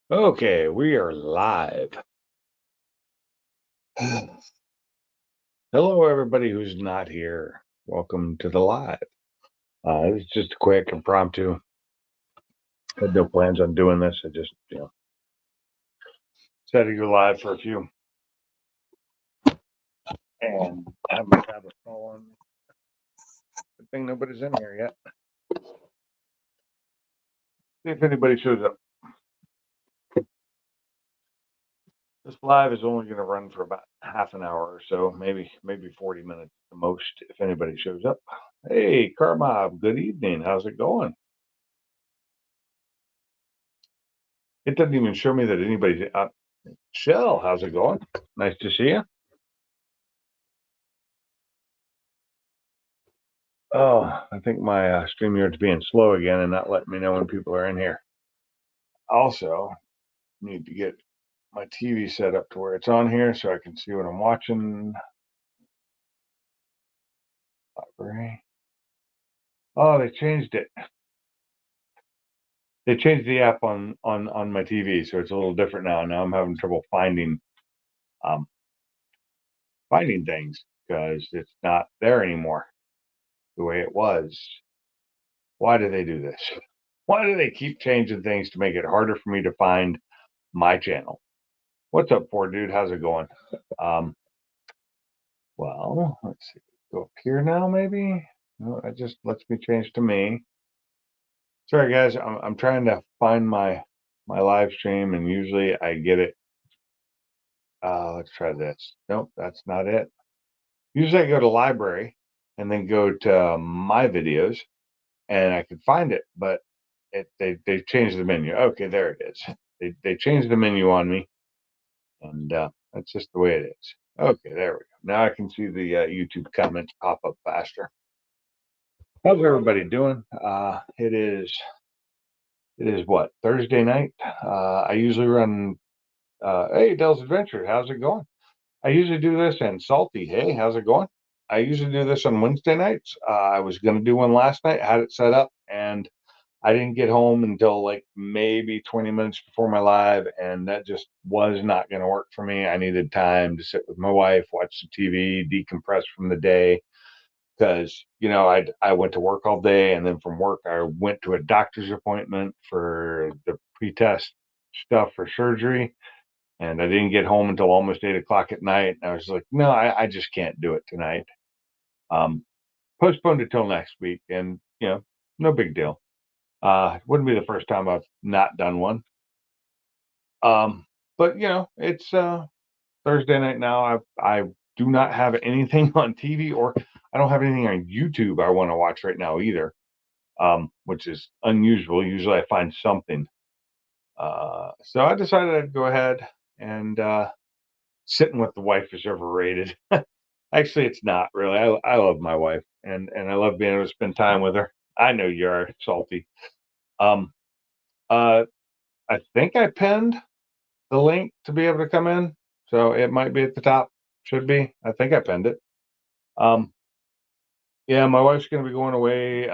Okay, we are live. Hello, everybody who's not here. Welcome to the live. This is just a quick impromptu. Had no plans on doing this. I just, decided to go live for a few and have my tablet fall on. Good thing nobody's in here yet. See if anybody shows up. This live is only going to run for about half an hour or so, maybe 40 minutes at the most, if anybody shows up. Hey, Karma, good evening. How's it going? It doesn't even show me that anybody's up. Shell, how's it going? Nice to see you. Oh, I think my StreamYard's being slow again and not letting me know when people are in here. Also, need to get my TV set up to where it's on here so I can see what I'm watching. Library. Oh, they changed it. They changed the app on my TV, so it's a little different now. Now I'm having trouble finding things because it's not there anymore the way it was. Why do they do this? Why do they keep changing things to make it harder for me to find my channel? What's up, poor dude? How's it going? Well, let's see. Go up here now, maybe? No, it just lets me change to me. Sorry, guys. I'm trying to find my live stream, and usually I get it. Let's try this. Nope, that's not it. Usually I go to library and then go to my videos, and I can find it, but they changed the menu. Okay, there it is. They changed the menu on me, and that's just the way it is. Okay, there we go. Now I can see the YouTube comments pop up faster. How's everybody doing? It is what, Thursday night? I usually run. Hey, Dell's Adventure, how's it going? I usually do this, and Salty, hey, how's it going? I usually do this on Wednesday nights. I was going to do one last night, had it set up, and I didn't get home until like maybe 20 minutes before my live, and that just was not going to work for me. I needed time to sit with my wife, watch the TV, decompress from the day, because I went to work all day, and then from work I went to a doctor's appointment for the pre-test stuff for surgery, and I didn't get home until almost 8 o'clock at night. And I was like, no, I just can't do it tonight. Postponed it till next week, and no big deal. It wouldn't be the first time I've not done one. But it's Thursday night now. I do not have anything on TV, or I don't have anything on YouTube I want to watch right now either, which is unusual. Usually I find something. So I decided I'd go ahead and sitting with the wife is overrated. Actually, it's not really. I love my wife, and I love being able to spend time with her. I know you are Salty. Um, uh, I think I pinned the link to be able to come in, so it might be at the top. Should be. I think I pinned it. Um, yeah, my wife's going to be going away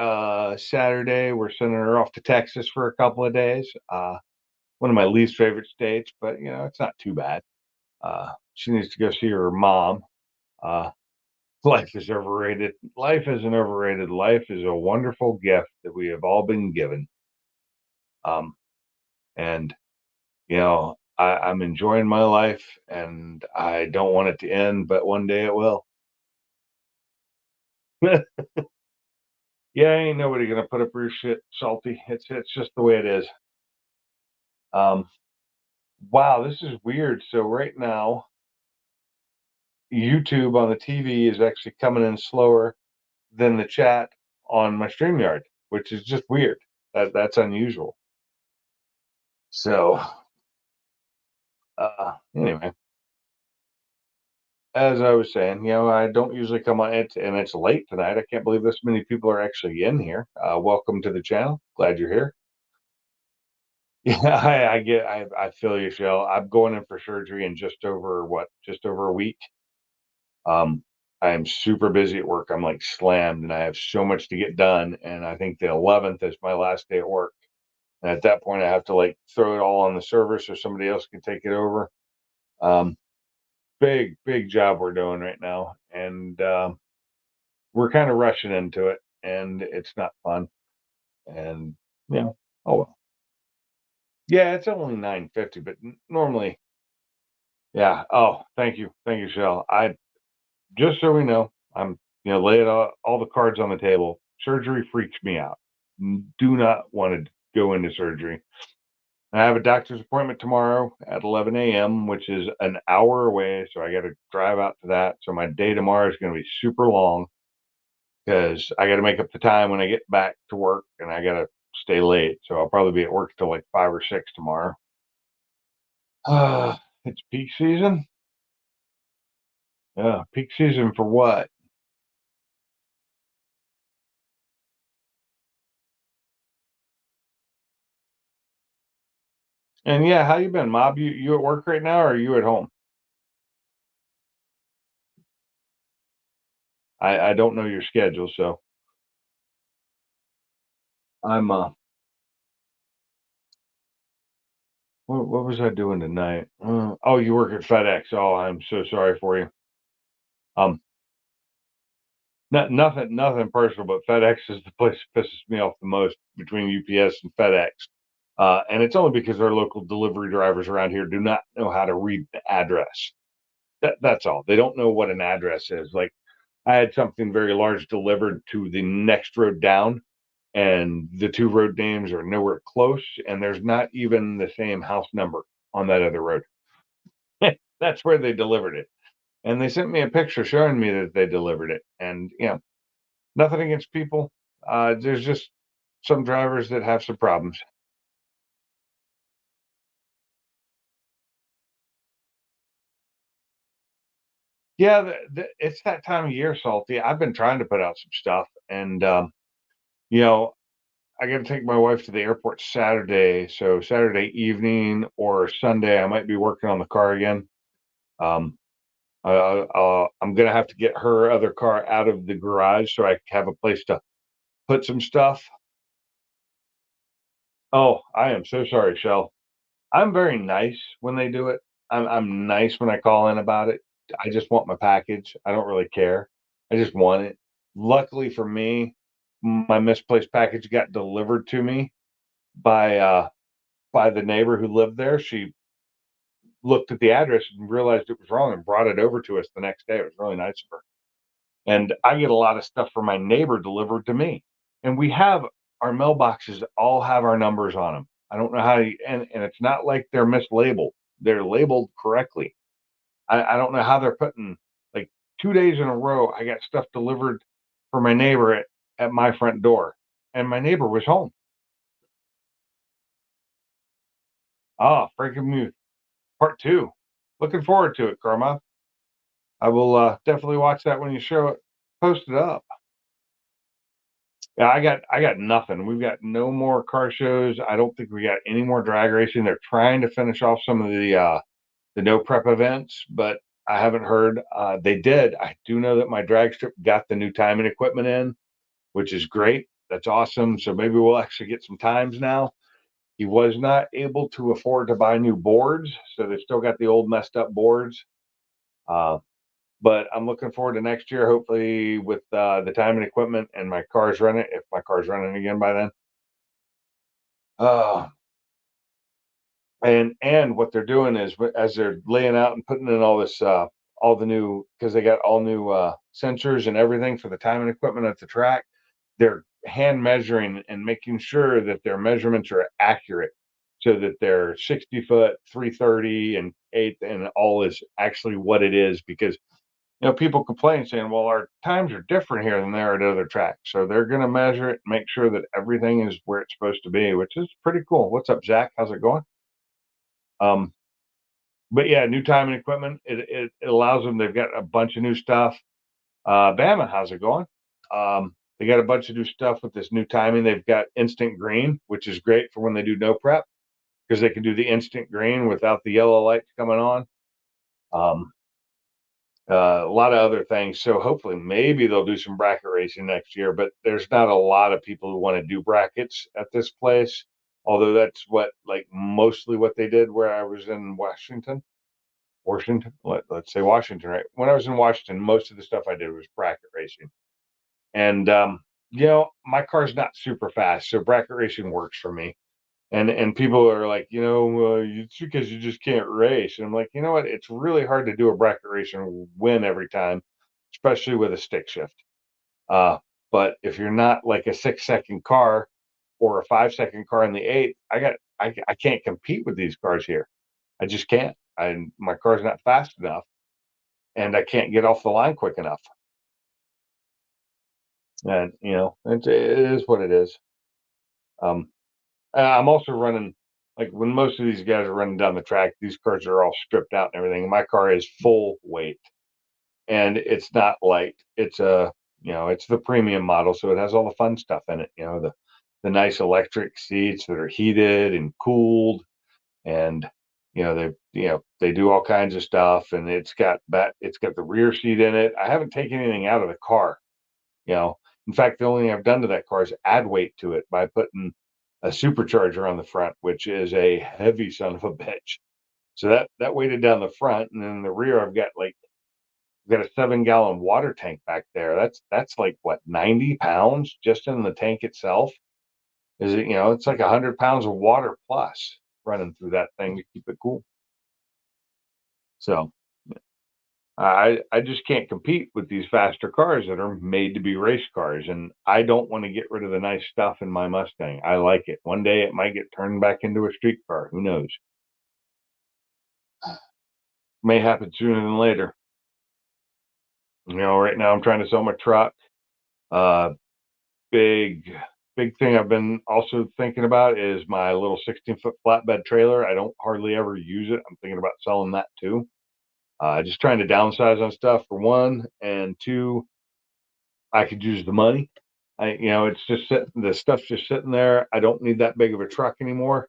Saturday. We're sending her off to Texas for a couple of days. One of my least favorite states, but it's not too bad. She needs to go see her mom. Uh, Life is overrated. Life isn't overrated. Life is a wonderful gift that we have all been given. Um, and I'm enjoying my life, and I don't want it to end, but one day it will. Yeah, ain't nobody gonna put up your shit, Salty. It's just the way it is. Um, wow, this is weird. So right now, YouTube on the TV is actually coming in slower than the chat on my StreamYard, which is just weird. That's unusual. So anyway, as I was saying, I don't usually come on it, and it's late tonight. I can't believe this many people are actually in here. Welcome to the channel. Glad you're here. Yeah, I feel you, Shell. I'm going in for surgery in just over a week. I'm super busy at work. I'm like slammed, and I have so much to get done. And I think the 11th is my last day at work. And at that point, I have to like throw it all on the server so somebody else can take it over. Um, big job we're doing right now, and we're kind of rushing into it, and it's not fun. And you know, oh well. Yeah, it's only 9:50, but normally, yeah. Oh, thank you, Shell. I just so we know, I'm lay all the cards on the table. Surgery freaks me out. Do not want to go into surgery. I have a doctor's appointment tomorrow at 11 a.m., which is an hour away. So I got to drive out to that. So my day tomorrow is going to be super long because I got to make up the time when I get back to work and I got to stay late. So I'll probably be at work till like 5 or 6 tomorrow. It's peak season. Yeah, peak season for what? And yeah, how you been, Mob? You at work right now, or are you at home? I don't know your schedule, so I'm what was I doing tonight? Oh, you work at FedEx. Oh, I'm so sorry for you. Um, nothing personal, but FedEx is the place that pisses me off the most between UPS and FedEx. And it's only because our local delivery drivers around here do not know how to read the address. That's all. They don't know what an address is. Like I had something very large delivered to the next road down, and the two road names are nowhere close, and there's not even the same house number on that other road. That's where they delivered it. And they sent me a picture showing me that they delivered it. And nothing against people. There's just some drivers that have some problems. Yeah, it's that time of year, Salty. I've been trying to put out some stuff, and you know, I got to take my wife to the airport Saturday, so Saturday evening or Sunday, I might be working on the car again. Um, I'm gonna have to get her other car out of the garage so I have a place to put some stuff. Oh, I am so sorry, Shell. I'm very nice when they do it. I'm nice when I call in about it. I just want my package. I don't really care. I just want it. Luckily for me, my misplaced package got delivered to me by by the neighbor who lived there. She looked at the address and realized it was wrong and brought it over to us the next day. It was really nice of her. And I get a lot of stuff from my neighbor delivered to me. And we have our mailboxes all have our numbers on them. I don't know how you, and it's not like they're mislabeled. They're labeled correctly. I don't know how they're putting like 2 days in a row. I got stuff delivered for my neighbor at my front door, and my neighbor was home. Ah, Franken Muth, part two. Looking forward to it, Karma. I will definitely watch that when you show it, post it up. Yeah, I got nothing. We've got no more car shows. I don't think we got any more drag racing. They're trying to finish off some of the no prep events, but I haven't heard. They did. I do know that my drag strip got the new timing equipment in, which is great. That's awesome. So maybe we'll actually get some times now. He was not able to afford to buy new boards, so they still got the old messed up boards. Uh, but I'm looking forward to next year, hopefully with the timing equipment and my car's running. If my car's running again by then, uh, and what they're doing is as they're laying out and putting in all this all the new because they got all new sensors and everything for the timing equipment at the track. They're hand measuring and making sure that their measurements are accurate so that they're 60 foot 330 and 8 and all is actually what it is because people complain saying, well, our times are different here than they are at other tracks. So they're going to measure it, make sure that everything is where it's supposed to be, which is pretty cool. What's up, Zach? How's it going? Um, but yeah, new timing equipment. It allows them. They've got a bunch of new stuff. Bama, how's it going? They got a bunch of new stuff with this new timing. They've got instant green, which is great for when they do no prep because they can do the instant green without the yellow lights coming on. Um, a lot of other things. So hopefully, maybe they'll do some bracket racing next year. But there's not a lot of people who want to do brackets at this place. Although that's what like mostly what they did where I was in Washington. Let's say Washington, right? When I was in Washington, most of the stuff I did was bracket racing, and my car's not super fast, so bracket racing works for me. And people are like, it's because you just can't race. And I'm like, you know what? It's really hard to do a bracket race and win every time, especially with a stick shift. Uh, but if you're not like a 6-second car or a 5-second car in the eighth, I can't compete with these cars here. I just can't. My car's not fast enough, and I can't get off the line quick enough. And it is what it is. Um, I'm also running like when most of these guys are running down the track, these cars are all stripped out and everything. My car is full weight, and it's not light. It's the premium model, so it has all the fun stuff in it. The nice electric seats that are heated and cooled, and they do all kinds of stuff, and it's got the rear seat in it. I haven't taken anything out of the car. You know, in fact, the only thing I've done to that car is add weight to it by putting a supercharger on the front, which is a heavy son of a bitch. So that weighted down the front, and then the rear, I've got a 7-gallon water tank back there. That's like what 90 pounds just in the tank itself. Is it? It's like 100 pounds of water plus running through that thing to keep it cool. So I just can't compete with these faster cars that are made to be race cars, and I don't want to get rid of the nice stuff in my Mustang. I like it. One day it might get turned back into a street car. Who knows? May happen sooner than later. Right now I'm trying to sell my truck. Uh, big big thing I've been also thinking about is my little 16-foot flatbed trailer. I don't hardly ever use it. I'm thinking about selling that too. Just trying to downsize on stuff for one, and two, I could use the money. It's just sitting. The stuff's just sitting there. I don't need that big of a truck anymore.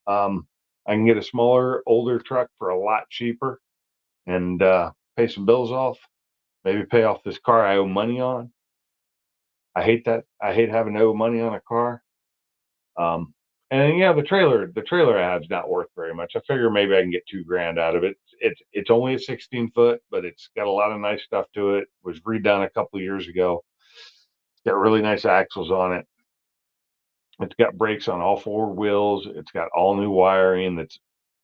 I can get a smaller, older truck for a lot cheaper and pay some bills off. Maybe pay off this car I owe money on. I hate that. I hate having to owe money on a car. Um, and the trailer I have is not worth very much. I figure maybe I can get 2 grand out of it. It's only a 16 foot, but it's got a lot of nice stuff to it. Was redone a couple of years ago. It's got really nice axles on it. It's got brakes on all 4 wheels. It's got all new wiring that's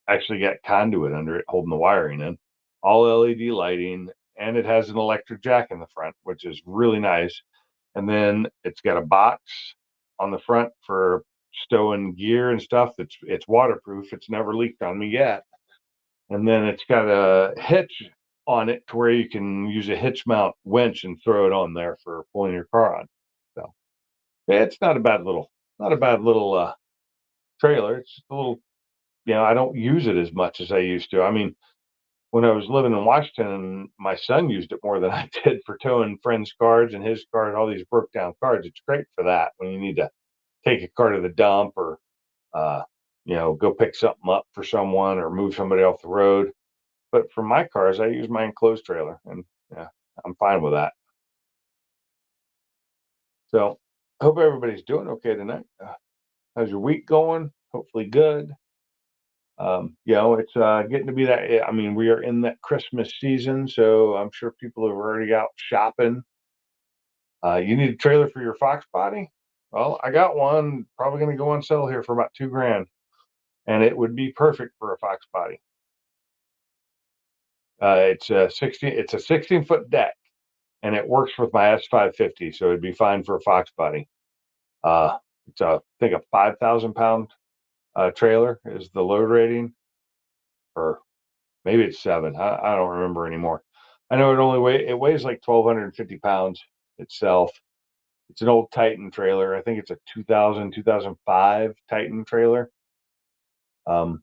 actually got conduit under it holding the wiring in. All LED lighting, and it has an electric jack in the front, which is really nice. And then it's got a box on the front for stowing gear and stuff. It's waterproof. It's never leaked on me yet. And then it's got a hitch on it to where you can use a hitch mount winch and throw it on there for pulling your car on. So yeah, it's not a bad little trailer. It's just a little, I don't use it as much as I used to. I mean, when I was living in Washington, my son used it more than I did for towing friends' cars and his cars, all these broke down cars. It's great for that when you need to take a car to the dump or, uh, go pick something up for someone or move somebody off the road. But for my cars, I use my enclosed trailer, and yeah, I'm fine with that. So, I hope everybody's doing okay tonight. How's your week going? Hopefully, good. It's getting to be that. I mean, we are in that Christmas season, so I'm sure people are already out shopping. You need a trailer for your Fox body? Well, I got one. Probably going to go on sale here for about 2 grand, and it would be perfect for a Fox body. It's a 16-foot deck, and it works with my S550, so it'd be fine for a Fox body. It's I think a 5,000 pound trailer is the load rating, or maybe it's 7. I don't remember anymore. I know it weighs like 1,250 pounds itself. It's an old Titan trailer. I think it's a 2005 Titan trailer. Um,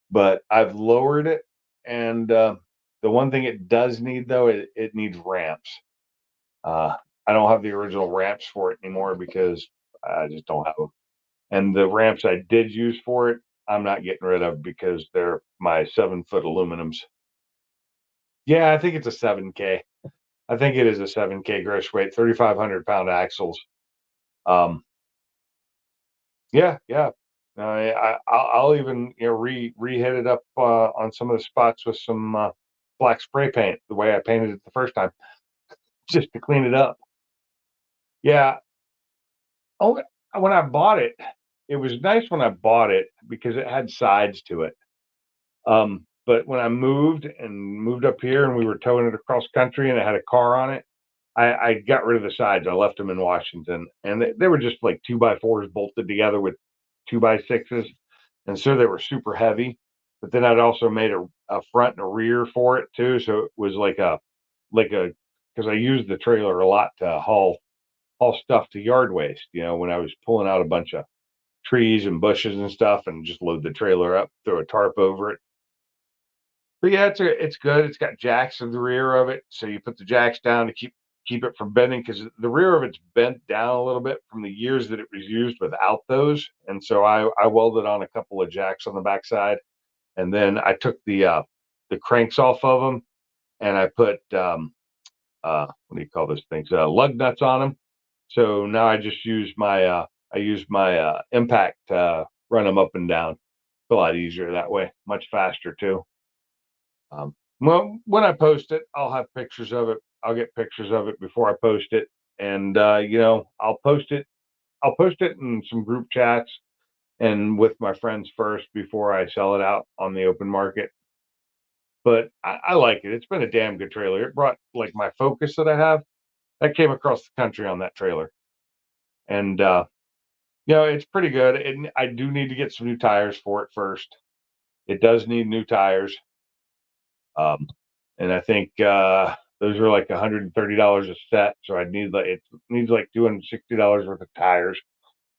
but I've lowered it, and the one thing it does need though, it needs ramps. I don't have the original ramps for it anymore because I just don't have them. And the ramps I did use for it, I'm not getting rid of because they're my 7-foot aluminums. Yeah, I think it's a 7K. I think it is a 7K gross weight, 3,500 pound axles. Um, Yeah, yeah. I'll even re-hit it up on some of the spots with some black spray paint, the way I painted it the first time, just to clean it up. Yeah. Oh, when I bought it, it was nice when I bought it because it had sides to it. But when I moved up here and we were towing it across country and it had a car on it, I got rid of the sides. I left them in Washington, and they were just like 2x4s bolted together with 2x6s, and so they were super heavy. But then I'd also made a front and a rear for it too, so it was like a because I used the trailer a lot to haul stuff to yard waste. When I was pulling out a bunch of trees and bushes and stuff, and just load the trailer up, throw a tarp over it. But yeah, it's good. It's got jacks in the rear of it, so you put the jacks down to keep it from bending because the rear of it's bent down a little bit from the years that it was used without those. And so I welded on a couple of jacks on the backside, and then I took the cranks off of them, and I put what do you call those things? Lug nuts on them. So now I use my impact to run them up and down. It's a lot easier that way, much faster too. Well, when I post it, I'll have pictures of it. I'll get pictures of it before I post it, and I'll post it. I'll post it in some group chats and with my friends first before I sell it out on the open market. But I like it. It's been a damn good trailer. It brought like my Focus that I have that came across the country on that trailer, and it's pretty good. And I do need to get some new tires for it first. It does need new tires. Um, and I think those are like $130 a set. So it needs like $260 worth of tires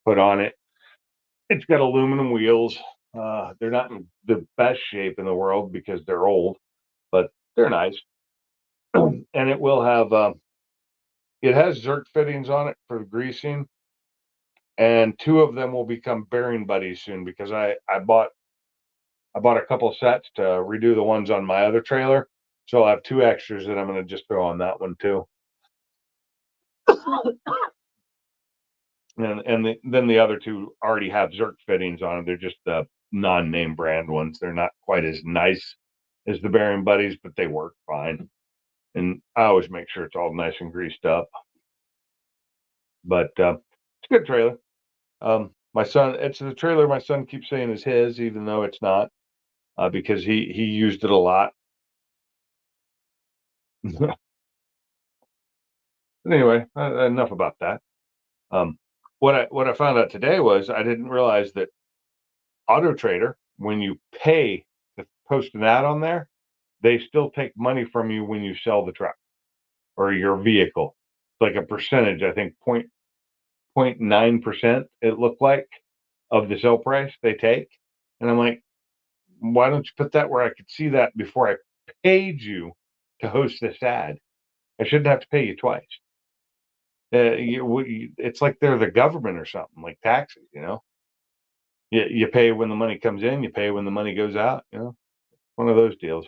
put on it. It's got aluminum wheels. They're not in the best shape in the world because they're old, but they're nice. And it has Zerk fittings on it for the greasing, and two of them will become bearing buddies soon because I bought a couple sets to redo the ones on my other trailer. So I'll have two extras that I'm going to just throw on that one too. Then the other two already have Zerk fittings on them. They're just the non-name brand ones. They're not quite as nice as the bearing buddies, but they work fine. And I always make sure it's all nice and greased up. But it's a good trailer. My son, it's the trailer my son keeps saying is his, even though it's not, because he used it a lot. Anyway, enough about that. What I found out today was I didn't realize that Auto Trader, when you pay to post an ad on there, they still take money from you when you sell the truck or your vehicle. It's like a percentage, I think 0.9% it looked like of the sale price they take. And I'm like, why don't you put that where I could see that before I paid you to host this ad? I shouldn't have to pay you twice. It's like they're the government or something, like taxes. You pay when the money comes in, you pay when the money goes out. One of those deals.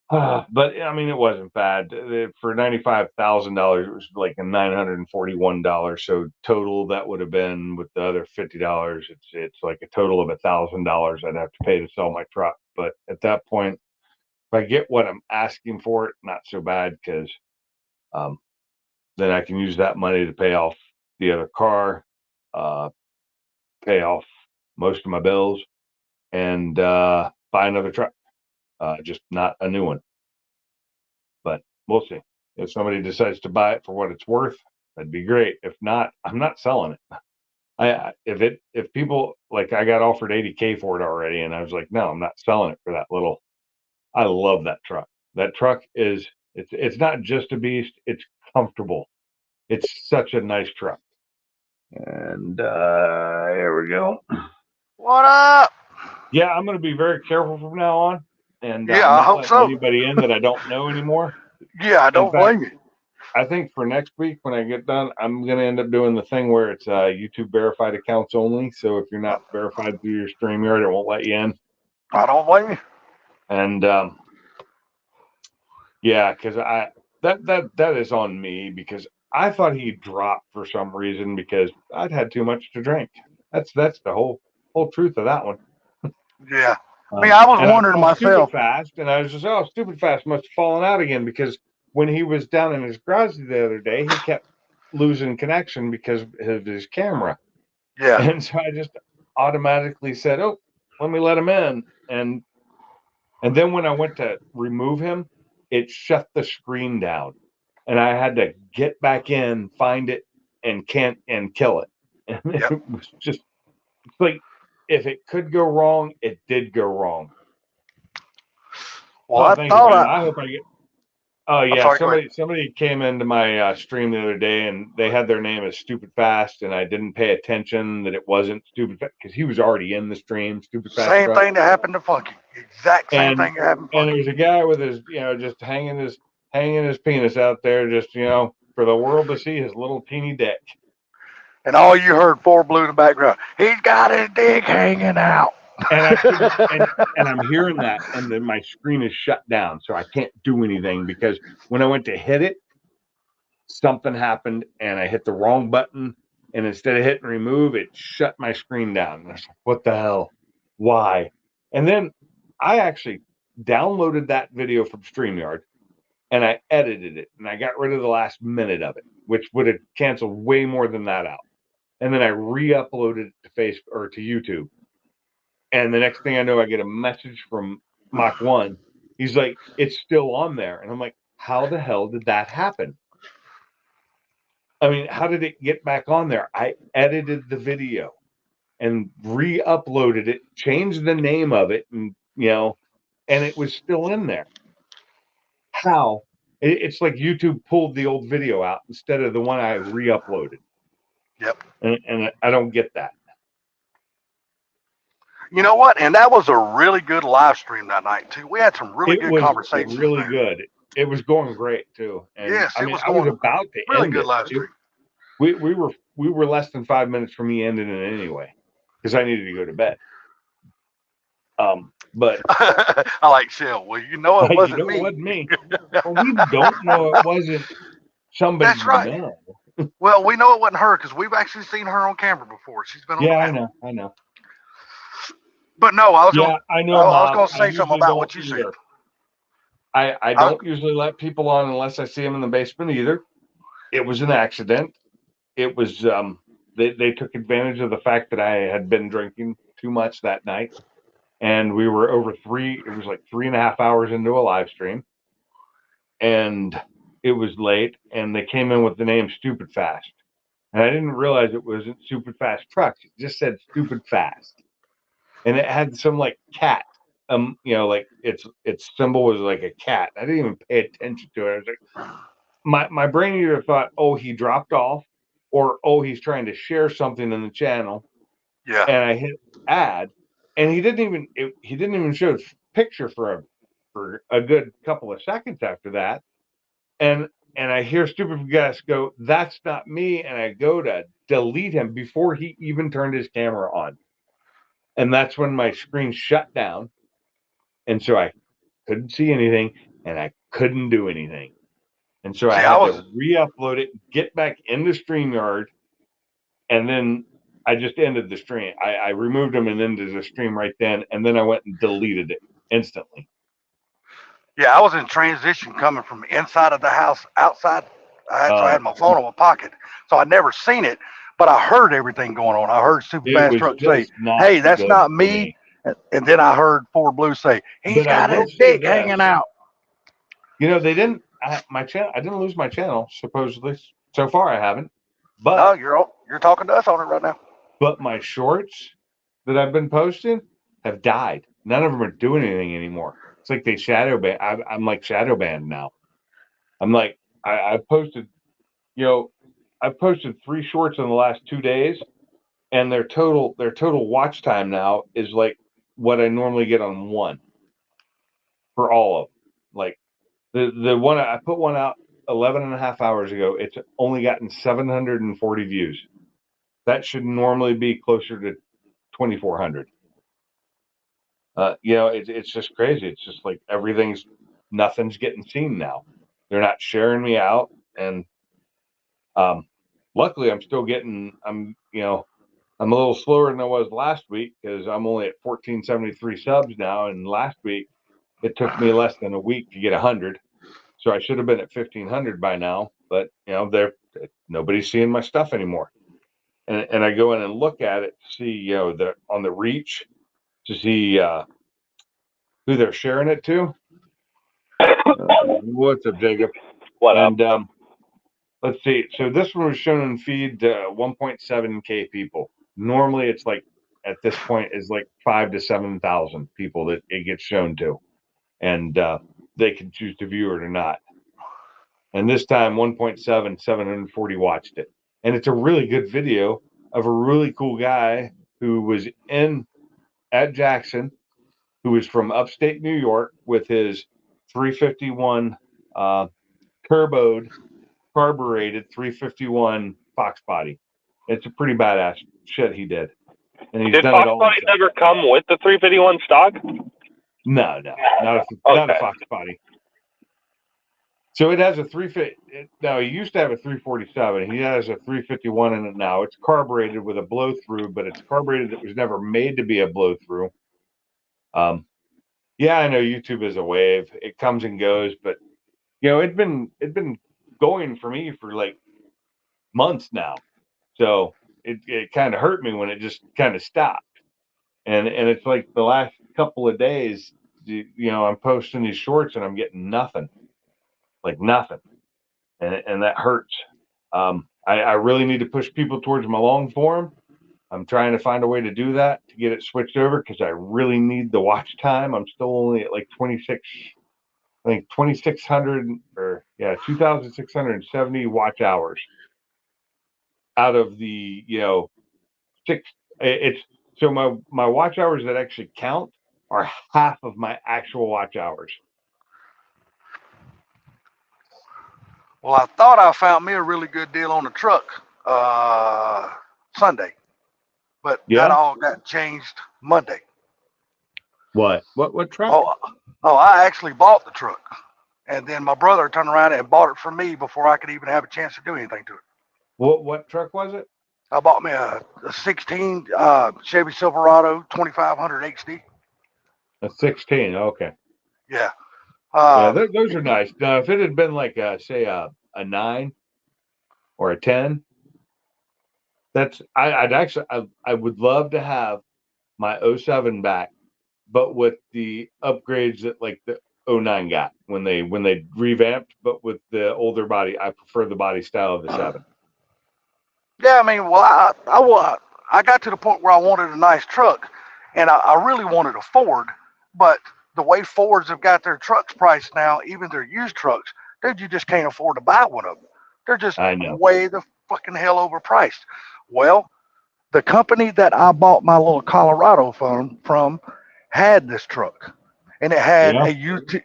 But I mean, it wasn't bad. For $95,000, it was like a $941. So total, that would have been with the other $50. It's like a total of $1,000 I'd have to pay to sell my truck. But at that point, if I get what I'm asking for it, not so bad because um, then I can use that money to pay off the other car, uh, pay off most of my bills, and buy another truck. Just not a new one. But we'll see. If somebody decides to buy it for what it's worth, that'd be great. If not, I'm not selling it. If people like I got offered 80K for it already, and I was like, no, I'm not selling it for that little. I love that truck. That truck it's not just a beast, it's comfortable. It's such a nice truck. And there we go. What up? Yeah, I'm going to be very careful from now on, and Yeah, I'm I not hope letting so. anybody in that I don't know anymore. Yeah, I In don't fact, blame you. I think for next week when I get done, I'm going to end up doing the thing where it's YouTube verified accounts only. So if you're not verified through your StreamYard, it won't let you in. I don't blame you. And yeah, because that is on me because I thought he dropped for some reason because I'd had too much to drink. That's the whole truth of that one. Yeah. I mean, I was And I wondering saw Stupid myself. Fast, and I was just, oh, Stupid Fast must have fallen out again because when he was down in his garage the other day, he kept losing connection because of his camera. Yeah. And so I just automatically said, oh, let me let him in. And then when I went to remove him, it shut the screen down. And I had to get back in, find it, and kill it. And Yep. it was just like if it could go wrong, it did go wrong. Well, Oh, I thank you, thought Ben. I. I hope I get. Oh I'm yeah, sorry. Go ahead. somebody came into my stream the other day, and they had their name as Stupid Fast, and I didn't pay attention that it wasn't Stupid Fast because he was already in the stream, Stupid Fast Same Truck, thing that happened to Funky. Exact same and thing that happened to and Funky. there's a guy with his just hanging his penis out there, just for the world to see his little teeny dick. And all you heard, Four Blue in the background. He's got his dick hanging out. And I couldn't, and I'm hearing that, and then my screen is shut down, so I can't do anything because when I went to hit it, something happened, and I hit the wrong button, and instead of hitting remove, it shut my screen down. And I was like, "What the hell? Why?" And then I actually downloaded that video from StreamYard, and I edited it, and I got rid of the last minute of it, which would have canceled way more than that out. And then I re-uploaded it to Facebook or to YouTube. And the next thing I know, I get a message from Mach 1. He's like, it's still on there. And I'm like, how the hell did that happen? I mean, how did it get back on there? I edited the video and re-uploaded it, changed the name of it, and and it was still in there. How? It's like YouTube pulled the old video out instead of the one I re-uploaded. Yep. And I don't get that. You know what? And that was a really good live stream that night too. We had some really It good was conversations really there. good. It was going great too. And Yes, I it mean, was I was going about to really end good it. live stream. We were less than 5 minutes from me ending it anyway because I needed to go to bed. But I like Shell. Well, you know it you wasn't know, it me. wasn't me. Well, we don't know it wasn't somebody That's we right. know. Well, we know it wasn't her because we've actually seen her on camera before. She's been on the Yeah, panel. I know. But no, I was going. Yeah, I I know, was Mob. going to I say something usually about don't what you said. either. I I was, don't usually let people on unless I see them in the basement either. It was an accident. It was they took advantage of the fact that I had been drinking too much that night, and we were over it was like 3.5 hours into a live stream, and it was late, and they came in with the name Stupid Fast, and I didn't realize it wasn't Stupid Fast Trucks. It just said Stupid Fast, and it had some like cat, like its symbol was like a cat. I didn't even pay attention to it. I was like, my brain either thought, oh, he dropped off, or oh, he's trying to share something in the channel, yeah. and I hit add, and he didn't even show a picture for a good couple of seconds after that, and I hear Stupid Gus go, "That's not me," and I go to delete him before he even turned his camera on, and that's when my screen shut down, and so I couldn't see anything, and I couldn't do anything. And so I See, I had to was. re-upload it, get back into StreamYard, and then I just ended the stream. I removed them and ended the stream right then, and then I went and deleted it instantly. Yeah, I was in transition coming from inside of the house outside. So I Uh, had my phone in my pocket, so I'd never seen it, but I heard everything going on. I heard Super it Fast was Truck say, just not "Hey, that's good not for me," me. and then I heard Four Blue say, "He's But I got will his say dick this: hanging out." they didn't. My channel. I didn't lose my channel. Supposedly, so far I haven't. No, But you're talking to us on it right now. my shorts that I've been posting have died. None of them are doing anything anymore. It's like they shadow ban. I'm like shadow banned now. I'm like I've posted, you know, I've posted 3 shorts in the last 2 days, and their total watch time now is like what I normally get on one for all of them. Like the one I put one out 11 and a half hours ago, it's only gotten 740 views. That should normally be closer to 2,400. It's just crazy. It's just like nothing's getting seen now. They're not sharing me out, and Luckily, I'm still getting. I'm a little slower than I was last week because I'm only at 1473 subs now, and last week it took me less than a week to get 100. So I should have been at 1500 by now, but nobody's seeing my stuff anymore. And I go in and look at it to see, on the reach to see who they're sharing it to. What's up, Jacob? What up? And let's see. So this one was shown in feed to 1.7K people. Normally, it's like at this point is like 5,000 to 7,000 people that it gets shown to, and they can choose to view it or not. And this time, 740 watched it, and it's a really good video of a really cool guy who was at Jackson, who was from upstate New York with his 351 turboed, carbureted 351 Fox body. It's a pretty badass shit he did. And he's Did done Fox it all bodies ever come with the 351 stock? No, not a Fox body. So it has a 350. Now, he used to have a 347. He has a 351 in it now. It's carbureted with a blow through, but it's carbureted that was never made to be a blow through. Yeah, I know YouTube is a wave. It comes and goes, but it'd been going for me for like months now. So it kind of hurt me when it just kind of stopped. And it's like the last couple of days, I'm posting these shorts and I'm getting nothing. Like nothing. And that hurts. I really need to push people towards my long form. I'm trying to find a way to do that to get it switched over because I really need the watch time. I'm still only at like 2,600 or 2,670 watch hours out of the six. It's so my watch hours that actually count are half of my actual watch hours. Well, I thought I found me a really good deal on the truck Sunday, but that all got changed Monday. What truck? Oh, I actually bought the truck, and then my brother turned around and bought it for me before I could even have a chance to do anything to it. What truck was it? I bought me a 16 Chevy Silverado 2500 XD. A 16, okay. Yeah. Those are nice. Now, if it had been like say a 9 or a 10, I would love to have my 07 back, but with the upgrades that like the 09 got when they revamped, but with the older body. I prefer the body style of the 7. Yeah, I mean, well, I got to the point where I wanted a nice truck, and I really wanted a Ford, but the way Fords have got their trucks priced now, even their used trucks, dude, you just can't afford to buy one of them. They're just way the fucking hell overpriced. Well, the company that I bought my little Colorado from had this truck, and it had a utility.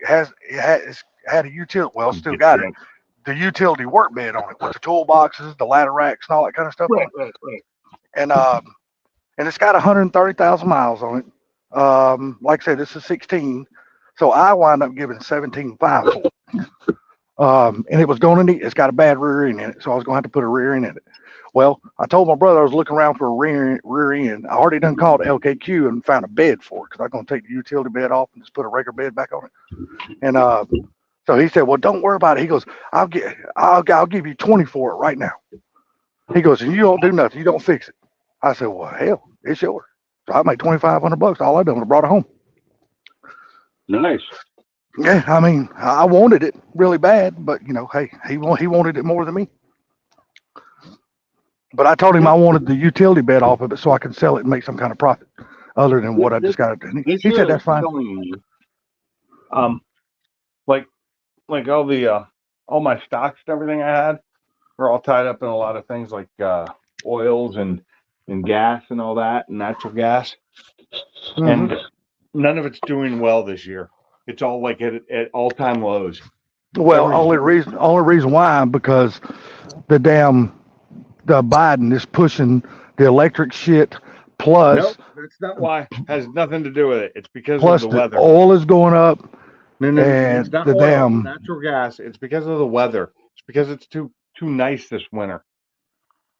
Well, still got it. The utility work bed on it with the toolboxes, the ladder racks, and all that kind of stuff. Right. And it's got 130,000 miles on it. Like I said, this is 16, so I wound up giving 17.5 for it. And it was going to need. It's got a bad rear end in it, so I was going to have to put a rear end in it. Well, I told my brother I was looking around for a rear end. I already done called LKQ and found a bed for it because I'm going to take the utility bed off and just put a regular bed back on it. And so he said, "Well, don't worry about it." He goes, "I'll give you 20 for it right now." He goes, "And you don't do nothing. You don't fix it." I said, "Well, hell, it's yours." So I made $2,500. All I done was brought it home. Nice. Yeah, I mean, I wanted it really bad, but hey, he wanted it more than me. But I told him I wanted the utility bed off of it so I could sell it and make some kind of profit, other than what I just got. He said that's fine. Like all my stocks and everything I had were all tied up in a lot of things like oils and gas and all that, and natural gas. Mm-hmm. And none of it's doing well this year. It's all like at all-time lows. Well, only reason why, because the Biden is pushing the electric shit. Plus, nope, that's not why. Has nothing to do with it. It's because of the weather. Oil is going up. No, and it's not the oil, natural gas. It's because of the weather. It's because it's too too nice this winter.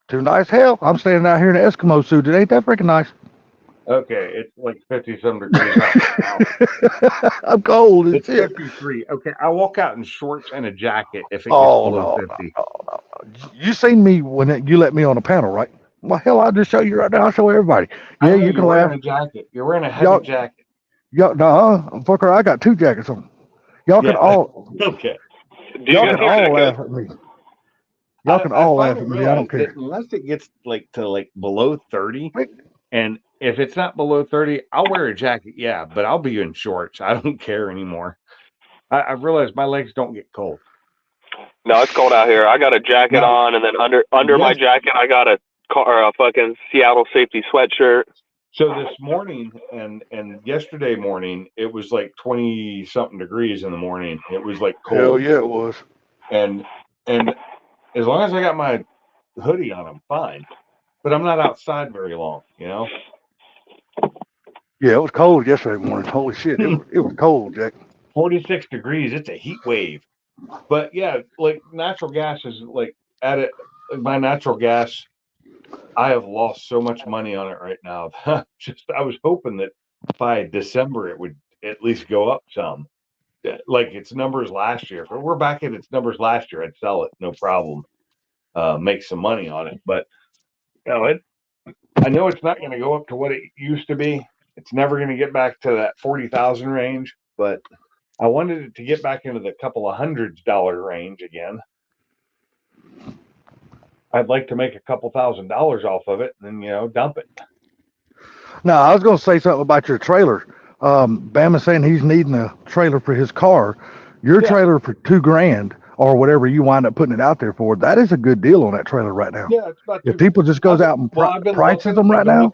Too nice. Hell, I'm standing out here in an Eskimo suit. It ain't that freaking nice. Okay, it's like 50-some degrees out now. I'm cold as It's shit. 53. Okay, I walk out in shorts and a jacket if it gets Oh below no, 50. no. You seen me when you let me on a panel, right? Well, hell, I'll just show you right now. I'll show everybody. I Yeah, know you can you're laugh. wearing a jacket. You're wearing a heavy Y'all, jacket. fucker, I got 2 jackets on. Y'all can Yeah. all, Okay. Do you y'all guys can hear all that? laugh at me. Y'all can all laugh finally at me. I don't realized that care. unless it gets to below 30, Wait, and if it's not below 30, I'll wear a jacket, yeah, but I'll be in shorts. I don't care anymore. I've realized my legs don't get cold. No, it's cold out here. I got a jacket No. on, and then under my Yes. jacket, I got a fucking Seattle safety sweatshirt. So this morning and yesterday morning, it was like 20 something degrees in the morning. It was like cold. hell yeah, it was. And as long as I got my hoodie on, I'm fine. But I'm not outside very long, you know? Yeah, it was cold yesterday morning. Holy shit, it was cold, Jack. 46 degrees, it's a heat wave. But yeah, like natural gas is like at it. My natural gas, I have lost so much money on it right now. I was hoping that by December it would at least go up some. Like its numbers last year. If we're back at its numbers last year, I'd sell it, no problem. Make some money on it. But you know, I know it's not going to go up to what it used to be. It's never going to get back to that 40,000 range, but I wanted it to get back into the couple of $100s range again. I'd like to make a couple $1,000s off of it and then, dump it. Now, I was going to say something about your trailer. Bama's saying he's needing a trailer for his car. Your trailer for $2,000 or whatever you wind up putting it out there for, that is a good deal on that trailer right now. Yeah, it's about If people just goes out and prices them right now.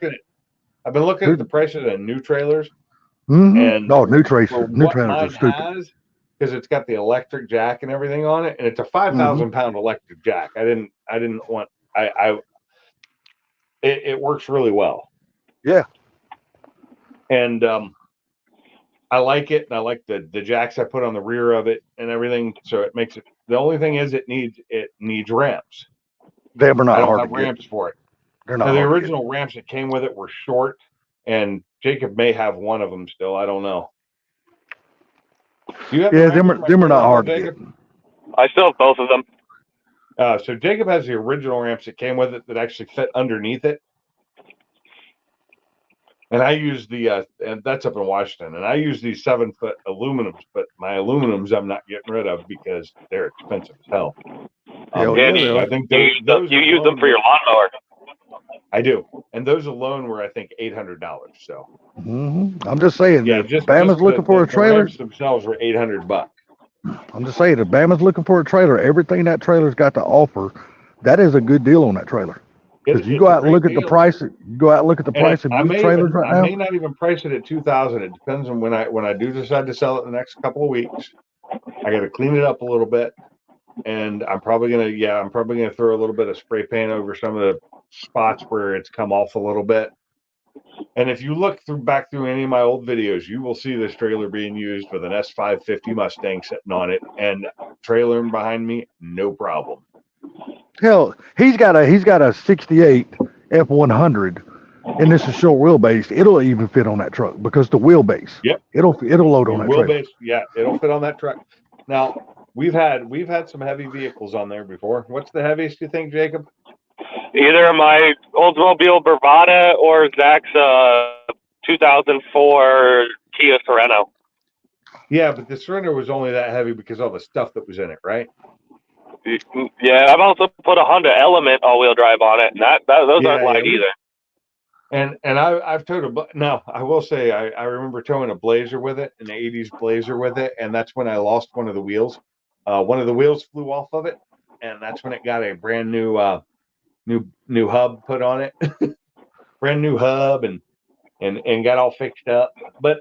I've been looking at the prices of new trailers. Mm-hmm. And new trailers mine are stupid. has, because it's got the electric jack and everything on it, and it's a 5,000 pound electric jack. I didn't want. It works really well. Yeah. And I like it, and I like the jacks I put on the rear of it and everything. So it makes it. The only thing is it needs ramps. They were not I don't hard have to get. ramps for it. They're not Now, the hard original ramps that came with it were short, and Jacob may have one of them still. I don't know. Do you have them are not hard to get. I still have both of them. So Jacob has the original ramps that came with it that actually fit underneath it. And I use and that's up in Washington, and I use these 7-foot aluminums, but my aluminums I'm not getting rid of because they're expensive as hell. I think those you use them for your lawnmower. I do, and those alone were I think $800. So I'm just saying, yeah, if just Bama's looking for a trailer, the ramps themselves were $800. I'm just saying, if Bama's looking for a trailer, everything that trailer's got to offer, that is a good deal on that trailer. Because you go out and look at the price. You go out and look at the price of used trailers right now. I may not even price it at $2,000. It depends on when I do decide to sell it in the next couple of weeks. I got to clean it up a little bit, and I'm probably gonna throw a little bit of spray paint over some of the spots where it's come off a little bit. And if you look back through any of my old videos, you will see this trailer being used with an S550 Mustang sitting on it, and trailer behind me, no problem. Hell, he's got a 68 F100, and this is short wheelbase. It'll even fit on that truck because the wheelbase. Yep. It'll load on that trailer. Wheelbase, yeah, it'll fit on that truck. Now we've had some heavy vehicles on there before. What's the heaviest you think, Jacob? Either my Oldsmobile Bravada or Zach's 2004 Kia Sorento. Yeah, but the Sorento was only that heavy because of all the stuff that was in it, right? Yeah, I've also put a Honda Element all-wheel drive on it, and those aren't light either. And I've towed now I will say I remember towing a Blazer with it, an '80s Blazer with it, and that's when I lost one of the wheels. One of the wheels flew off of it, and that's when it got a brand new new hub put on it, brand new hub, and got all fixed up. But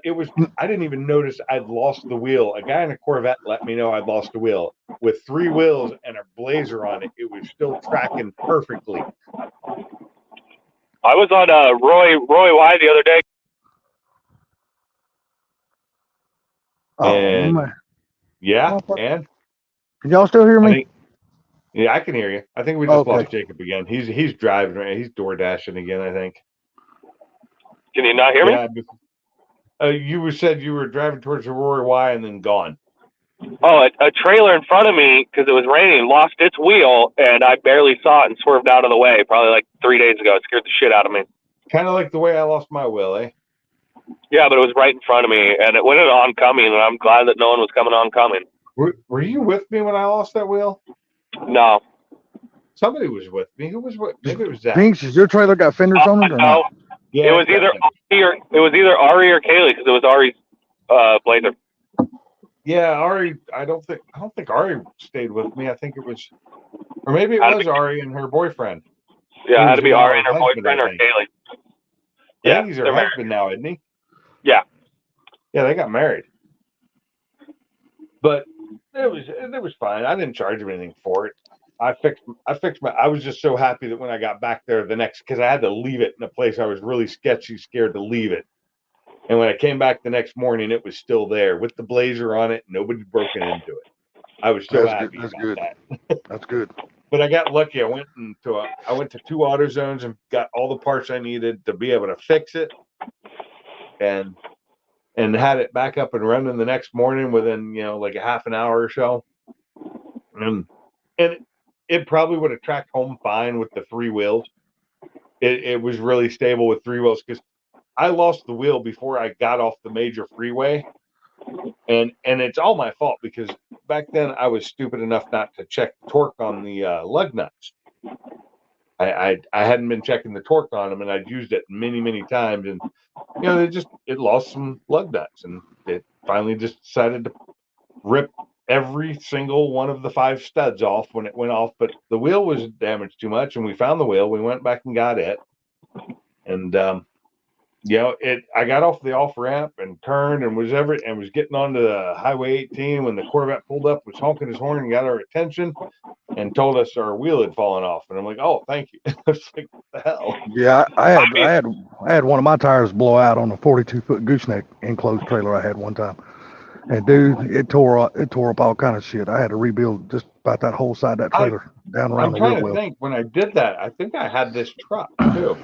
I didn't even notice I'd lost the wheel. A guy in a Corvette let me know I'd lost the wheel. With 3 wheels and a Blazer on it, it was still tracking perfectly. I was on Roy Y the other day. Oh man. Yeah, and can y'all still hear me? Yeah, I can hear you. I think we just Okay. lost Jacob again. He's driving right. He's door dashing again. I think. Can you not hear me? Yeah. You said you were driving towards the Rory Y and then gone. Oh, a trailer in front of me, because it was raining, lost its wheel, and I barely saw it and swerved out of the way probably like 3 days ago. It scared the shit out of me. Kind of like the way I lost my wheel, eh? Yeah, but it was right in front of me, and it went oncoming, and I'm glad that no one was coming oncoming. Were you with me when I lost that wheel? No. Somebody was with me. Who was with? Maybe it was Zach. Binks, has your trailer got fenders on it or No. not? Yeah, it was either Ari or Kaylee, because it was Ari's Blazer. Yeah, Ari. I don't think Ari stayed with me. I think it was, or maybe it was Ari and her boyfriend. Yeah, it had to be Ari and her boyfriend or Kaylee. I think he's her husband now, isn't he? Yeah. Yeah, they got married. But it was fine. I didn't charge him anything for it. I fixed my. I was just so happy that when I got back there because I had to leave it in a place I was really scared to leave it. And when I came back the next morning, it was still there with the Blazer on it. Nobody broken into it. I was so happy about that. That's good. But I got lucky. I went to 2 AutoZones and got all the parts I needed to be able to fix it, and had it back up and running the next morning within like a half an hour or so. And it probably would have tracked home fine with the 3 wheels. It was really stable with 3 wheels because I lost the wheel before I got off the major freeway, and it's all my fault because back then I was stupid enough not to check the torque on the lug nuts. I hadn't been checking the torque on them, and I'd used it many times, and it lost some lug nuts, and it finally just decided to rip every single one of the 5 studs off when it went off. But the wheel was damaged too much, and we found the wheel. We went back and got it, and I got off the off ramp and turned and was getting onto the Highway 18 when the Corvette pulled up, was honking his horn and got our attention and told us our wheel had fallen off. And I'm like, oh, thank you. I was like, what the hell? Yeah, I had one of my tires blow out on a 42-foot gooseneck enclosed trailer I had one time, and dude, it tore up all kind of shit. I had to rebuild just about that whole side of that trailer down around the wheel well. I'm trying to think when I did that. I think I had this truck too.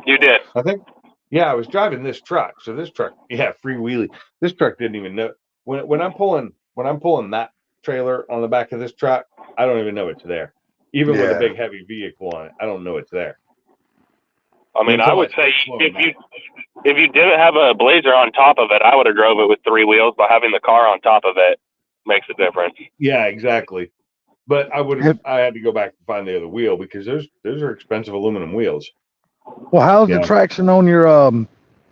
You did. I think. Yeah, I was driving this truck. So this truck, free wheelie. This truck didn't even know when I'm pulling that trailer on the back of this truck. I don't even know it's there. Even with a big heavy vehicle on it, I don't know it's there. I mean, I would say if you didn't have a Blazer on top of it, I would have drove it with 3 wheels. But having the car on top of it makes a difference. Yeah, exactly. But I had to go back and find the other wheel because those are expensive aluminum wheels. Well, how's the traction on your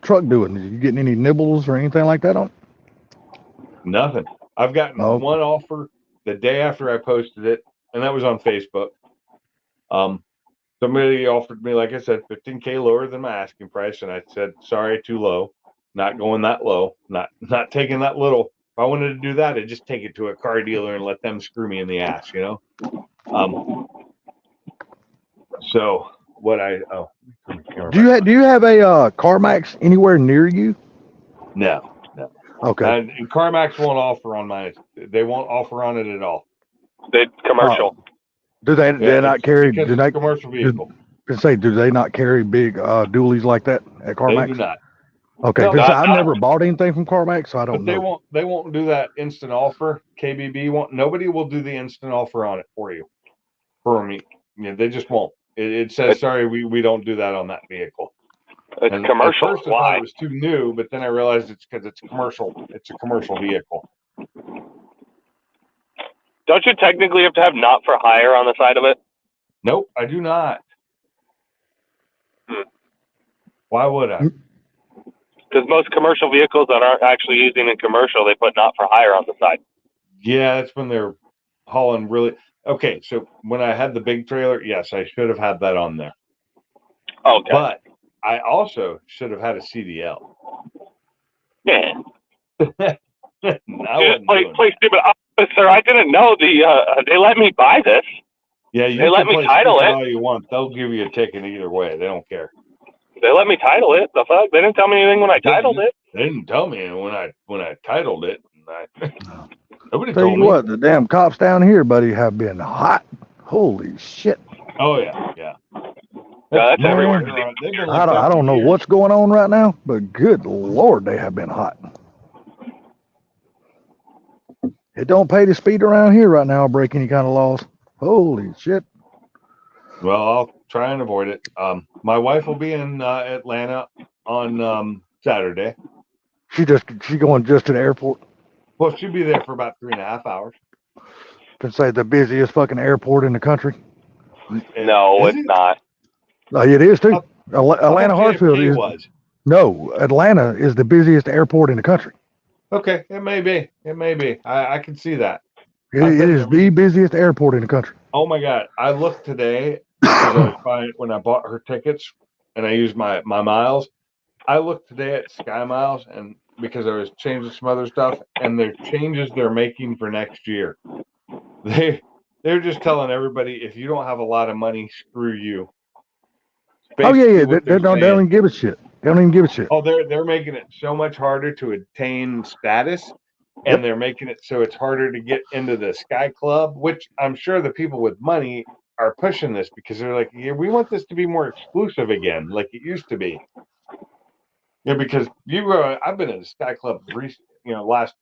truck doing? Are you getting any nibbles or anything like that on? Nothing. I've gotten one offer the day after I posted it, and that was on Facebook. Somebody offered me, like I said, $15K lower than my asking price, and I said, sorry, too low. Not going that low. Not taking that little. If I wanted to do that, I'd just take it to a car dealer and let them screw me in the ass, So what do you have a CarMax anywhere near you? No. Okay. And CarMax won't offer on mine. They won't offer on it at all. It's commercial. Do they not carry? Because it's a commercial vehicle. Do they not carry big dualies like that at CarMax? They do not. Okay, because I've never bought anything from CarMax, so I don't know. They won't do that instant offer. KBB won't. Nobody will do the instant offer on it for you. For me, they just won't. It says sorry, we don't do that on that vehicle. It's commercial. At first I thought it was too new, but then I realized it's because it's commercial. It's a commercial vehicle. Don't you technically have to have not for hire on the side of it? Nope, I do not. Why would I? Because most commercial vehicles that aren't actually using in commercial, they put not for hire on the side. Yeah, that's when they're hauling really. Okay, so when I had the big trailer, yes, I should have had that on there. Okay. But I also should have had a CDL. Yeah. Play stupid officer. I didn't know they let me buy this. Yeah, they let me title it. All you want. They'll give you a ticket either way. They don't care. They let me title it. The fuck? They didn't tell me anything when I titled it. They didn't tell me when I titled it. Nobody Tell told you me. what, the damn cops down here, buddy, have been hot. Holy shit! Oh yeah, yeah. That's Man, everywhere. They've been like that I for don't know years. what's going on right now, but good lord, they have been hot. It don't pay to speed around here right now or break any kind of laws. Holy shit! Well, I'll try and avoid it. My wife will be in Atlanta on Saturday. She going just to the airport. Well, she'll be there for about 3.5 hours. Can say the busiest fucking airport in the country. No, it's not. It is too. I Atlanta thought Hartsfield JFK is. was. No, Atlanta is the busiest airport in the country. Okay, it may be. It may be. I can see that. It is the busiest airport in the country. Oh my God! I looked today because I was buying when I bought her tickets, and I used my miles. I looked today at Sky Miles, and because I was changing some other stuff, and the changes they're making for next year, they're just telling everybody if you don't have a lot of money, screw you. Oh yeah. What They don't even give a shit. They don't even give a shit. Oh, they're making it so much harder to attain status, and they're making it so it's harder to get into the Sky Club, which I'm sure the people with money are pushing this because they're like, yeah, we want this to be more exclusive again, like it used to be. Yeah, because I've been in the Sky Club last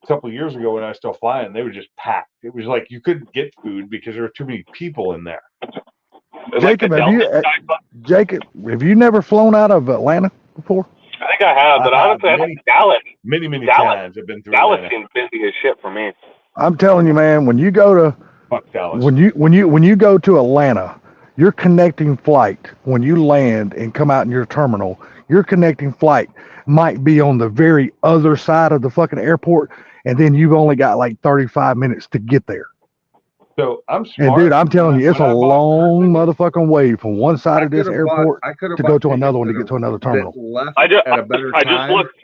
couple of years ago when I was still flying, they were just packed. It was like you couldn't get food because there were too many people in there. Jacob, Jacob, have you never flown out of Atlanta before? I think I have, but honestly, I think Dallas. Many times I've been through Dallas Atlanta. seems busy as shit for me. I'm telling you, man, when you go to Fuck Dallas. when you go to Atlanta, your connecting flight when you land and come out in your terminal, your connecting flight might be on the very other side of the fucking airport, and then you've only got like 35 minutes to get there. So I'm smart. And dude, I'm telling you, it's a long motherfucking way from one side of this airport to go to another one to get to another terminal. I just looked.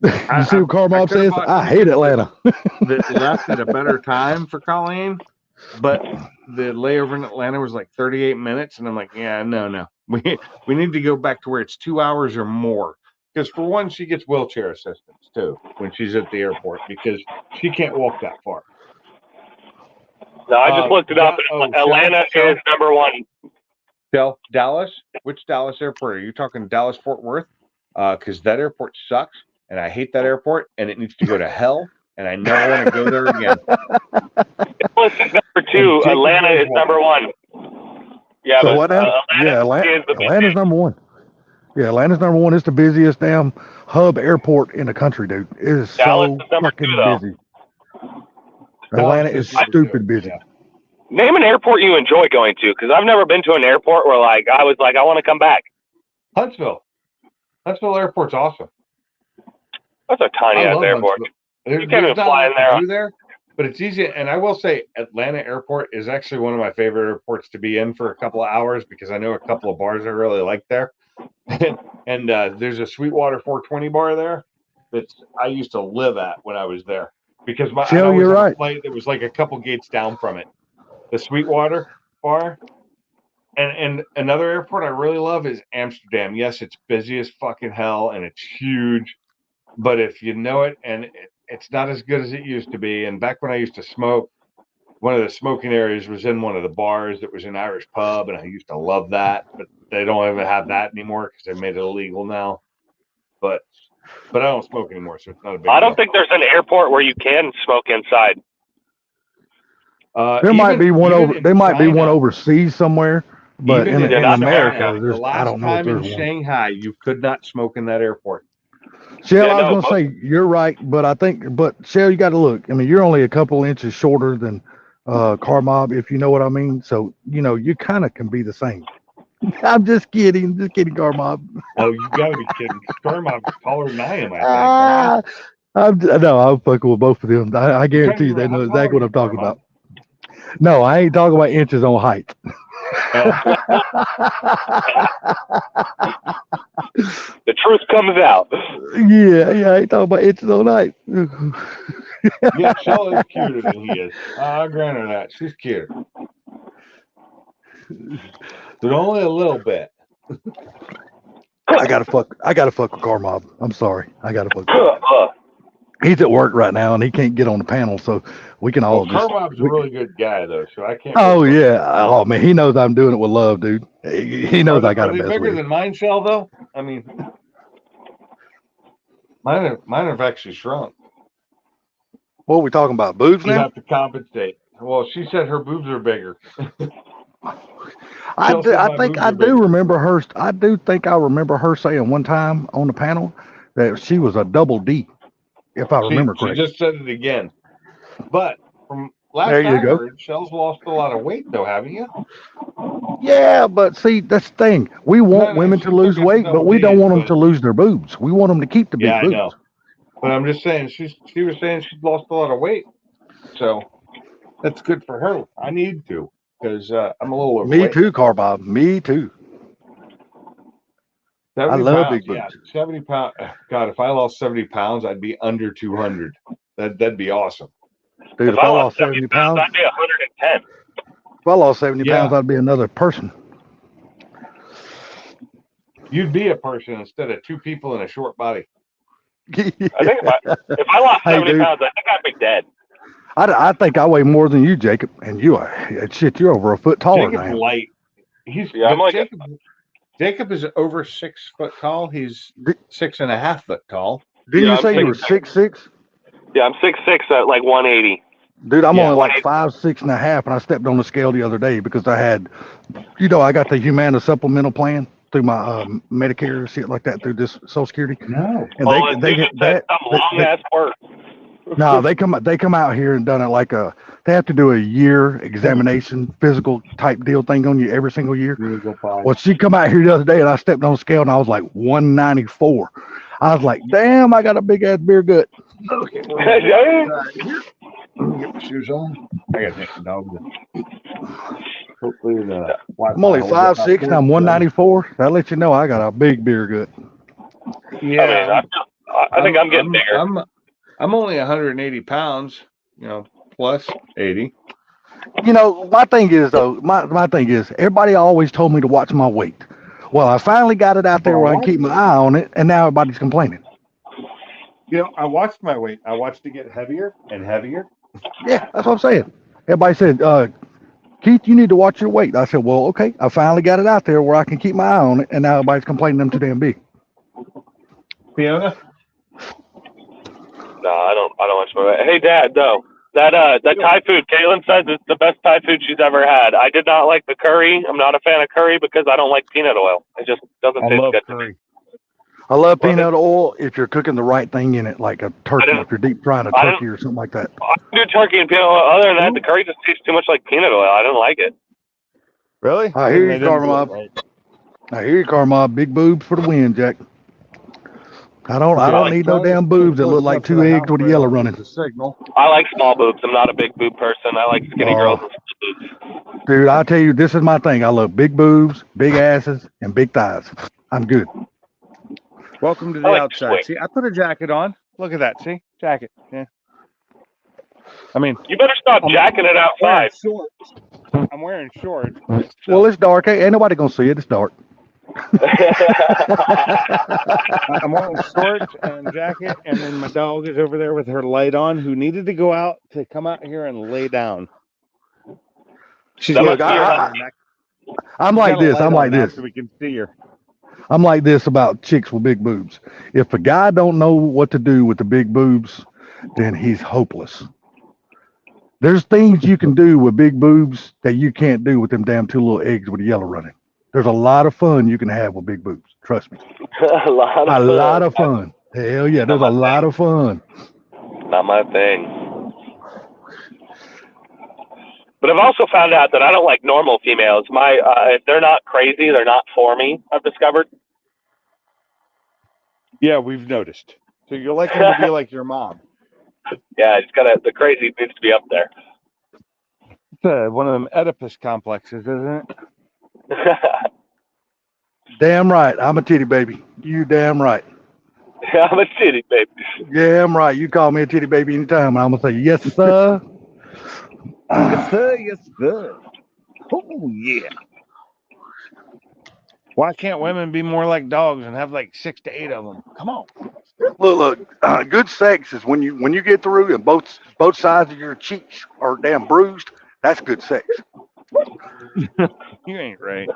You see what Carl Mob says? I hate Atlanta. That left at a better time for Colleen, but the layover in Atlanta was like 38 minutes, and I'm like, yeah, no. We need to go back to where it's 2 hours or more. Because for one, she gets wheelchair assistance too when she's at the airport because she can't walk that far. No, I just looked it up. Atlanta is number one. Dallas? Which Dallas airport? Are you talking Dallas Fort Worth? Because that airport sucks, and I hate that airport, and it needs to go to hell, and I never want to go there again. Dallas is number two. Atlanta is number one. Yeah, so what now? Atlanta's number one. Yeah, Atlanta's number one. It's the busiest damn hub airport in the country, dude. It is so fucking busy. Atlanta is stupid busy. Yeah. Name an airport you enjoy going to, because I've never been to an airport where I want to come back. Huntsville Airport's awesome. That's a tiny ass airport. You can't even fly in there. But it's easy, and I will say Atlanta Airport is actually one of my favorite airports to be in for a couple of hours because I know a couple of bars I really like there. and there's a Sweetwater 420 bar there that I used to live at when I was there. Because you're right. Flight that was like a couple gates down from it, the Sweetwater bar, and another airport I really love is Amsterdam. Yes, it's busy as fucking hell and it's huge, but if you know it, and it's not as good as it used to be. And back when I used to smoke, one of the smoking areas was in one of the bars that was an Irish pub, and I used to love that. But they don't even have that anymore because they made it illegal now. But I don't smoke anymore, so it's not a big deal. I don't think there's an airport where you can smoke inside. There might be one overseas somewhere, but in America, I don't know if there's one. In Shanghai, you could not smoke in that airport. Shell, I was gonna say you're right, but Shell, you got to look. I mean, you're only a couple inches shorter than Car Mob, if you know what I mean. So you kind of can be the same. I'm just kidding, Car Mob. Oh, you gotta be kidding! Car Mob is taller than I am. I think. I'm fucking with both of them. I guarantee you, they know exactly what I'm talking about. No, I ain't talking about inches on height. The truth comes out. Yeah, I ain't talking about inches on height. Yeah, Shell is cuter than he is. I'll grant her that. She's cute. But only a little bit. I gotta fuck with Car Mob. I'm sorry. I gotta fuck with He's at work right now and he can't get on the panel, so we can all Well, just. Carbob's a really good guy though, so I can't. Oh Really yeah. Oh man, he knows I'm doing it with love, dude. He knows I got are to they mess bigger with him. than mine shell though? I mean, mine have actually shrunk. What are we talking about? Boobs You now? have to compensate. Well, she said her boobs are bigger. I Shell said my think boobs I are do bigger. remember her. I do think I remember her saying one time on the panel that she was a double D, if I remember She correctly. just said it again. But from last There you I go. heard, Shell's lost a lot of weight though, haven't you? Yeah, but see, that's the thing. We want women to lose weight, but we don't want them to lose their boobs. We want them to keep the big Yeah, I boobs. know. But I'm just saying, she was saying she's lost a lot of weight, so that's good for her. I need to because I'm a little overweight. Me too, Carbob. Me too. 70 I love pounds, big boobs. yeah, 70 pounds. God, if I lost 70 pounds, I'd be under 200. That'd be awesome. Dude, if I lost 70 pounds, I'd be 110. if I lost 70 Yeah. pounds, I'd be another person. You'd be a person instead of two people in a short body. I think if I lost 70 pounds, I think I'd be dead. I think I weigh more than you, Jacob, and you are. Shit, you're over a foot taller Jacob's than I am. light. I'm like Jacob is over 6 foot tall. He's 6.5 foot tall. Didn't you say you were 6'6"? Yeah, I'm 6'6" at like 180. Dude, I'm only like 5'6.5", and I stepped on the scale the other day because I had, I got the Humana supplemental plan through my Medicare and shit like that through this Social Security. No, and they get that long ass work. No, they come out here and done it like they have to do a year examination, physical type deal thing on you every single year. Well, she come out here the other day and I stepped on the scale and I was like 194. I was like, damn, I got a big ass beer gut. Okay. Get my shoes on. I got to take the dog. Hopefully I'm only 5'6" and I'm 194. That lets you know I got a big beer gut. Yeah, I think I'm getting bigger. I'm only 180 pounds, plus 80. My thing is though, my thing is everybody always told me to watch my weight. Well, I finally got it out there where I can keep my eye on it, and now everybody's complaining. I watched my weight. I watched it get heavier and heavier. Yeah, that's what I'm saying. Everybody said, Keith, you need to watch your weight. I said, well, okay. I finally got it out there where I can keep my eye on it, and now everybody's complaining I'm too damn big. Fiona? No, I don't watch my weight. Hey, Dad, though. That Thai food, Caitlin says it's the best Thai food she's ever had. I did not like the curry. I'm not a fan of curry because I don't like peanut oil. It just doesn't taste good to me. I love peanut oil if you're cooking the right thing in it, like a turkey, if you're deep frying a turkey or something like that. I do turkey and peanut oil. Other than that, the curry just tastes too much like peanut oil. I didn't like it. Really? I hear you, Carmob. I hear you, Carmob. Big boobs for the win, Jack. I don't need no damn boobs that look like two eggs with a yellow running. I like small boobs. I'm not a big boob person. I like skinny girls with small boobs. Dude, I'll tell you, this is my thing. I love big boobs, big asses, and big thighs. I'm good. Welcome to the outside. See, I put a jacket on. Look at that. See? Jacket. Yeah. I mean, you better stop jacking it outside. I'm wearing shorts. Well, it's dark. Hey, ain't nobody going to see it. It's dark. I'm wearing shorts and jacket, and then my dog is over there with her light on, who needed to go out to come out here and lay down. She's Look, I'm like this. I'm like this. So we can see her. I'm like this about chicks with big boobs. If a guy don't know what to do with the big boobs, then he's hopeless. There's things you can do with big boobs that you can't do with them damn two little eggs with a yellow running. There's a lot of fun you can have with big boobs. Trust me. a lot of fun. Hell yeah, there's a lot of fun. Not my thing. But I've also found out that I don't like normal females. If they're not crazy, they're not for me, I've discovered. Yeah, we've noticed. So you're like to be like your mom. Yeah, the crazy needs to be up there. It's one of them Oedipus complexes, isn't it? Damn right. I'm a titty baby. You damn right. I'm a titty baby. Damn right. You call me a titty baby anytime, and I'm going to say, yes, sir. Yes, sir. Yes, sir. Oh, yeah. Why can't women be more like dogs and have like 6 to 8 of them? Come on. Look. Good sex is when you get through and both sides of your cheeks are damn bruised. That's good sex. You ain't right.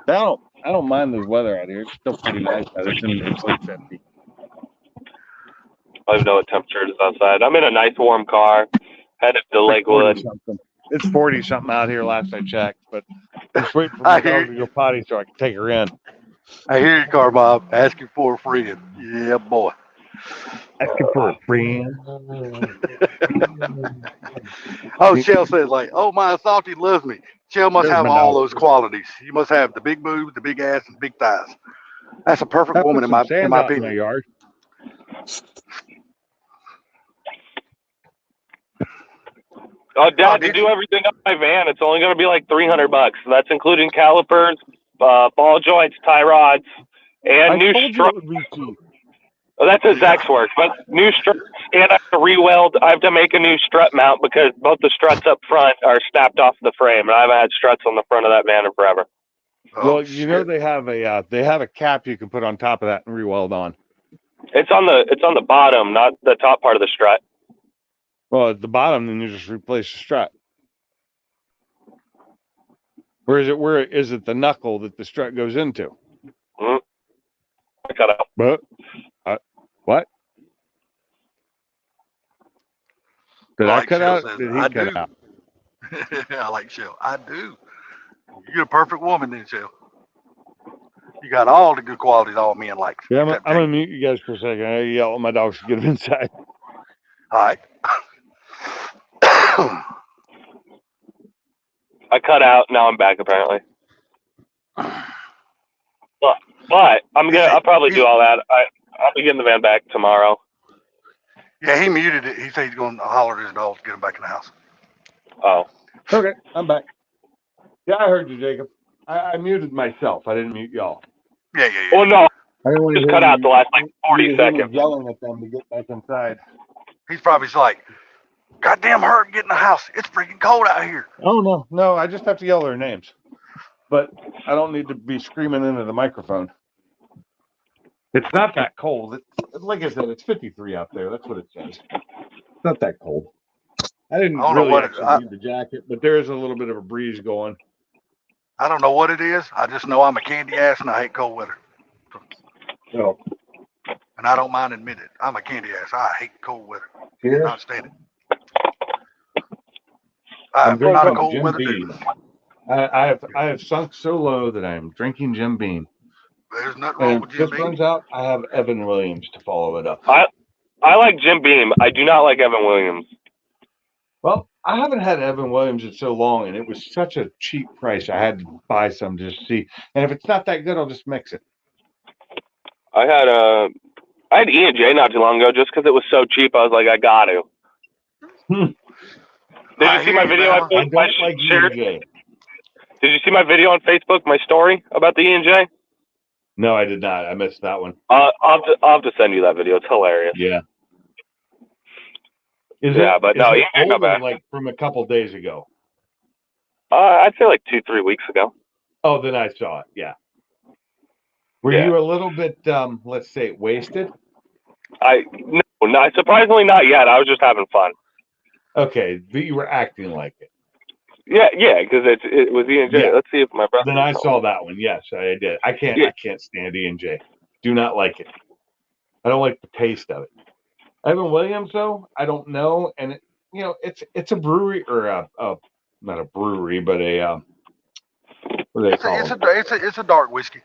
I don't mind the weather out here. It's still pretty nice out. It's like 50. I don't even know what temperature it is outside. I'm in a nice warm car, headed to Lakewood. It's 40 something out here last I checked, but I'm just waiting for I my hear- dog to go potty so I can take her in. I hear you, Car Bob. Asking for a friend. Yeah, boy. Asking for a friend. Oh, Shell says like, oh my Salty loves me. Shell must There's have my all dog. those qualities. You must have the big boobs, the big ass, and the big thighs. That's a perfect I woman put in some my sand out in my opinion. yard. Oh, Dad, to did do you? everything on my van, it's only going to be like $300. That's including calipers, ball joints, tie rods, and I new told you struts. it would be cheap. Oh, that's a Zach's work, but new struts, and I have to re-weld. I have to make a new strut mount because both the struts up front are snapped off the frame, and I haven't had struts on the front of that van in forever. Oh, Well, you know they have a cap you can put on top of that and re-weld on. It's on the bottom, not the top part of the strut. Well, at the bottom, then you just replace the strut. Where is it the knuckle that the strut goes into? Mm-hmm. I cut out. But what? Did I cut out? Did he cut out? I like Shell. I do. You're a perfect woman, then, Shell. You got all the good qualities all men like. Yeah, I'm gonna mute you guys for a second. I yell at my dogs to get them inside. All right. I cut out. Now I'm back apparently. But I'll probably do all that. I'll be getting the van back tomorrow. Yeah, he muted it. He said he's going to holler at his dog to get him back in the house. Oh. Okay, I'm back. Yeah, I heard you, Jacob. I muted myself. I didn't mute y'all. Yeah. Oh no. I Just cut out the last like 40 seconds. Yelling at them to get back inside. He's probably just like, goddamn hurt, get in the house. It's freaking cold out here. Oh no, I just have to yell their names. But I don't need to be screaming into the microphone. It's not that cold. Like I said, it's 53 out there. That's what it says. It's not that cold. I didn't really actually need the jacket, but there is a little bit of a breeze going. I don't know what it is. I just know I'm a candy ass and I hate cold weather. So, and I don't mind admitting it. I'm a candy ass. I hate cold weather. Here, Not stand it. I'm not a cold weather dude. I have sunk so low that I am drinking Jim Beam. There's nothing wrong with Jim Beam. This runs out. I have Evan Williams to follow it up. I like Jim Beam. I do not like Evan Williams. Well, I haven't had Evan Williams in so long, and it was such a cheap price. I had to buy some just to see. And if it's not that good, I'll just mix it. I had E&J not too long ago just because it was so cheap. I was like, I got to. Did you see my video on Facebook? Did you see my video on Facebook, my story about the E&J? No, I did not. I missed that one. I'll have to send you that video. It's hilarious. Yeah. But no, E&J got back. Like from a couple days ago. I'd say like 2-3 weeks ago. Oh, then I saw it. Yeah. Were you a little bit, let's say, wasted? No, surprisingly not yet. I was just having fun. Okay, but you were acting like it. Yeah, because it was E&J. Yeah. Let's see if my brother. Then I saw that one. Yes, I did. I can't stand E&J. Do not like it. I don't like the taste of it. Evan Williams, though, I don't know, and it's a brewery or not a brewery, but a what do they call it? It's a dark whiskey.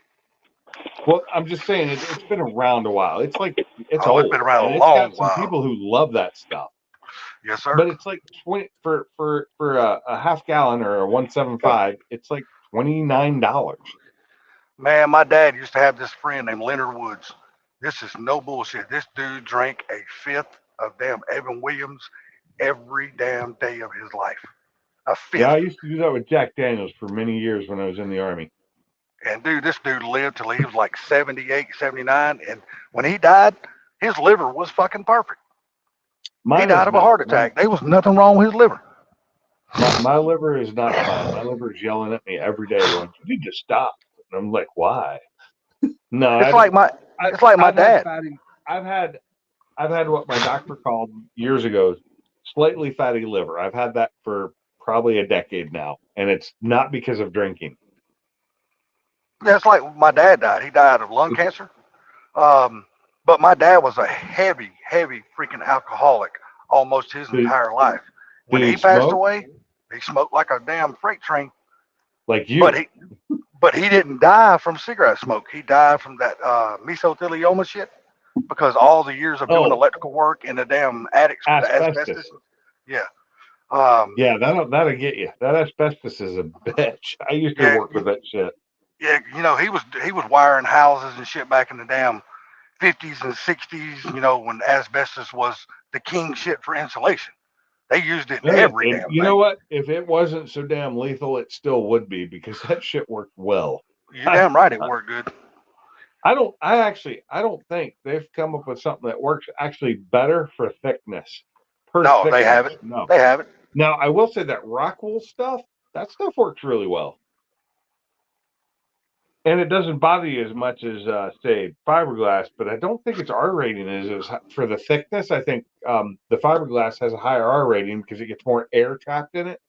Well, I'm just saying it's been around a while. It's like it's old. It's been around a long while. Some people who love that stuff. Yes, sir. But it's like 20 for a half gallon or a 1.75. It's like $29. Man, my dad used to have this friend named Leonard Woods. This is no bullshit. This dude drank a fifth of damn Evan Williams every damn day of his life. A fifth. Yeah, I used to do that with Jack Daniels for many years when I was in the Army. And dude, this dude lived till he was like 78, 79. And when he died, his liver was fucking perfect. He died of a heart attack. There was nothing wrong with his liver. My liver is not fine. My liver is yelling at me every day, going, "You need to stop." And I'm like, "Why?" No, It's I like don't. my I, it's like my I've had dad. fatty. I've had what my doctor called years ago slightly fatty liver. I've had that for probably a decade now, and it's not because of drinking. Yeah, it's like my dad died. He died of lung cancer. Um, but my dad was a heavy, heavy freaking alcoholic almost his Did, entire life. When did he he passed smoke away, he smoked like a damn freight train. like But you? he didn't die from cigarette smoke. He died from that mesothelioma shit because all the years of doing Oh, electrical work in the damn attics with the asbestos. asbestos. Yeah. Um, Yeah, that'll get you. That asbestos is a bitch. I used to yeah. work with that shit. Yeah. He was wiring houses and shit back in the damn 50s and 60s. When asbestos was the king shit for insulation. They used it in every And damn you know thing. what? If it wasn't so damn lethal, it still would be because that shit worked well. You're I, damn right it worked good. I don't think they've come up with something that works actually better for thickness. Per No, they thickness. have it. No. They have it. Now I will say that rock wool stuff, that stuff works really well. And it doesn't bother you as much as say fiberglass, but I don't think its R rating is as for the thickness. I think the fiberglass has a higher R rating because it gets more air trapped in it,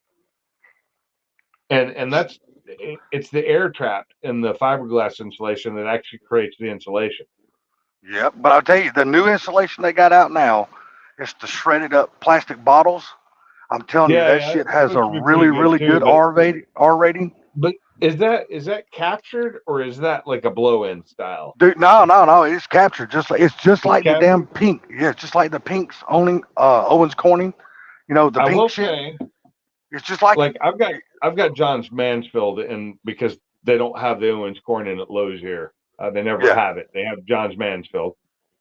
and it's the air trapped in the fiberglass insulation that actually creates the insulation. Yep. But I'll tell you, the new insulation they got out now, it's the shredded up plastic bottles. I'm telling you, Yeah, that yeah, shit it's has a supposed to be pretty really, good really too. good R rating. But is that captured or is that like a blow in style? Dude, no, no, no. It's captured. It's just It's like the damn captured. pink. Yeah, it's just like the pinks owning Owens Corning. The I pink will shit. say, It's just like it. like I've got John's Mansfield, and because they don't have the Owens Corning at Lowe's here, they never Yeah, have it. They have John's Mansfield,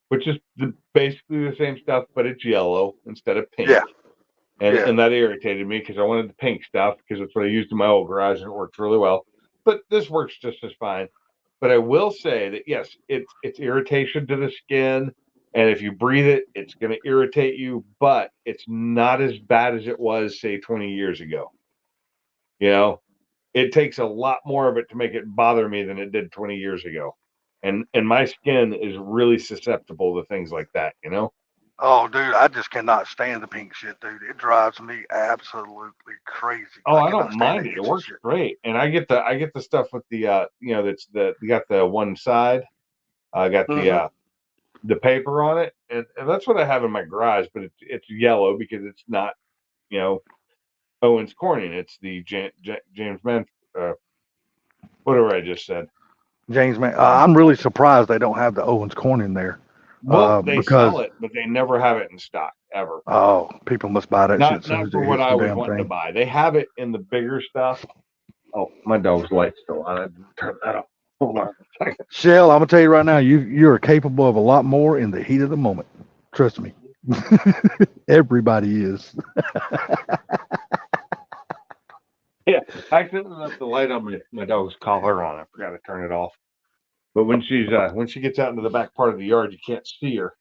which is basically the same stuff, but it's yellow instead of pink. yeah, And yeah. and that irritated me because I wanted the pink stuff because it's what I used in my old garage and it works really well. But this works just as fine. But I will say that yes, it's irritation to the skin, and if you breathe it, it's going to irritate you. But it's not as bad as it was, say, 20 years ago. You know, it takes a lot more of it to make it bother me than it did 20 years ago. And my skin is really susceptible to things like that. Oh, dude, I just cannot stand the pink shit, dude. It drives me absolutely crazy. Oh, I I cannot don't stand mind that it. It itchy works shit. great. And I get the stuff with the that's you got the one side. I got Hmm. the paper on it, and that's what I have in my garage, but it's yellow because it's not, you know, Owens Corning. It's the James Mann uh, whatever I just said. James, man, Um, I'm really surprised they don't have the Owens Corning there. well, they Because sell it, but they never have it in stock ever. oh, people must buy that shit Not as soon not as for it what hits I the was damn wanting to thing. buy. They have it in the bigger stuff. Oh, my dog's light's still on. I didn't turn that off. Hold on a second. Shell, I'm gonna tell you right now, you're capable of a lot more in the heat of the moment. Trust me. Everybody is. Yeah, I accidentally left the light on my dog's collar on. I forgot to turn it off. But when she gets out into the back part of the yard, you can't see her.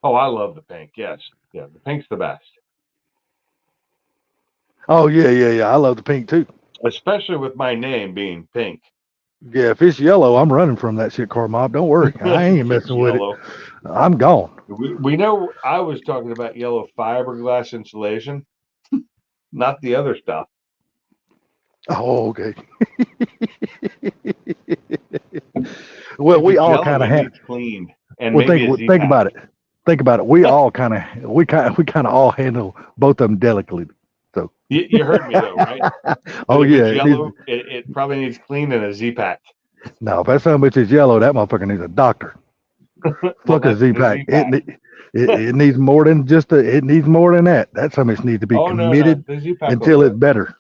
Oh, I love the pink. Yes, yeah, the pink's the best, Oh yeah, yeah, yeah. I love the pink too. especially with my name being Pink. Yeah, if it's yellow, I'm running from that shit, car mob. Don't worry, I ain't It's messing with it. yellow. I'm gone. We know I was talking about yellow fiberglass insulation, not the other stuff. Oh, okay. Well, If we it's all yellow, kind of it have. needs cleaned, and Well, maybe a think Z-pack. about it. Think about it. We kind of all handle both of them delicately. So, You heard me though, right? But oh if yeah, it's yellow, it probably needs cleaned in a Z-pack. no, if that son of a bitch is yellow, that motherfucker needs a doctor. Well, Fuck a that's Z the pack. It, Z-pack. ne- it needs more than it needs more than that. That son of a bitch needs to be Oh no, committed the Z-pack will until do it's it. better.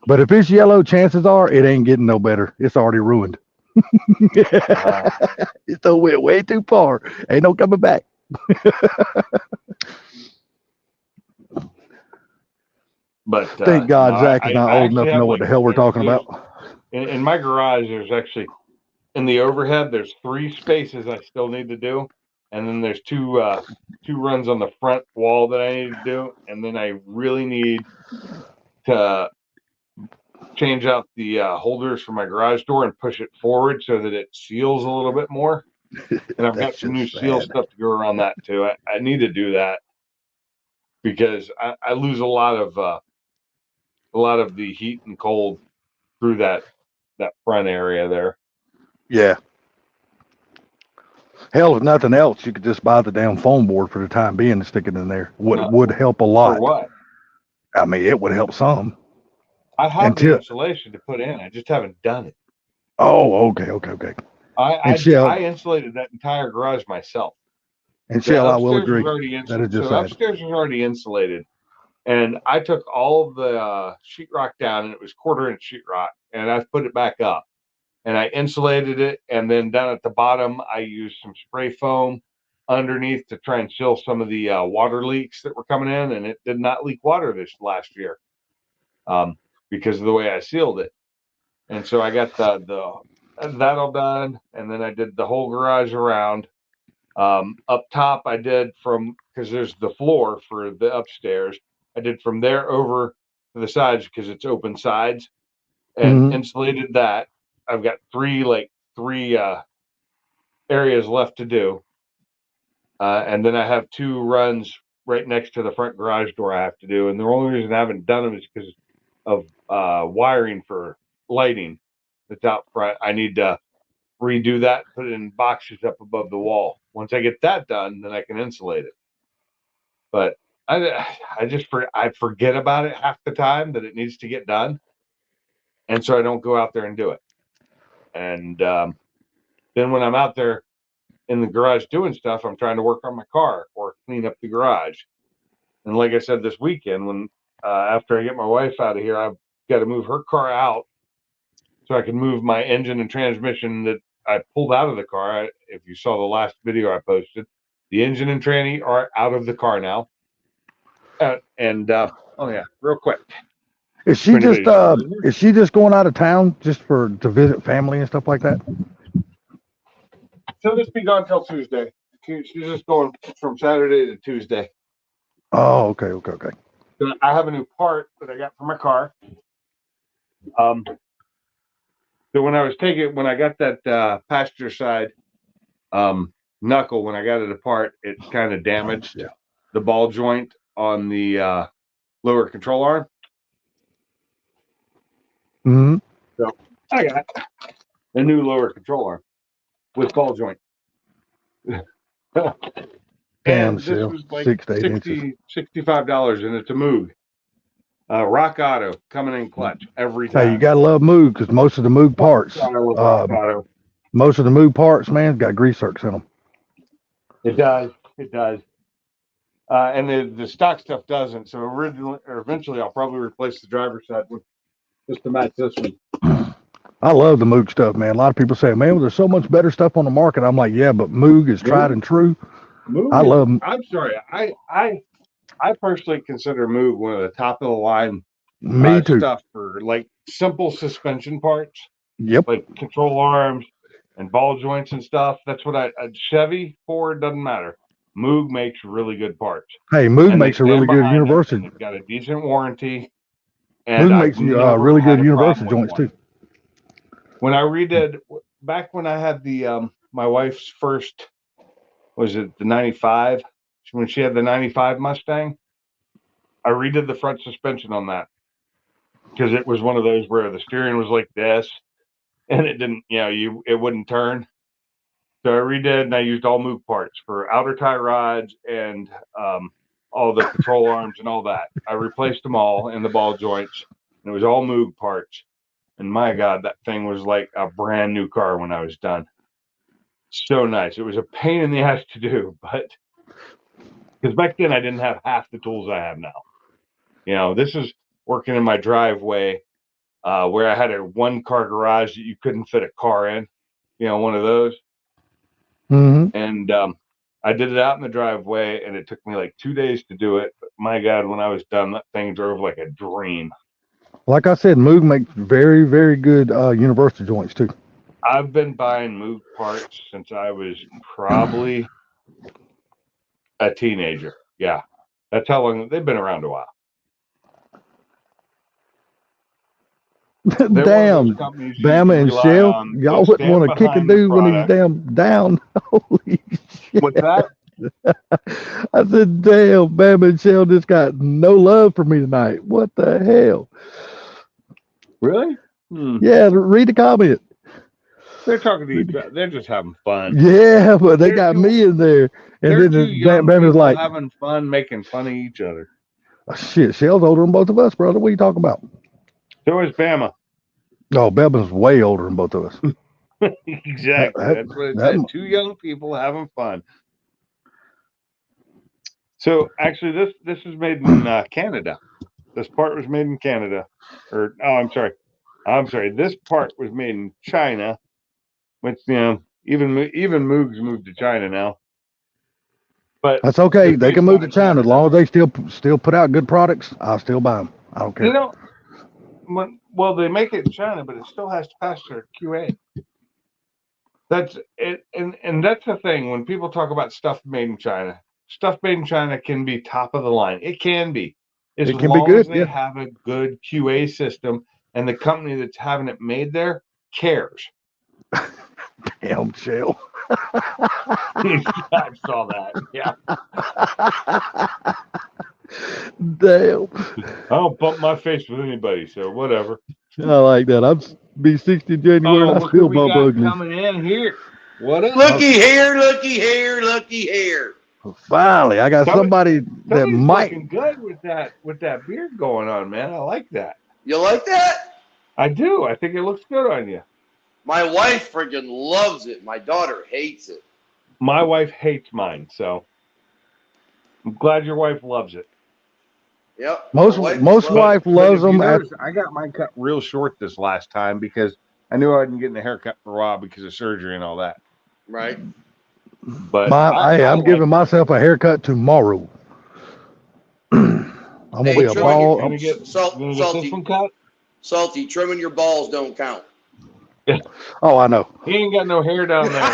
But if it's yellow, chances are it ain't getting no better. It's already ruined. Uh, It's so went way too far. Ain't no coming back. but Thank no, God Zach is not I old enough actually to have know what like the hell we're talking there's about. in my garage. There's actually in the overhead. There's 3 spaces I still need to do, and then there's two runs on the front wall that I need to do, and then I really need to change out the holders for my garage door and push it forward so that it seals a little bit more. And I've got some new seal stuff to go around that too. I need to do that because I lose a lot of the heat and cold through that front area there. Yeah. Hell, if nothing else, you could just buy the damn foam board for the time being and stick it in there. Would help a lot. For what? I mean, it would help some. I have the insulation to put in. I just haven't done it. Oh, okay. I insulated that entire garage myself. And Shell, I will agree. Upstairs was already insulated. And I took all of the sheetrock down, and it was 1/4-inch sheetrock, and I put it back up. And I insulated it, and then down at the bottom, I used some spray foam underneath to try and chill some of the water leaks that were coming in, and it did not leak water this last year because of the way I sealed it. And so I got that all done, and then I did the whole garage around. Up top, I did because there's the floor for the upstairs. I did from there over to the sides because it's open sides, and insulated that. I've got three areas left to do, and then I have 2 runs right next to the front garage door I have to do. And the only reason I haven't done them is because of wiring for lighting that's out front. I need to redo that, put it in boxes up above the wall. Once I get that done, then I can insulate it. But I forget about it half the time that it needs to get done, and so I don't go out there and do it. And then when I'm out there in the garage doing stuff, I'm trying to work on my car or clean up the garage. And like I said, this weekend, when after I get my wife out of here, I've got to move her car out so I can move my engine and transmission that I pulled out of the car. If you saw the last video I posted, the engine and tranny are out of the car now. Oh yeah, real quick. Is she just going out of town just to visit family and stuff like that? She'll just be gone till Tuesday. She's just going from Saturday to Tuesday. Oh, okay. So I have a new part that I got for my car. So when I got that passenger side knuckle, when I got it apart, it kind of damaged the ball joint on the lower control arm. So I got a new lower control arm with ball joint. And this was like 6 to 8 inches. $65, and it's a Moog. Rock Auto coming in clutch every time. Hey, you gotta love Moog because most of the Moog parts, man, got grease zerks in them. It does. And the stock stuff doesn't. So eventually, I'll probably replace the driver's side with just to match this one. I love the Moog stuff, man. A lot of people say, man, well, there's so much better stuff on the market. I'm like, yeah, but Moog is tried and true. Moog I'm sorry. I personally consider Moog one of the top of the line stuff for like simple suspension parts. Yep. Like control arms and ball joints and stuff. That's what Chevy, Ford, doesn't matter. Moog makes really good parts. Hey, Moog makes a really good universal. It's got a decent warranty. And Moog makes really good universal joints too. When I redid back when I had the my wife's first, was it the 95? When she had the 95 Mustang, I redid the front suspension on that because it was one of those where the steering was like this and it didn't, it wouldn't turn. So I redid and I used all Moog parts for outer tie rods and all the control arms and all that. I replaced them all in the ball joints, and it was all Moog parts. And my God, that thing was like a brand new car when I was done. So nice. It was a pain in the ass to do, but because back then I didn't have half the tools I have now. This is working in my driveway where I had a 1-car garage that you couldn't fit a car in, one of those. And I did it out in the driveway, and it took me like 2 days to do it. But my God, when I was done, that thing drove like a dream. Like I said, Moog makes very, very good universal joints too. I've been buying Moog parts since I was probably A teenager. Yeah. That's how long they've been around a while. They're one of Damn, those companies you Bama and rely Shell, on y'all to wouldn't stand want to kick a behind the dude when he's product. damn down. Holy shit. What's that? I said, damn, Bama and Shell just got no love for me tonight. What the hell? Really? Hmm. Yeah, read the comment. They're talking to each other. They're just having fun. Yeah, but they They're got two- me in there. And They're then two young Bama's people like, having fun, making fun of each other. oh, shit, Shell's older than both of us, brother. What are you talking about? So is Bama. No, Bama's way older than both of us. Exactly. That's what it said. Two young people having fun. So actually, this is made in Canada. This part was made in Canada. I'm sorry. This part was made in China. Which even Moogs moved to China now. But That's okay. it's They can based move out to of China as Canada. long as they still put out good products. I'll still buy them. I don't care. You know, well, they make it in China, but it still has to pass their QA. That's it, and that's the thing when people talk about stuff made in China. Stuff made in China can be top of the line. It can be, as It can be long good, as they yeah. have a good QA system, and the company that's having it made there cares. Damn, Shell. I saw that. Yeah. Damn. I don't bump my face with anybody, so whatever. I like that. I'm be 60 in January and I Look still who we bump got ugly. coming in here. What up? Looky here, looky here, looky here. Finally, I got somebody that Somebody's might. looking good with that beard going on, man. I like that. You like that? I do. I think it looks good on you. My wife friggin' loves it. My daughter hates it. My wife hates mine, so I'm glad your wife loves it. Yep. Most wife loves if you them. notice, I got mine cut real short this last time because I knew I wasn't getting a haircut for a while because of surgery and all that. Right. But I'm giving myself a haircut tomorrow. I'm gonna be a bald. Gonna get this one cut? Salty, trimming your balls don't count. Oh, I know. He ain't got no hair down there.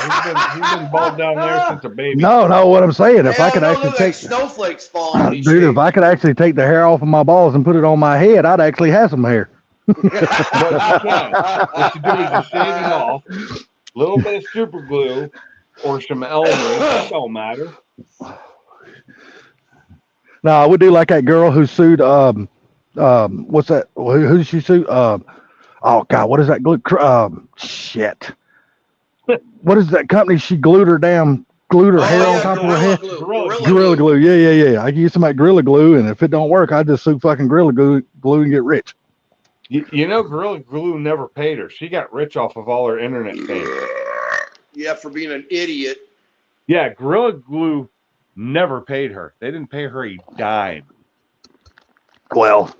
He's been bald down there since a baby. No, what I'm saying, if I could actually look take like snowflakes falling. dude, if I could actually take the hair off of my balls and put it on my head, I'd actually have some hair. What you can. What you do is you shave it off, a little bit of super glue or some Elmer's. It don't matter. No, I would do like that girl who sued. What's that? Who did she sue? Oh God, what is that glue? Shit. What is that company? She glued her hair on top of her head. Gorilla glue. Yeah. I can use some of that Gorilla Glue, and if it don't work, I just sue fucking Gorilla Glue and get rich. You know, Gorilla Glue never paid her. She got rich off of all her internet fame. Yeah, for being an idiot. Yeah, Gorilla Glue never paid her. They didn't pay her a dime. Well,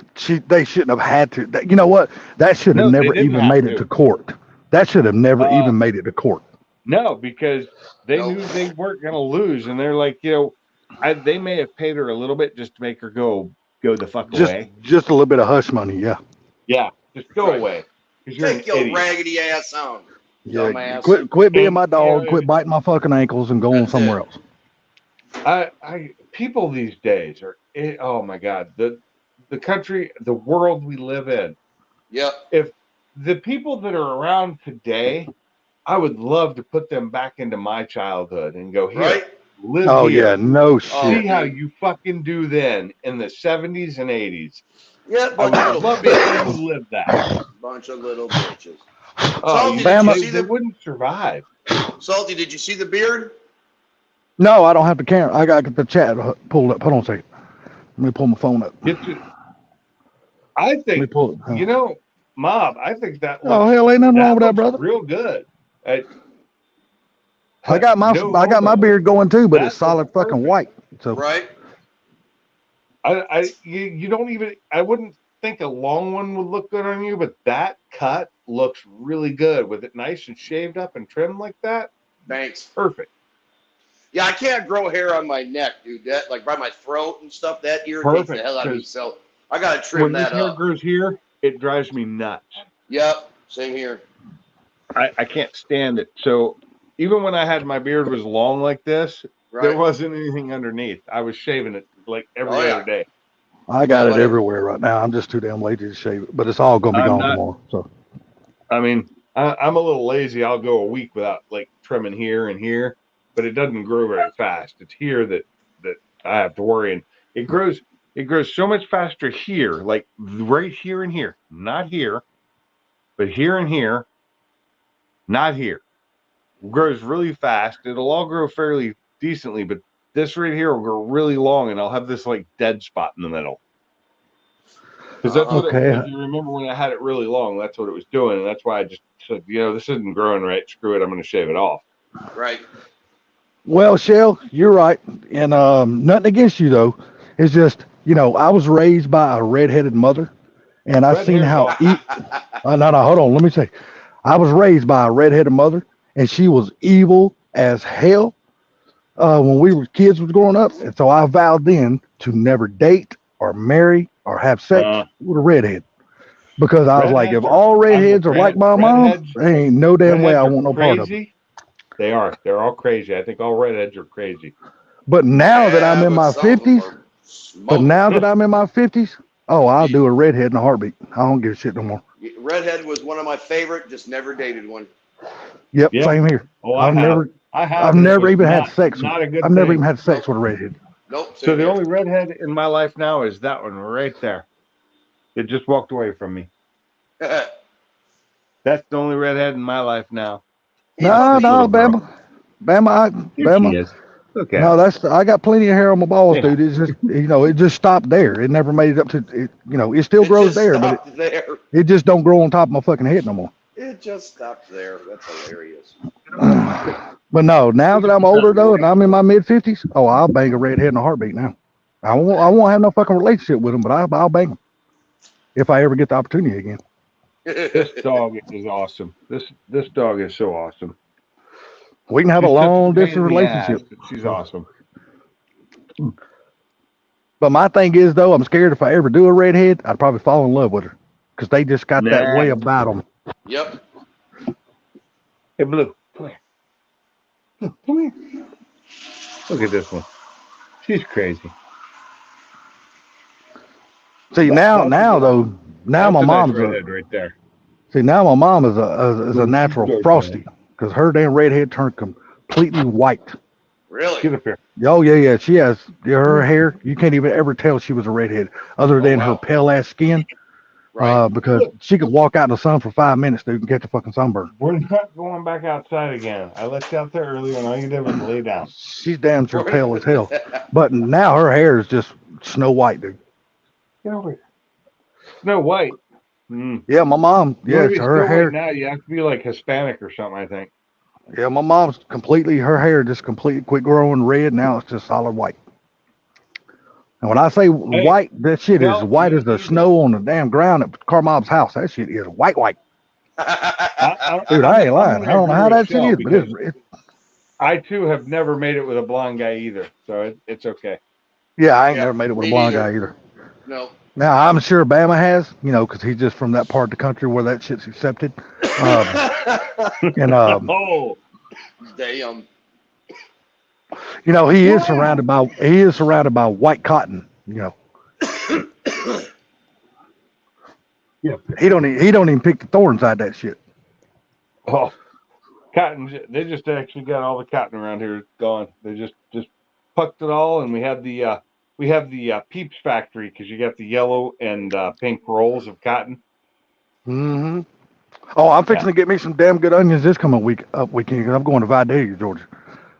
they shouldn't have had to. You know what? That should have never even made it to court. That should have never even made it to court. No, because they knew they weren't going to lose, and they're like, they may have paid her a little bit just to make her go the fuck away. Just a little bit of hush money, yeah. Yeah, just go away. Take your raggedy ass on. Yeah, dumbass. quit being my dog. Quit biting my fucking ankles and go on somewhere else. People these days are. Oh my God, the country, the world we live in. Yep. If the people that are around today, I would love to put them back into my childhood and go here, live here. Yeah, no shit. See how you fucking do then in the 70s and 80s. Yeah, I would love to live that. Bunch of little bitches. Oh, Salty, they wouldn't survive. Salty, did you see the beard? No, I don't have the camera. I got the chat pulled up. Hold on a second. Let me pull my phone up. I think, Mob, I think that looks, hell, ain't nothing wrong with that, brother. Real good. I got my beard going too, but it's solid fucking white. So right. You don't even. I wouldn't think a long one would look good on you, but that cut looks really good with it nice and shaved up and trimmed like that. Thanks. Perfect. Yeah, I can't grow hair on my neck, dude. That like by my throat and stuff. That irritates the hell out of me. So I gotta trim that up. When this hair grows here, it drives me nuts. Yep, same here. I can't stand it. So even when I had my beard was long like this, There wasn't anything underneath. I was shaving it like every other day. I got it everywhere right now. I'm just too damn lazy to shave it, but it's all gonna be gone tomorrow. So, I mean, I'm a little lazy. I'll go a week without like trimming here and here, but it doesn't grow very fast. It's here that I have to worry, and it grows so much faster here, like right here and here, not here, but here and here, not here. It grows really fast. It'll all grow fairly decently, but this right here will grow really long, and I'll have this like dead spot in the middle. Because that's what if you remember when I had it really long, that's what it was doing, and that's why I just said, this isn't growing right. Screw it, I'm going to shave it off. Right. Well, Shell, you're right, and nothing against you though. It's just I was raised by a redheaded mother, and I seen how. No, hold on. Let me say, I was raised by a redheaded mother, and she was evil as hell when we were kids was growing up, and so I vowed then to never date or marry or have sex with a redhead, because I was like, if all redheads are like my mom, there ain't no damn way I want no part of it. They are. They're all crazy. I think all redheads are crazy. But now that I'm in my 50s, oh, I'll do a redhead in a heartbeat. I don't give a shit no more. Redhead was one of my favorite. Just never dated one. Yep. Same here. Oh, I've never even had sex. I've never even had sex with a redhead. Nope. So the only redhead in my life now is that one right there. It just walked away from me. That's the only redhead in my life now. No, Bama. Okay. No, I got plenty of hair on my balls, dude. It's just it just stopped there. It never made it up to it. It still grows there, but it just don't grow on top of my fucking head no more. It just stopped there. That's hilarious. But no, now that I'm older though, and I'm in my mid-50s, oh, I'll bang a redhead in a heartbeat now. I won't have no fucking relationship with them, but I'll bang them if I ever get the opportunity again. This dog is awesome. This dog is so awesome. We can have a long distance relationship. She's awesome. But my thing is though, I'm scared if I ever do a redhead, I'd probably fall in love with her because they just got that way about them. Yep. Hey, Blue, come here. Come here. Look at this one. She's crazy. See now my mom's redhead right there. See now my mom is a natural frosty because her damn redhead turned completely white. Really? Get up here. Oh yeah. She has her hair. You can't even ever tell she was a redhead other than her pale ass skin. Right. Because she could walk out in the sun for 5 minutes, dude, and catch a fucking sunburn. We're not going back outside again. I let you out there earlier, and all you did was lay down. She's damn sure pale as hell. But now her hair is just snow white, dude. Get over here. Snow White. Yeah, my mom. Yeah, her hair. Now you have to be like Hispanic or something, I think. Yeah, my mom's her hair just completely quit growing red. Now it's just solid white. And when I say white, that shit is white as the snow on the damn ground at Carmob's house. That shit is white. Dude, I ain't lying. I don't know how that shit is, but it's. I too have never made it with a blonde guy either, so it's okay. Yeah, I ain't never made it with a blonde guy either. No. Now I'm sure Bama has, because he's just from that part of the country where that shit's accepted. Oh, damn. He is surrounded by white cotton. Yeah. He don't even pick the thorns out of that shit. Oh, cotton. They just actually got all the cotton around here gone. They just plucked it all, and we have the Peeps factory because you got the yellow and pink rolls of cotton. Mm-hmm. Oh, I'm fixing to get me some damn good onions this coming weekend because I'm going to Vidalia, Georgia,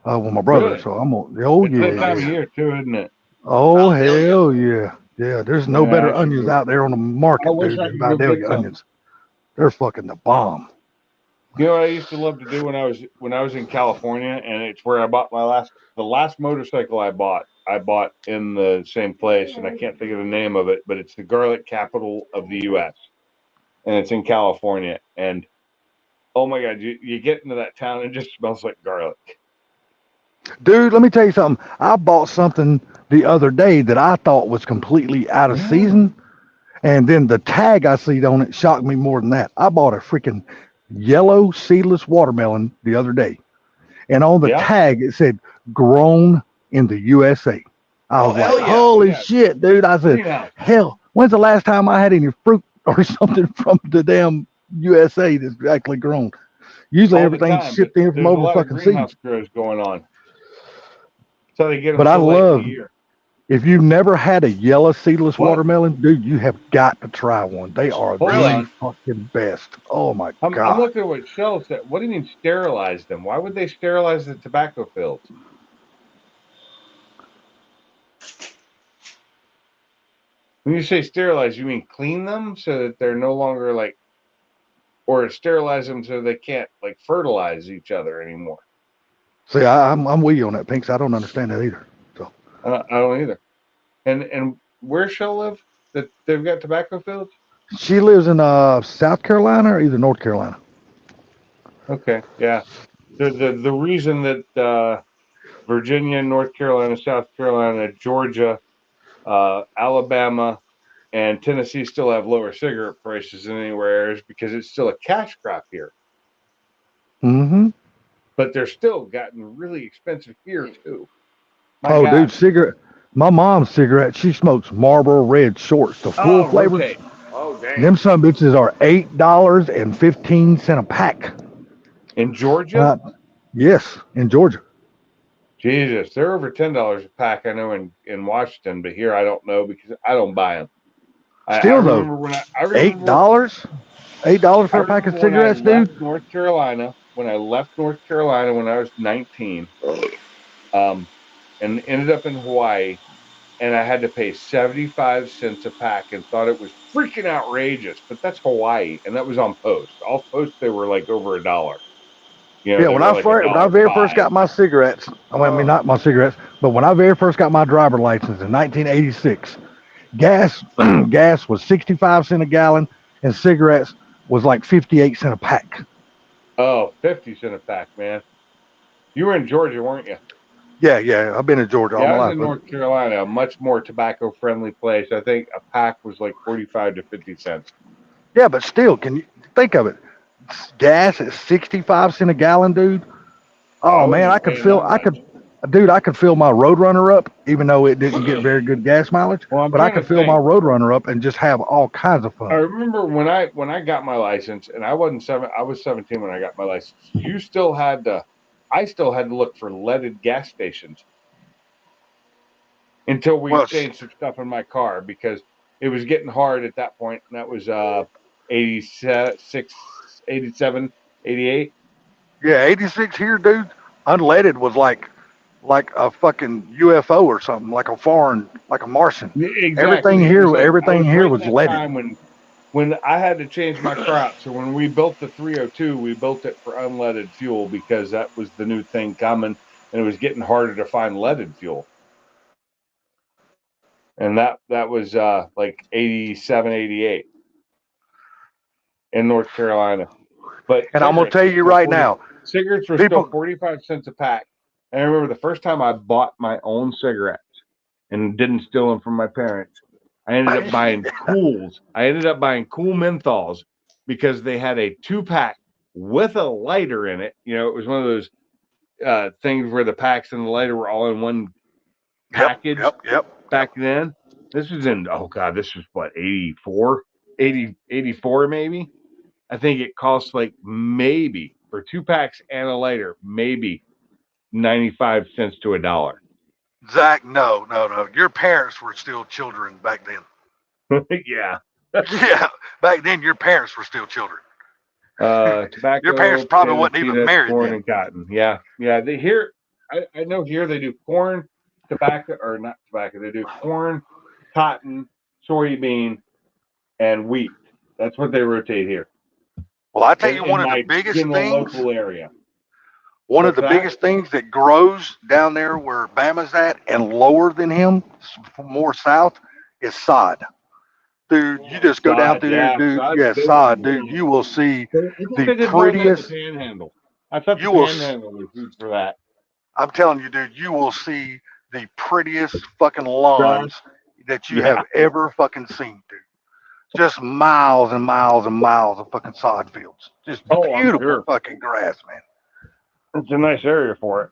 with my brother. Really? So I'm gonna. Oh it's that time of year too, isn't it? Oh hell yeah, yeah. There's no better onions out there on the market than Vidalia onions. They're fucking the bomb. You know what I used to love to do when I was in California, and it's where I bought the last motorcycle I bought in the same place, and I can't think of the name of it, but it's the garlic capital of the U.S. and it's in California. And oh my God, you get into that town, it just smells like garlic. Dude, let me tell you something. I bought something the other day that I thought was completely out of season, and then the tag I see on it shocked me more than that. I bought a freaking yellow seedless watermelon the other day, and on the tag it said grown in the USA. I was hell like, yeah. holy shit, dude. I said, Greenhouse. hell, when's the last time I had any fruit or something from the damn USA that's actually grown? Usually All the everything's time, shipped but in from there's a over lot of fucking greenhouse seas. grows going on. So they get them But I so late in love, the year. if you've never had a yellow seedless What? watermelon, dude, you have got to try one. They are Hold the on. fucking best. Oh my I'm God. looking at what Shell said. What do you mean sterilize them? Why would they sterilize the tobacco fields? When you say sterilize, you mean clean them so that they're no longer like, or sterilize them so they can't like fertilize each other anymore. See, I'm with you on that, Pinks. I don't understand that either. So I don't either. And where Shell live? That they've got tobacco fields? she lives in South Carolina or either North Carolina. Okay, yeah. The reason that Virginia, North Carolina, South Carolina, Georgia, Alabama, and Tennessee still have lower cigarette prices than anywhere else because it's still a cash crop here. Mm-hmm. But they're still gotten really expensive here too. My Oh, God. dude, cigarette. My mom's cigarette. She smokes Marlboro Red Shorts, the full flavors. Rotate. Oh, damn. Them some bitches are $8.15 a pack. In Georgia? Yes, in Georgia. Jesus, they're over $10 a pack. I know in Washington, but here I don't know because I don't buy them. Still I though, remember when I remember $8 for I a pack of remember when I cigarettes, left dude. North Carolina. When I left North Carolina when I was 19, and ended up in Hawaii, and I had to pay 75 cents a pack and thought it was freaking outrageous. But that's Hawaii, and that was on Post. Off Post, they were like over $1. You know, Yeah, they when were I like first, when I very first $1.05. got my cigarettes, I mean not my cigarettes, but when I very first got my driver license in 1986, gas gas was 65 cents a gallon, and cigarettes was like 58 cents a pack. Oh, 50 cent a pack, man. You were in Georgia, weren't you? Yeah, I've been in Georgia all Yeah, my I was life. in North Carolina, a much more tobacco-friendly place. I think a pack was like 45 to 50 cents. Yeah, but still, can you think of it? Gas at 65 cents a gallon, dude. I Oh man, wasn't paying that much. I could fill my Roadrunner up, even though it didn't get very good gas mileage. Well, I'm But I trying could to fill my think. Roadrunner up and just have all kinds of I fun. remember when I got my license, and I wasn't seven. I was 17 when I got my license. I still had to look for leaded gas stations until we Well, changed some stuff in my car because it was getting hard at that point. And that was 86, 87, 88. yeah, 86 here, dude. Unleaded was like a fucking UFO or something, like a foreign, like a Martian. Exactly. It was like I Everything was here right in was that leaded. time when I had to change my crop. So when we built the 302, we built it for unleaded fuel because that was the new thing coming, and it was getting harder to find leaded fuel. And that was like 87, 88 in North Carolina. But And I'm gonna tell you right now, cigarettes were still people. 45 cents a pack. And I remember the first time I bought my own cigarettes and didn't steal them from my parents. I ended up buying Cools. I ended up buying Cool menthols because they had a 2-pack with a lighter in it. You know, it was one of those things where the packs and the lighter were all in one package back then. This was in, oh God, this was what, 84? 84 maybe? I think it cost like maybe for 2 packs and a lighter, maybe 95 cents to $1. Zach, no. Your parents were still children back then. Yeah. Yeah, back then your parents were still children. Tobacco, Your parents probably potatoes, wasn't even peanuts, married corn, then. and cotton. Yeah. They here. I know here they do corn, tobacco, or not tobacco. They do corn, cotton, soybean, and wheat. That's what they rotate here. Well, I tell you, In my general local area. one of What's the that? biggest things that grows down there where Bama's at and lower than him, more south, is sod. Dude, you just go down Sod, through there, yeah. dude. Sod's Yeah, big sod, down dude. here. You will see I thought the they did more of that in the prettiest. Panhandle. I thought the You will. Panhandle was huge for that. I'm telling you, dude. You will see the prettiest fucking Grass. lawns that you Yeah. have ever fucking seen, dude. Just miles and miles and miles of fucking sod fields. Just Oh, I'm beautiful sure. fucking grass, man. It's a nice area for it.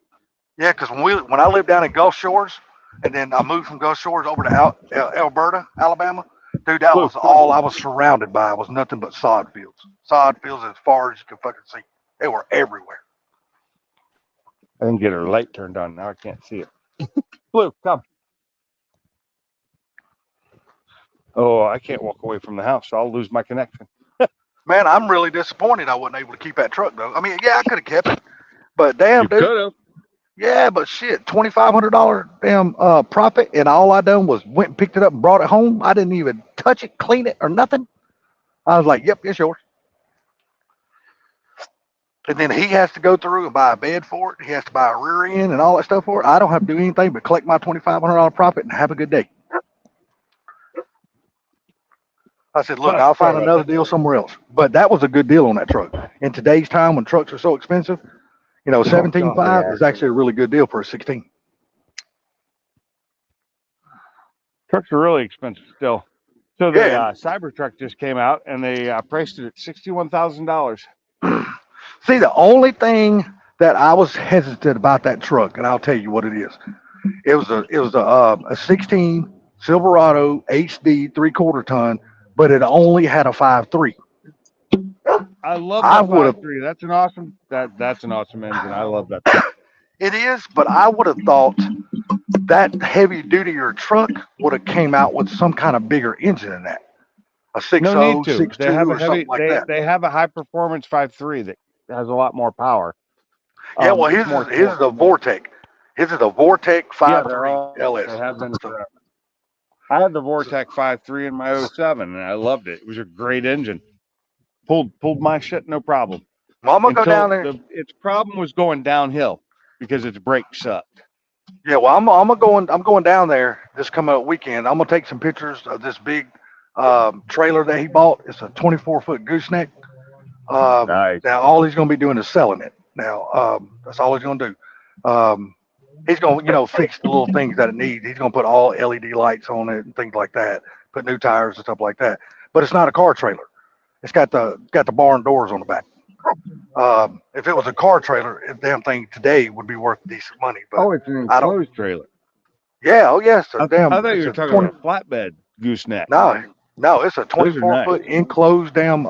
Yeah, because when I lived down in Gulf Shores, and then I moved from Gulf Shores over to Alberta, Alabama, dude, that was all I was surrounded by. Was nothing but sod fields. Sod fields as far as you could fucking see. They were everywhere. I didn't get her light turned on. Now I can't see it. Blue, come. Oh, I can't walk away from the house. So I'll lose my connection. Man, I'm really disappointed I wasn't able to keep that truck though. I mean, yeah, I could have kept it, but damn, You dude. could have. Yeah, but shit, $2,500 damn profit, and all I done was went and picked it up and brought it home. I didn't even touch it, clean it, or nothing. I was like, "Yep, it's yours." And then he has to go through and buy a bed for it. He has to buy a rear end and all that stuff for it. I don't have to do anything but collect my $2,500 profit and have a good day. I said, "Look, I'll find another deal somewhere else." But that was a good deal on that truck. In today's time, when trucks are so expensive, 17.5 is actually a really good deal for a 16. Trucks are really expensive still. So the Cybertruck just came out, and they priced it at $61,000. See, the only thing that I was hesitant about that truck, and I'll tell you what it is. It was a 16 Silverado HD 3/4 ton, but it only had a 5.3. I love that 5.3. That's an awesome. That's an awesome engine. I love that truck. It is, but I would have thought that heavy duty truck would have came out with some kind of bigger engine than that. A 6.0, No need to. 6.2, or something like that. They have a high performance 5.3 that has a lot more power. Yeah, well, his is the Vortec. His is the Vortec 5.3 LS. They have been forever. I had the Vortec 5.3 in my 07, and I loved it. It was a great engine. Pulled my shit, no problem. Well, I'm gonna go down there. Its problem was going downhill because its brakes sucked. Yeah, well, I'm going down there this coming up weekend. I'm gonna take some pictures of this big trailer that he bought. It's a 24-foot gooseneck. Nice. Now all he's gonna be doing is selling it. Now that's all he's gonna do. He's gonna fix the little things that it needs. He's gonna put all LED lights on it and things like that. Put new tires and stuff like that. But it's not a car trailer. It's got the barn doors on the back. If it was a car trailer, the damn thing today would be worth decent money. But it's an enclosed trailer. Yeah, oh yes. I thought you were talking about a flatbed gooseneck. No, it's a 24-foot enclosed damn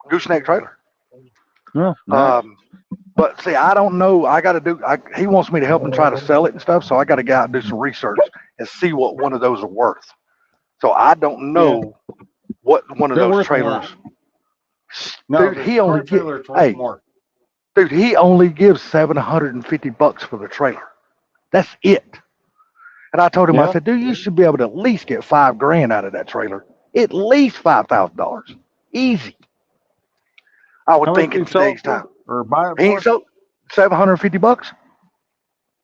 gooseneck trailer. Yeah, nice. But see, I don't know. He wants me to help him try to sell it and stuff, so I got to go out and do some research and see what one of those are worth. So I don't know what one of those trailers. No, dude, he only gives $750 for the trailer. That's it. And I told him, I said, dude, you should be able to at least get $5,000 out of that trailer. At least $5,000. Easy. I would think in today's time. Or buy it he ain't sold $750.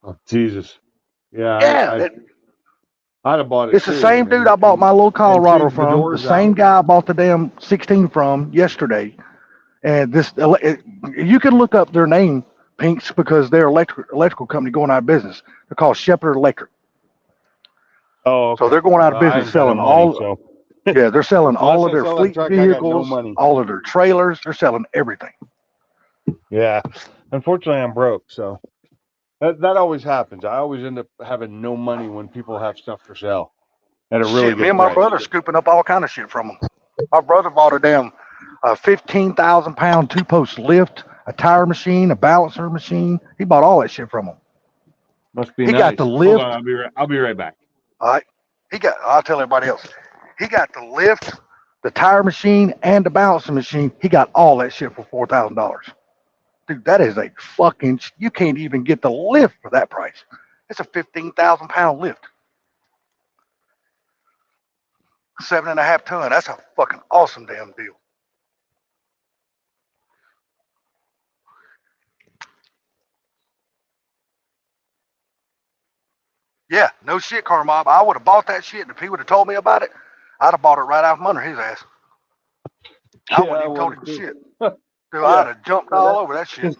Oh, Jesus. Yeah. Yeah. I'd have bought it. It's the same dude I bought my little Colorado from. The same guy I bought the damn 16 from yesterday. And you can look up their name, Pinks, because they're electrical company going out of business. They're called Shepherd Electric. Oh, okay. So they're going out of business selling all. Yeah, they're selling all of their fleet vehicles, all of their trailers. They're selling everything. Yeah. Unfortunately, I'm broke, so that always happens. I always end up having no money when people have stuff for sale. At a really good me and my brother scooping up all kind of shit from them. My brother bought a damn 15,000-pound 2-post lift, a tire machine, a balancer machine. He bought all that shit from them. Must be he nice. got the lift. Hold on, I'll be right back. All right. I'll tell everybody else. He got the lift, the tire machine, and the balancer machine. He got all that shit for $4,000. Dude, that is a fucking, you can't even get the lift for that price. It's a 15,000-pound lift. 7.5 ton. That's a fucking awesome damn deal. Yeah, no shit, Car Mob. I would have bought that shit, and if he would have told me about it, I'd have bought it right out from under his ass. I wouldn't even told him shit. Dude, I'd have jumped all over that shit.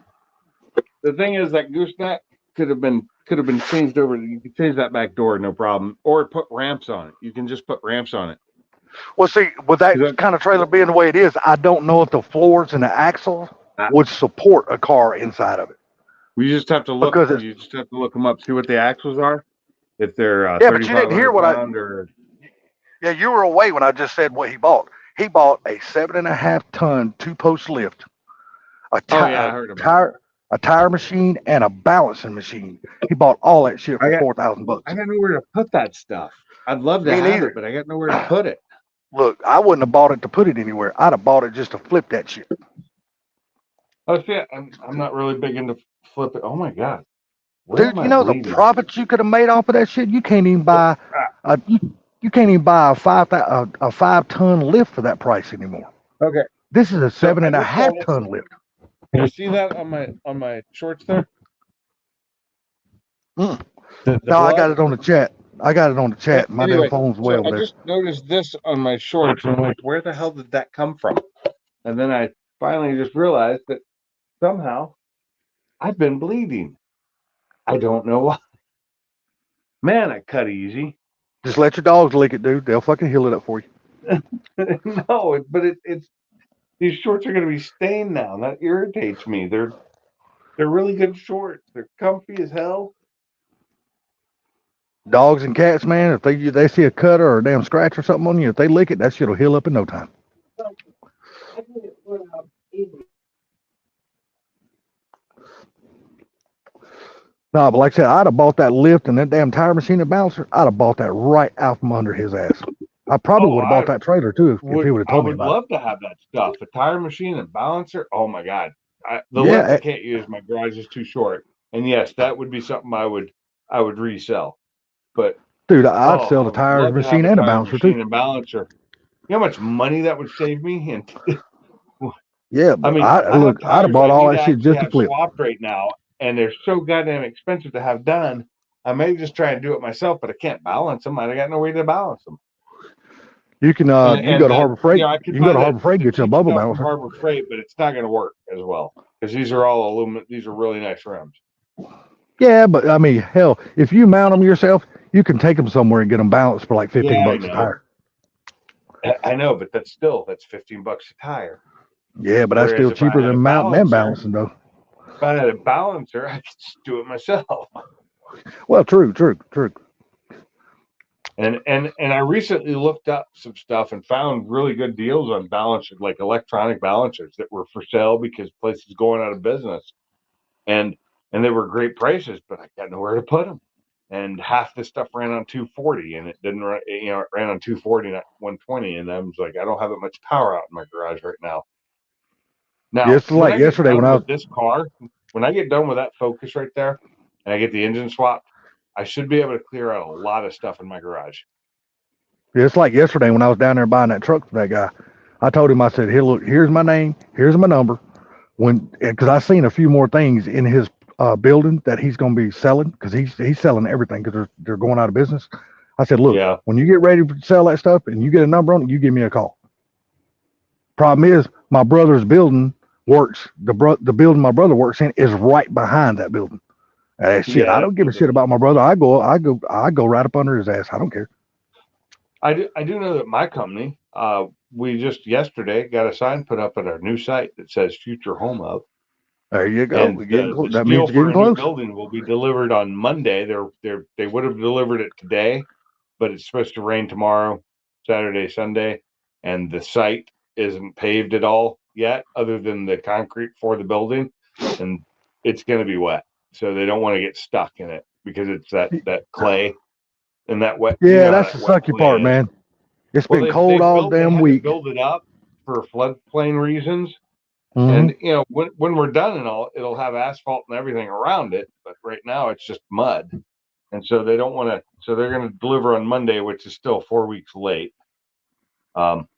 The thing is, that gooseneck could have been changed over. You could change that back door, no problem, or put ramps on it. You can just put ramps on it. Well, see, with that kind of trailer being the way it is, I don't know if the floors and the axle would support a car inside of it. We just have to look. Because You just have to look them up, see what the axles are. If they're yeah, but you didn't hear 3,500 what pound or Yeah, you were away when I just said what he bought. He bought a 7.5-ton 2-post lift, a oh yeah, I heard about tire, a tire machine, and a balancing machine. He bought all that shit for $4,000. I got nowhere to put that stuff. I'd love to Me have neither. it, but I got nowhere to put it. Look, I wouldn't have bought it to put it anywhere. I'd have bought it just to flip that shit. Oh shit, I'm not really big into flipping. Oh my god, Dude, you know the profits you could have made off of that shit. You can't even buy you can't even buy a 5-ton lift for that price anymore. Okay, This is a 7.5-ton lift. can you see that on my shorts there? Mm. The No, I blood? got it on the chat. I got it on the chat. My Anyway, damn phone's way over I there. just noticed this on my shorts, and I'm like, where the hell did that come from? And then I finally just realized that somehow I've been bleeding. I don't know why. Man, I cut easy. Just let your dogs lick it, dude. They'll fucking heal it up for you. No, but it's these shorts are gonna be stained now. And that irritates me. They're really good shorts. They're comfy as hell. Dogs and cats, man, if they see a cut or a damn scratch or something on you, if they lick it, that shit'll heal up in no time. No, but like I said, I'd have bought that lift and that damn tire machine and balancer. I'd have bought that right out from under his ass. I probably would have bought that trailer too if he would have told me about it. I would love to have that stuff. A tire machine and balancer. Oh my god. The lift I can't use. My garage is too short. And yes, that would be something I would resell. But dude, I'd sell the tire machine and a balancer too. And balancer. You know how much money that would save me? And yeah, but I mean, I'd have bought all that shit just to flip. Swapped right now, and they're so goddamn expensive to have done. I may just try and do it myself, but I can't balance them. I got no way to balance them. You can you can go to Harbor Freight. You can go to Harbor Freight and get you a bubble balancer. Harbor Freight, but it's not going to work as well because these are all aluminum. These are really nice rims. Yeah, but I mean, hell, if you mount them yourself, you can take them somewhere and get them balanced for like $15 a tire. I know, but that's $15 a tire. Yeah, but that's still cheaper than mounting and balancing, though. If I had a balancer, I could just do it myself. Well, true. And I recently looked up some stuff and found really good deals on balancers, like electronic balancers that were for sale because places going out of business, and they were great prices, but I got nowhere to put them. And half the stuff ran on 240, and it didn't run. It ran on 240, not 120. And I was like, I don't have that much power out in my garage right now. Now, it's like yesterday when I was this car. When I get done with that Focus right there, and I get the engine swapped, I should be able to clear out a lot of stuff in my garage. Yeah, it's like yesterday when I was down there buying that truck for that guy. I told him, I said, "Here, look, here's my name, here's my number." Because I seen a few more things in his building that he's going to be selling, because he's selling everything because they're going out of business. I said, "Look, when you get ready to sell that stuff and you get a number on it, you give me a call." Problem is, my brother's building works. The building my brother works in is right behind that building. Shit, I don't give a shit about my brother. I go right up under his ass. I don't care. I do know that my company, we just yesterday got a sign put up at our new site that says "Future Home Hub." There you go. And that means getting close. The building will be delivered on Monday. They would have delivered it today, but it's supposed to rain tomorrow, Saturday, Sunday, and the site isn't paved at all yet, other than the concrete for the building, and it's going to be wet. So they don't want to get stuck in it because it's that clay and that wet. Yeah, that's the sucky part, man. It's been cold all damn week. Build it up for floodplain reasons. And when we're done and all, it'll have asphalt and everything around it. But right now it's just mud, and so they don't want to. So they're going to deliver on Monday, which is still 4 weeks late. But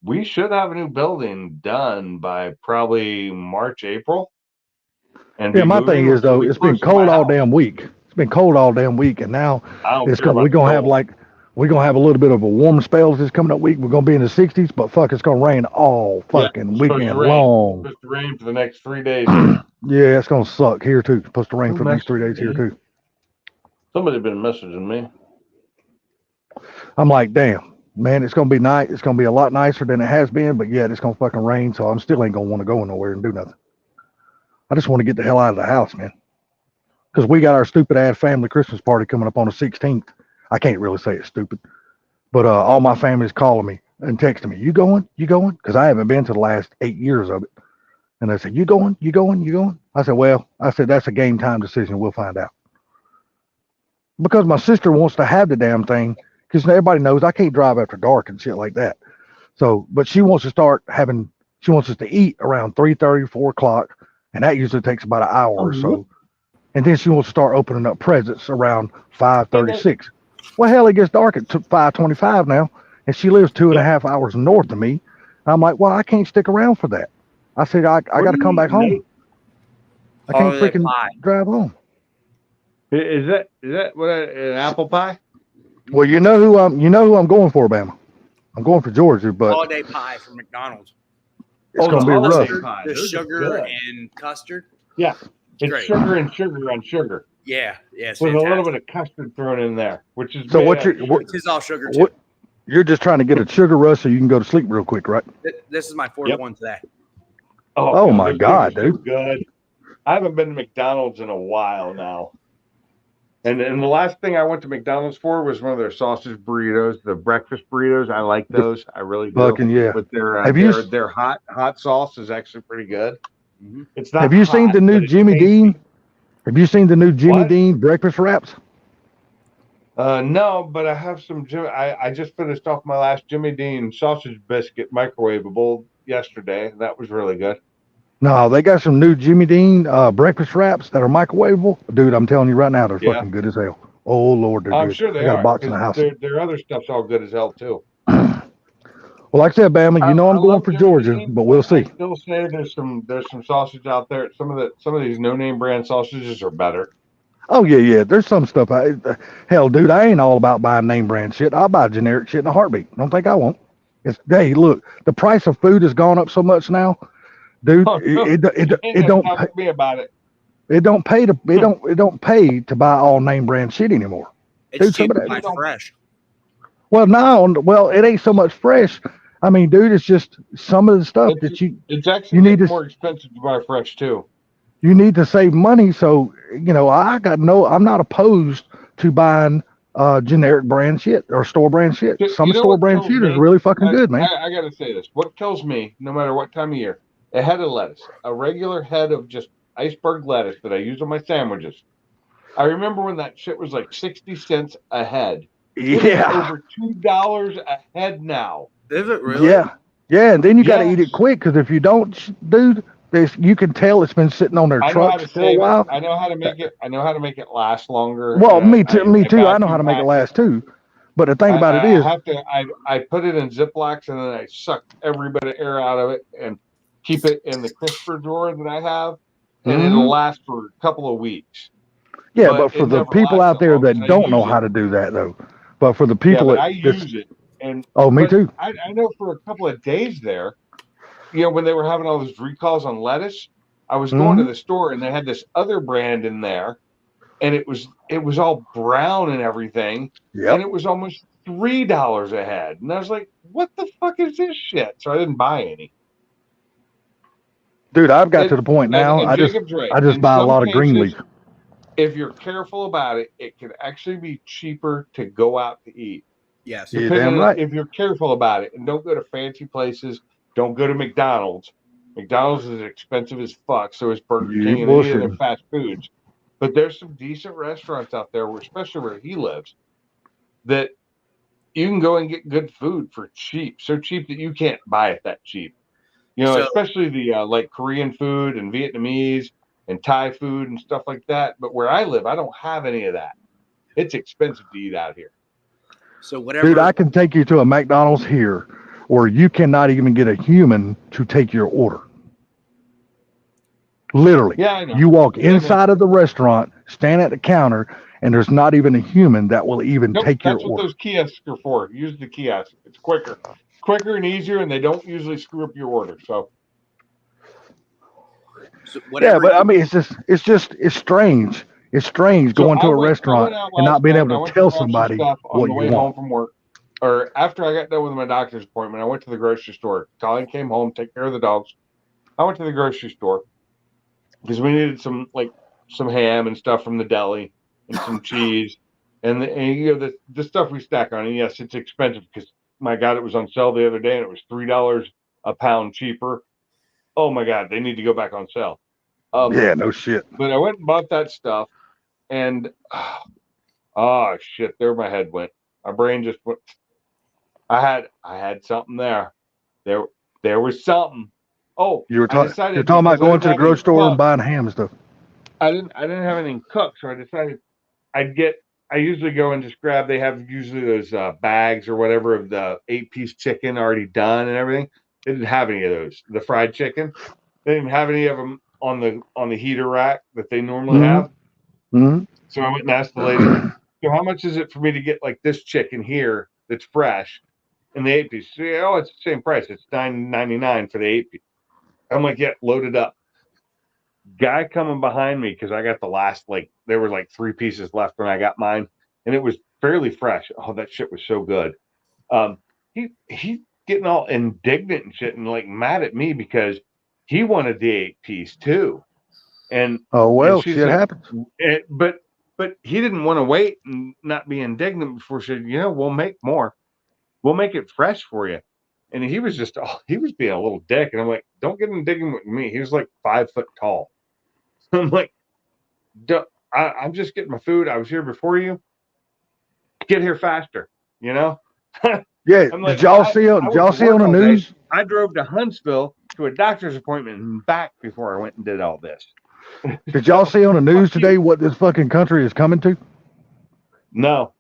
we should have a new building done by probably March, April. And my thing is though, it's been cold all damn week. It's been cold all damn week, and now we're gonna have a little bit of a warm spell this coming up week. We're gonna be in the 60s, but fuck, it's gonna rain all fucking weekend long. It's supposed to rain for the next 3 days. Yeah, it's gonna suck here too. It's supposed to rain for the next 3 days here too. Somebody's been messaging me. I'm like, damn, man, it's gonna be nice. It's gonna be a lot nicer than it has been, but yeah, it's gonna fucking rain, so I'm still ain't gonna want to go nowhere and do nothing. I just want to get the hell out of the house, man. Because we got our stupid ass family Christmas party coming up on the 16th. I can't really say it's stupid, but all my family's calling me and texting me, "You going? You going?" Because I haven't been to the last 8 years of it. And they said, "You going? You going? You going?" I said, "Well," I said, "that's a game time decision. We'll find out." Because my sister wants to have the damn thing, because everybody knows I can't drive after dark and shit like that. So, but she wants to start having, she wants us to eat around 3:30, 4 o'clock, and that usually takes about an hour or so. And then she wants to start opening up presents around 5:36. Well, hell, it gets dark at 5:25 now, and she lives 2.5 hours north of me. And I'm like, well, I can't stick around for that. I said, I got to come back home. I can't freaking drive home. Is that what an apple pie? Well, you know who I'm going for, Bama. I'm going for Georgia, but holiday pie from McDonald's. It's gonna be rough. The sugar and custard. Yeah, it's great. sugar and sugar on sugar. Yeah, it's with fantastic. a little bit of custard thrown in there, which is so. What it's all sugar too. You're just trying to get a sugar rush so you can go to sleep real quick, right? This is my fourth one today. Oh my God, dude! Good. I haven't been to McDonald's in a while now. And the last thing I went to McDonald's for was one of their sausage burritos, the breakfast burritos. I like those. I really do. Fucking yeah. But their hot sauce is actually pretty good. Mm-hmm. It's not. Have you seen the new Jimmy Dean? Have you seen the new Jimmy Dean breakfast wraps? No, but I have some. I just finished off my last Jimmy Dean sausage biscuit microwavable yesterday. That was really good. No, they got some new Jimmy Dean breakfast wraps that are microwavable. Dude, I'm telling you right now, they're fucking good as hell. Oh, Lord, they're I'm good. sure they got are. a box in the house. Their other stuff's all good as hell, too. Well, like I said, Bama, I'm going for Georgia, but we'll see. I still say there's some sausage out there. Some of these no-name brand sausages are better. Oh, yeah. There's some stuff. Hell, dude, I ain't all about buying name brand shit. I'll buy generic shit in a heartbeat. Don't think I won't. Hey, look, the price of food has gone up so much now. Dude, it don't pay me about it. It don't pay to buy all name brand shit anymore. It's cheap to buy fresh. Well, no, it ain't so much fresh. I mean, dude, it's just some of the stuff it's actually need more expensive to buy fresh too. You need to save money, so I'm not opposed to buying generic brand shit or store brand shit. Some store brand shit is really fucking good, man. I gotta say this. What kills me, no matter what time of year, a head of lettuce, a regular head of just iceberg lettuce that I use on my sandwiches. I remember when that shit was like 60 cents a head. Yeah. Over $2 a head now. Is it really? Yeah. And then you got to eat it quick, because if you don't, dude, you can tell it's been sitting on their trucks for a while. I know how to make it. I know how to make it last longer. Well, me too. I know how to make it last too. But the thing about it is, I put it in Ziplocs and then I suck every bit of air out of it and keep it in the crisper drawer that I have, and it'll last for a couple of weeks. Yeah, but for the people out there that don't know how to do that, though, but for the people that I use it, and me too. I know for a couple of days there, when they were having all those recalls on lettuce, I was going to the store and they had this other brand in there, and it was all brown and everything, and it was almost $3 a head, and I was like, "What the fuck is this shit?" So I didn't buy any. Dude, I've got to the point now. I just buy a lot of green leaf. If you're careful about it, it can actually be cheaper to go out to eat. Yes, you're damn right. If you're careful about it, and don't go to fancy places, don't go to McDonald's. McDonald's is expensive as fuck, so is Burger King and any of their fast foods. But there's some decent restaurants out there, especially where he lives, that you can go and get good food for cheap, so cheap that you can't buy it that cheap. Especially the like Korean food and Vietnamese and Thai food and stuff like that. But where I live, I don't have any of that. It's expensive to eat out here. So whatever. Dude, I can take you to a McDonald's here where you cannot even get a human to take your order. Literally. Yeah, I know. You walk inside of the restaurant, stand at the counter, and there's not even a human that will even take your order. That's what those kiosks are for. Use the kiosk. It's quicker and easier, and they don't usually screw up your order. So yeah, but I mean, it's strange. It's strange going to a restaurant and not being able to tell somebody what you want. Home from work, or after I got done with my doctor's appointment, I went to the grocery store. Colleen came home, take care of the dogs. I went to the grocery store, because we needed some ham and stuff from the deli and some cheese and the stuff we stack on. And yes, it's expensive because my God, it was on sale the other day and it was $3 a pound cheaper. Oh my God, they need to go back on sale. Yeah, no shit. But I went and bought that stuff, and oh shit, there my head went. My brain just went. I had something there. There was something. Oh, You're talking because about I going didn't to the have any grocery store and cooked. buying ham and stuff. I didn't have anything cooked, so I decided I usually go and just grab. They have usually those bags or whatever of the 8-piece chicken already done and everything. They didn't have any of those. The fried chicken. They didn't have any of them on the heater rack that they normally have. Mm-hmm. So I went and asked the lady, so how much is it for me to get like this chicken here that's fresh in the 8-piece? She said, oh, it's the same price. It's $9.99 for the 8-piece. I'm like, yeah, load it up. Guy coming behind me because I got the last, there were 3 pieces left when I got mine, and it was fairly fresh. Oh, that shit was so good. He getting all indignant and shit and mad at me because he wanted the 8-piece too. And oh well, shit like, happens. But he didn't want to wait and not be indignant before she said, we'll make more. We'll make it fresh for you. And he was he was being a little dick. And I'm like, don't get indignant with me. He was 5 foot tall. I'm like, I'm just getting my food. I was here before you. Get here faster, Yeah. I'm like, did y'all see on the news? I drove to Huntsville to a doctor's appointment and back before I went and did all this. Did y'all see on the news today what this fucking country is coming to? No.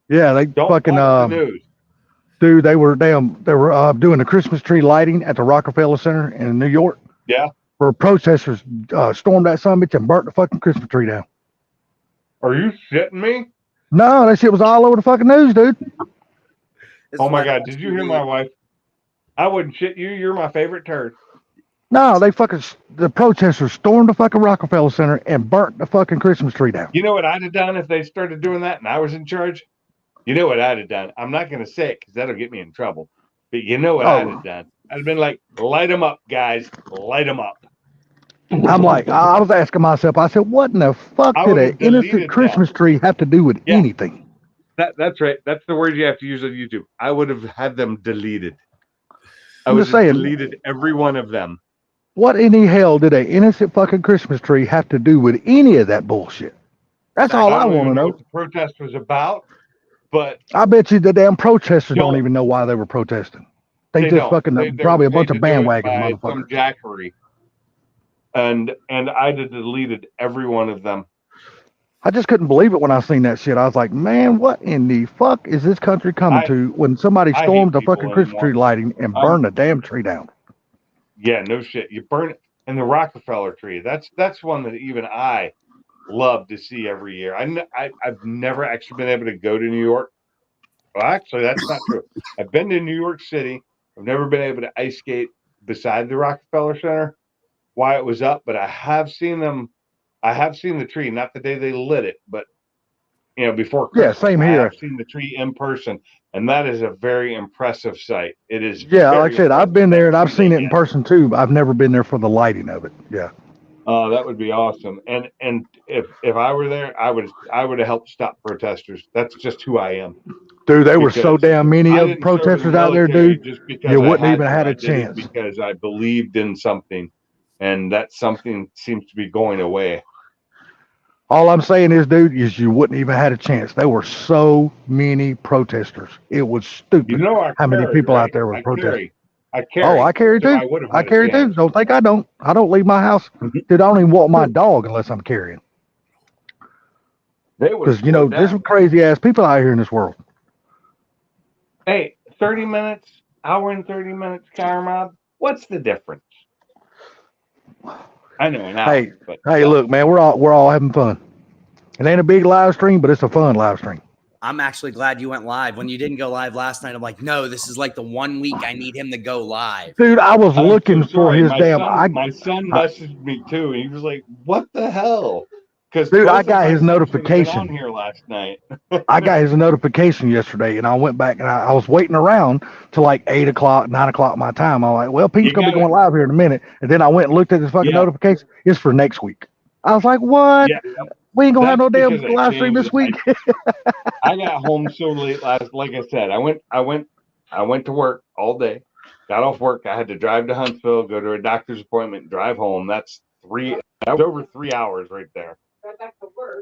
Yeah, they Don't fucking watch the news. Dude, they were doing the Christmas tree lighting at the Rockefeller Center in New York. Yeah. Where protesters stormed that son of a bitch and burnt the fucking Christmas tree down. Are you shitting me? No, that shit was all over the fucking news, dude. Oh my God, did you hear my wife? I wouldn't shit you. You're my favorite turd. No, the protesters stormed the fucking Rockefeller Center and burnt the fucking Christmas tree down. You know what I'd have done if they started doing that and I was in charge? You know what I'd have done? I'm not going to say it because that'll get me in trouble. But you know what I'd have done? I'd have been like, light them up, guys. Light them up. I'm like, I was asking myself, I said, what in the fuck did an innocent Christmas tree have to do with anything? That's right. That's the word you have to use on YouTube. I would have had them deleted. I I'm would just have saying, deleted every one of them. What in the hell did an innocent fucking Christmas tree have to do with any of that bullshit? That's all I want to know. What the protest was about, but I bet you the damn protesters don't even know why they were protesting. They just fucking probably a bunch of bandwagon motherfuckers. Some jackery. And I'd have deleted every one of them. I just couldn't believe it when I seen that shit. I was like, man, what in the fuck is this country coming to when somebody stormed the fucking Christmas tree lighting and burned the damn tree down? Yeah, no shit. You burn it. And the Rockefeller tree, that's one that even I love to see every year. I've never actually been able to go to New York. Well, actually, that's not true. I've been to New York City. I've never been able to ice skate beside the Rockefeller Center while it was up, but I have seen them. I have seen the tree, not the day they lit it, but before Christmas. Yeah, same here. I've seen the tree in person, and that is a very impressive sight. It is. Yeah, like I said, I've been there and I've seen it in person too. I've never been there for the lighting of it. Yeah. That would be awesome. And if I were there, I would have helped stop protesters. That's just who I am. Dude, they were so damn many of protesters out there, dude. You wouldn't even have had a chance. Because I believed in something, and that something seems to be going away. All I'm saying is, dude, is you wouldn't even had a chance. There were so many protesters. It was stupid how many people out there were protesting. I carry. Oh, I carry too. I carry too. Don't think I don't. I don't leave my house. Dude, I don't even walk my dog unless I'm carrying. Because, there's some crazy ass people out here in this world. Hey, 30 minutes, hour and 30 minutes car mob. What's the difference? I know an hour. Hey, look, man, we're all having fun. It ain't a big live stream, but it's a fun live stream. I'm actually glad you went live. When you didn't go live last night, I'm like, no, this is like the 1 week I need him to go live. Dude, I was looking for his damn. My son messaged me too, and he was like, "What the hell?" because Dude, I got his notification on here last night. I got his notification yesterday, and I went back and I was waiting around till like 8 o'clock, 9 o'clock my time. I'm like, well, Pete's gonna be going live here in a minute, and then I went and looked at his fucking notification. It's for next week. I was like, what? Yeah, We ain't gonna have no damn because I live stream changed this week. I got home so late last. Like I said, I went to work all day. Got off work. I had to drive to Huntsville, go to a doctor's appointment, drive home. That was over 3 hours right there.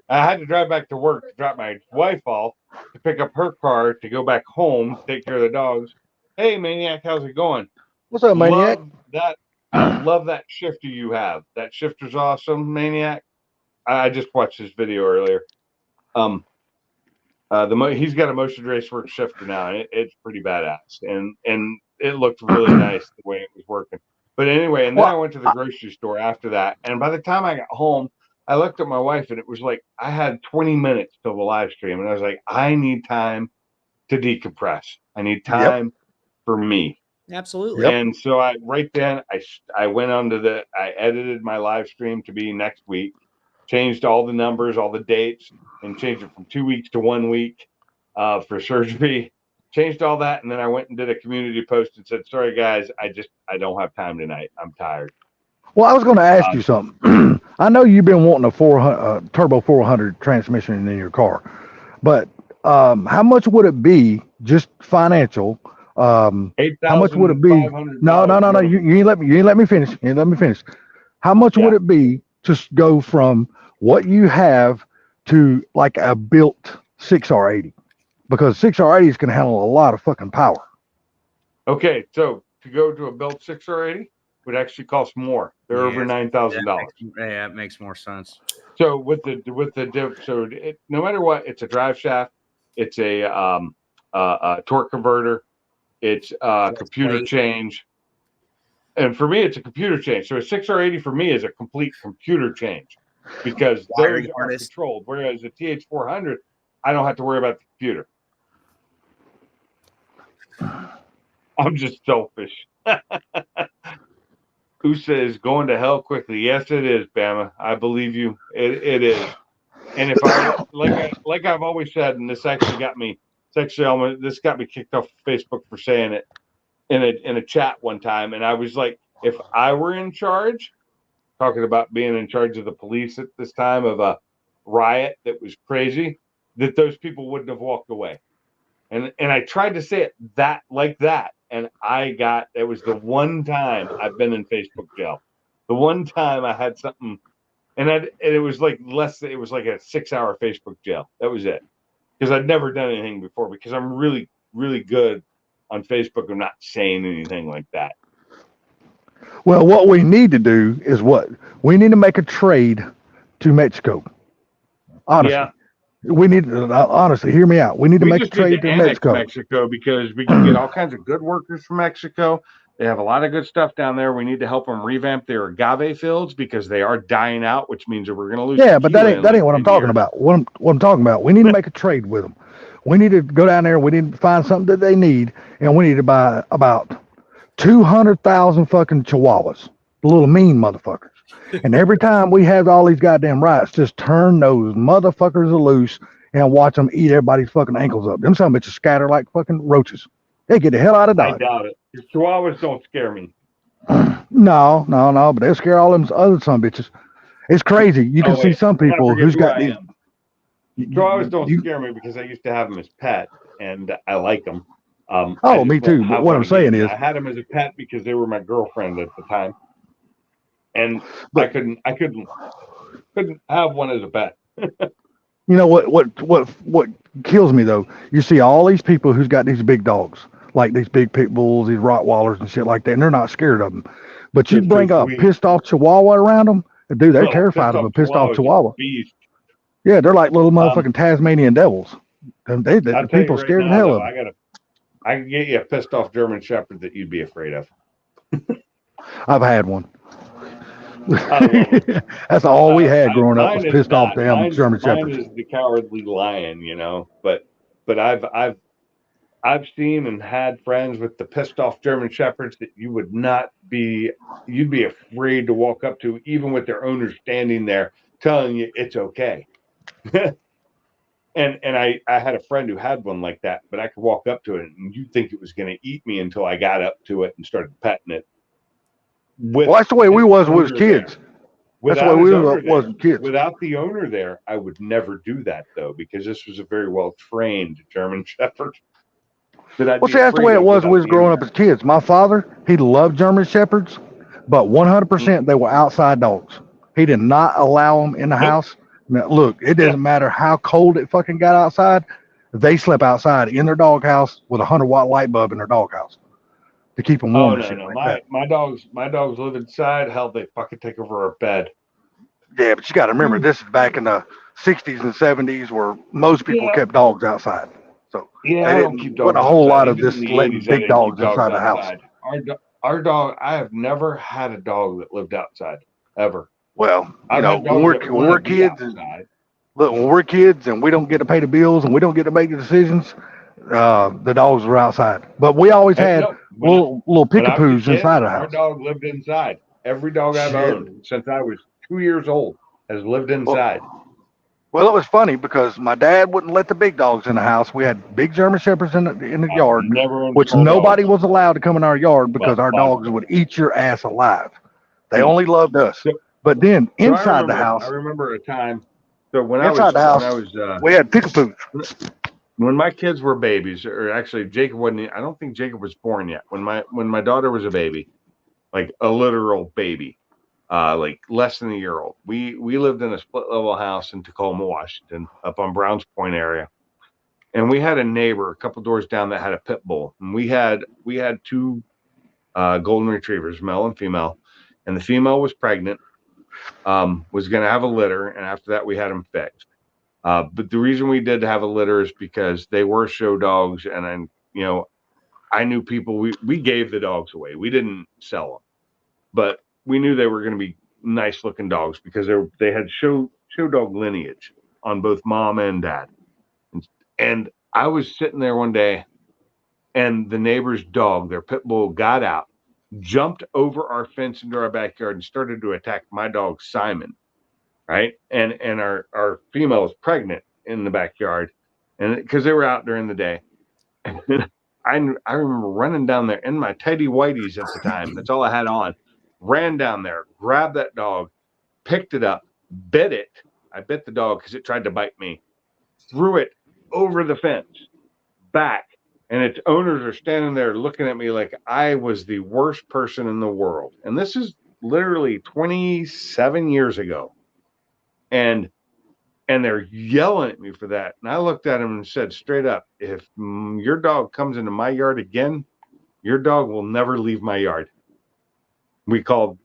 I had to drive back to work to drop my wife off to pick up her car to go back home, take care of the dogs. Hey, Maniac, how's it going? What's up, Maniac? Love that shifter you have. That shifter's awesome, Maniac. I just watched his video earlier. He's got a Motion Raceworks shifter now, and it's pretty badass, and it looked really nice the way it was working. But anyway, and then I went to the grocery store after that, and by the time I got home, I looked at my wife, and it was like I had 20 minutes till the live stream, and I was like, I need time to decompress. I need time for me. Absolutely. And so I went I edited my live stream to be next week, changed all the numbers, all the dates, and changed it from 2 weeks to 1 week for surgery. Changed all that, and then I went and did a community post and said, sorry guys, I don't have time tonight. I'm tired. Well, I was going to ask you something. I know you've been wanting a turbo 400 transmission in your car, but how much would it be, just financial? How much would it be? No. You ain't let me finish. You ain't let me finish. How much would it be to go from what you have to like a built 6R80? Because 6R80s can handle a lot of fucking power. Okay, so to go to a built 6R80 would actually cost more. They're over $9,000. Yeah, it makes more sense. So no matter what, it's a drive shaft, it's a torque converter, it's a computer change, and for me, it's a computer change. So a 6R80 for me is a complete computer change because those are controlled. Whereas a TH400, I don't have to worry about the computer. I'm just selfish. Who says going to hell quickly? Yes, it is, Bama. I believe you. It is. And if I like I've always said, and this got me kicked off Facebook for saying it in a chat one time, and I was like, if I were in charge, talking about being in charge of the police at this time of a riot that was crazy, that those people wouldn't have walked away. And I tried to say it like that. And it was the one time I've been in Facebook jail. The one time I had something, and it was like it was like a 6-hour Facebook jail. That was it. Because I'd never done anything before, because I'm really, really good on Facebook. I'm not saying anything like that. Well, what we need to do is we need to make a trade to Mexico. Honestly. Yeah. We need to, honestly, hear me out. We need to make a trade to Mexico because we can get all kinds of good workers from Mexico. They have a lot of good stuff down there. We need to help them revamp their agave fields because they are dying out, which means that we're going to lose. Yeah, but that ain't what I'm talking about. What I'm talking about, we need to make a trade with them. We need to go down there. We need to find something that they need, and we need to buy about 200,000 fucking chihuahuas, the little mean motherfuckers. And every time we have all these goddamn riots, just turn those motherfuckers loose and watch them eat everybody's fucking ankles up. Them some bitches scatter like fucking roaches. They get the hell out of Dodge. I doubt it. The chihuahuas don't scare me. No, but they scare all them other some bitches. It's crazy. You can see some people who's got these. Chihuahuas don't scare me because I used to have them as pet, and I like them. Me too. But what I'm saying is, I had them as a pet because they were my girlfriend at the time. And I couldn't have one as a pet. You know what kills me though? You see all these people who's got these big dogs, like these big pit bulls, these Rottweilers and shit like that, and they're not scared of them. But you bring a pissed off Chihuahua around them, dude, they're terrified of a pissed off Chihuahua. Yeah, they're like little motherfucking Tasmanian devils. The people scared the hell of them. I can get you a pissed off German Shepherd that you'd be afraid of. I've had one. That's all we had growing up was pissed off damn German Shepherds. Mine is the cowardly lion, but I've seen and had friends with the pissed off German Shepherds that you'd be afraid to walk up to, even with their owners standing there telling you it's okay. And I had a friend who had one like that, but I could walk up to it and you'd think it was going to eat me until I got up to it and started petting it. Well, that's the way we was with kids. That's the way we was with kids. Without the owner there, I would never do that though, because this was a very well trained German Shepherd. Well, see, that's the way it was when we was growing up as kids. My father, he loved German Shepherds, but 100% they were outside dogs. He did not allow them in the house. Now, look, it doesn't matter how cold it fucking got outside. They slept outside in their doghouse with a 100-watt light bulb in their doghouse to keep them warm. My dogs live inside. Hell, they fucking take over our bed. Yeah, but you got to remember, this is back in the 60s and 70s where most people kept dogs outside. So I don't keep dogs. Wasn't a whole lot of this letting big dogs inside the house. Our dog, I have never had a dog that lived outside ever. Well, you know, when we're kids, when we're kids and we don't get to pay the bills and we don't get to make the decisions, the dogs were outside. But we always had little pickapoos inside the house. Our dog lived inside. Every dog I've owned since I was 2 years old has lived inside. Well, it was funny because my dad wouldn't let the big dogs in the house. We had big German Shepherds in the yard, which nobody was allowed to come in our yard because our dogs would eat your ass alive. They only loved us. But then inside the house, I remember a time. So when inside the house, we had pickapoos. When my kids were babies, or actually Jacob wasn't. I don't think Jacob was born yet. When my daughter was a baby, like a literal baby. Like less than a year old. We lived in a split level house in Tacoma, Washington, up on Browns Point area. And we had a neighbor a couple doors down that had a pit bull. And we had two golden retrievers, male and female. And the female was pregnant, was going to have a litter. And after that, we had them fixed. But the reason we did have a litter is because they were show dogs. And I knew people, we gave the dogs away. We didn't sell them. But we knew they were going to be nice looking dogs because they had show dog lineage on both mom and dad. And I was sitting there one day and the neighbor's dog, their pit bull, got out, jumped over our fence into our backyard and started to attack my dog, Simon. Right. And our female was pregnant in the backyard, and because they were out during the day. And I remember running down there in my tighty whities at the time. That's all I had on. Ran down there, grabbed that dog, picked it up, bit it. I bit the dog because it tried to bite me. Threw it over the fence, back, and its owners are standing there looking at me like I was the worst person in the world. And this is literally 27 years ago. And they're yelling at me for that. And I looked at him and said straight up, if your dog comes into my yard again, your dog will never leave my yard. We called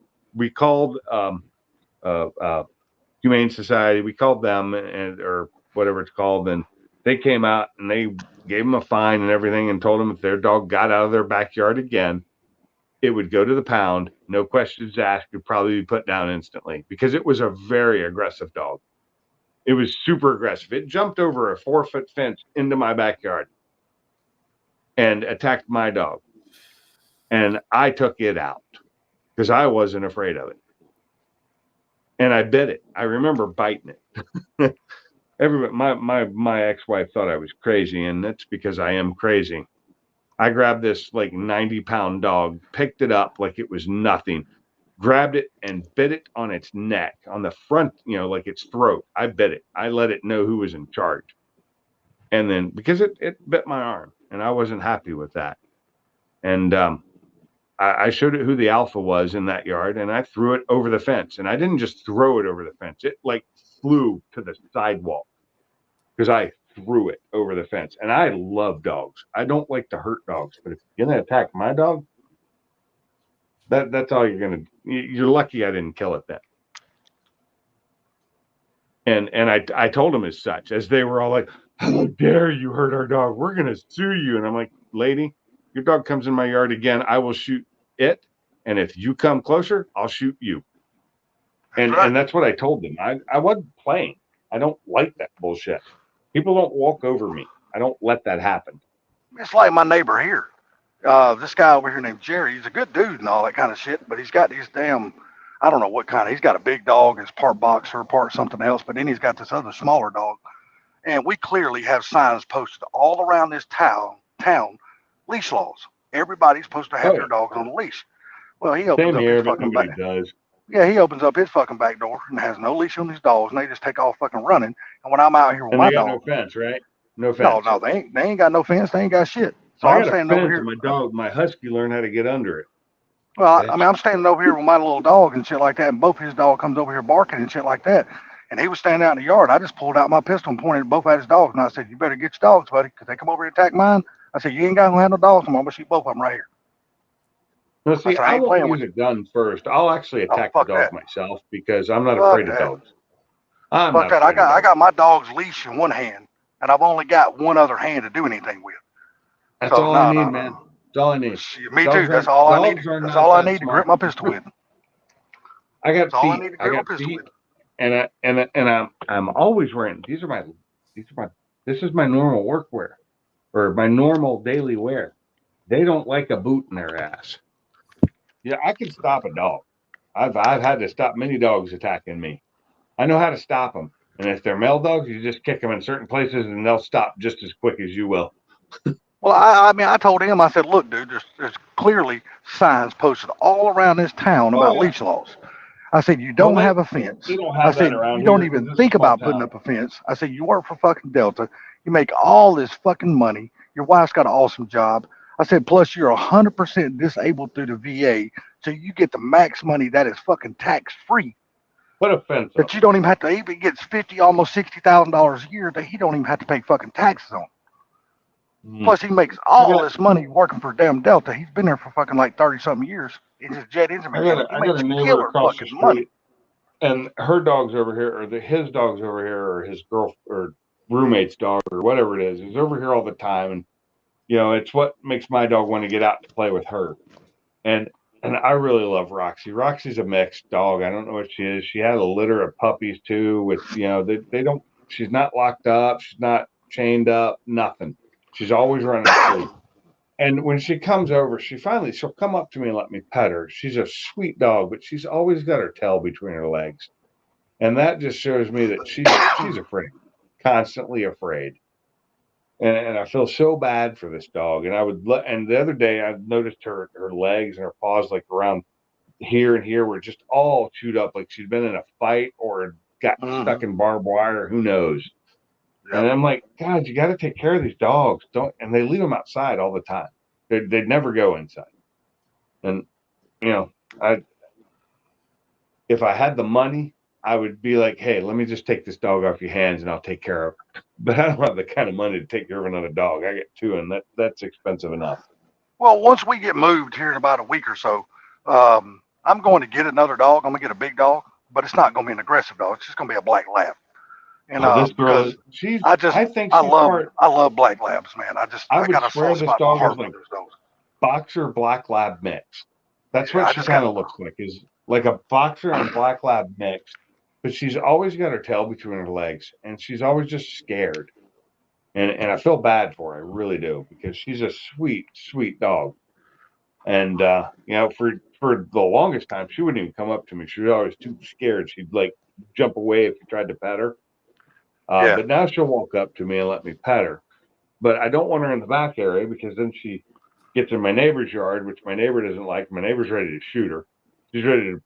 Humane Society. We called them or whatever it's called, and they came out and they gave them a fine and everything, and told them if their dog got out of their backyard again, it would go to the pound. No questions asked. Could probably be put down instantly because it was a very aggressive dog. It was super aggressive. It jumped over a 4-foot fence into my backyard and attacked my dog, and I took it out. Because I wasn't afraid of it. And I bit it. I remember biting it. Everybody, my ex-wife thought I was crazy, and that's because I am crazy. I grabbed this like 90-pound dog, picked it up like it was nothing, grabbed it and bit it on its neck, on the front, like its throat. I bit it. I let it know who was in charge. And then, because it bit my arm, and I wasn't happy with that. And I showed it who the alpha was in that yard, and I threw it over the fence. And I didn't just throw it over the fence. It like flew to the sidewalk because I threw it over the fence. And I love dogs. I don't like to hurt dogs, but if you're going to attack my dog, that's all you're going to, you're lucky I didn't kill it then. And I told them as such, as they were all like, how dare you hurt our dog? We're going to sue you. And I'm like, lady, your dog comes in my yard again, I will shoot it. And if you come closer, I'll shoot you. And that's what I told them. I wasn't playing. I don't like that bullshit. People don't walk over me. I don't let that happen. It's like my neighbor here. This guy over here named Jerry. He's a good dude and all that kind of shit, but he's got these damn, I don't know what kind. He's got a big dog. It's part boxer, part something else. But then he's got this other smaller dog. And we clearly have signs posted all around this town, leash laws. Everybody's supposed to have their dogs on a leash. Well, he opens Same up here, his but fucking nobody back. does. Yeah, he opens up his fucking back door and has no leash on his dogs, and they just take off fucking running. And when I'm out here with And my they got dog, no fence, right? No no, fence. no, they ain't got no fence. They ain't got shit. So I I'm got a standing over fence, here. and my husky learned how to get under it. Well, Bitch. I mean, I'm standing over here with my little dog and shit like that, and both his dog comes over here barking and shit like that. And he was standing out in the yard. I just pulled out my pistol and pointed both at his dogs, and I said, "You better get your dogs, buddy, because they come over here and attack mine." I said, "You ain't got to have no dogs, I'm gonna shoot both of them right here." Now, see, I said, "I I ain't won't playing with use a gun first. I'll actually Oh, attack the fuck dog that. myself because I'm not Fuck afraid of that. dogs. I'm Fuck not that. I afraid of got dogs. my dog's leash in one hand, and I've only got one other hand to do anything with. That's So all I no, need, no, man. no. That's all I need. Shit, me Dogs too. That's are all I need. dogs are That's not all I that need to grip smart. my pistol with. I got That's all I feet. need to I grip my got pistol feet, with. and I'm always wearing. This is my normal work wear, or my normal daily wear. They don't like a boot in their ass. Yeah, I can stop a dog. I've had to stop many dogs attacking me. I know how to stop them. And if they're male dogs, you just kick them in certain places, and they'll stop just as quick as you will. Well, I mean, I told him, I said, "Look, dude, there's clearly signs posted all around this town Oh about yeah. leash laws." I said, "You Well, don't have a fence." they don't I have that said, around "You here don't because even this is think a small about putting town. up a fence." I said, "You work for fucking Delta. You make all this fucking money. Your wife's got an awesome job." I said, "Plus, you're 100% disabled through the VA, so you get the max money that is fucking tax free. Put a fence up. That you don't even have to. Even gets almost $60,000 a year that he don't even have to pay fucking taxes on. Plus, he makes all this money working for damn Delta. He's been there for fucking like 30 something years. He's a jet engine mechanic. He I got makes a neighbor killer across the fucking money. street, and her dog's over here, or his dog's over here, or his girl or roommate's dog, or whatever it is. He's over here all the time, and it's what makes my dog want to get out to play with her. And I really love Roxy. Roxy's a mixed dog. I don't know what she is. She had a litter of puppies too. With they don't. She's not locked up. She's not chained up. Nothing. She's always running free. And when she comes over, she'll come up to me and let me pet her. She's a sweet dog, but she's always got her tail between her legs, and that just shows me that she's afraid, constantly afraid. And I feel so bad for this dog. And the other day I noticed her legs and her paws like around here and here were just all chewed up, like she'd been in a fight or got stuck in barbed wire. Who knows? And I'm like, God, you got to take care of these dogs. And they leave them outside all the time. They'd never go inside. And if I had the money, I would be like, hey, let me just take this dog off your hands and I'll take care of her. But I don't have the kind of money to take care of another dog. I get two, and that's expensive enough. Well, once we get moved here in about a week or so, I'm going to get another dog. I'm going to get a big dog, but it's not going to be an aggressive dog. It's just going to be a black lab. And This girl, I love black labs, man. I got a soft spot in my heart for those dogs. Boxer black lab mix. That's what she kind of looks like, is like a boxer and black lab mix. But she's always got her tail between her legs, and she's always just scared. And I feel bad for her, I really do, because she's a sweet, sweet dog. And for the longest time, she wouldn't even come up to me. She was always too scared. She'd like jump away if you tried to pet her. But now she'll walk up to me and let me pet her. But I don't want her in the back area because then she gets in my neighbor's yard, which my neighbor doesn't like. My neighbor's ready to shoot her. She's ready to,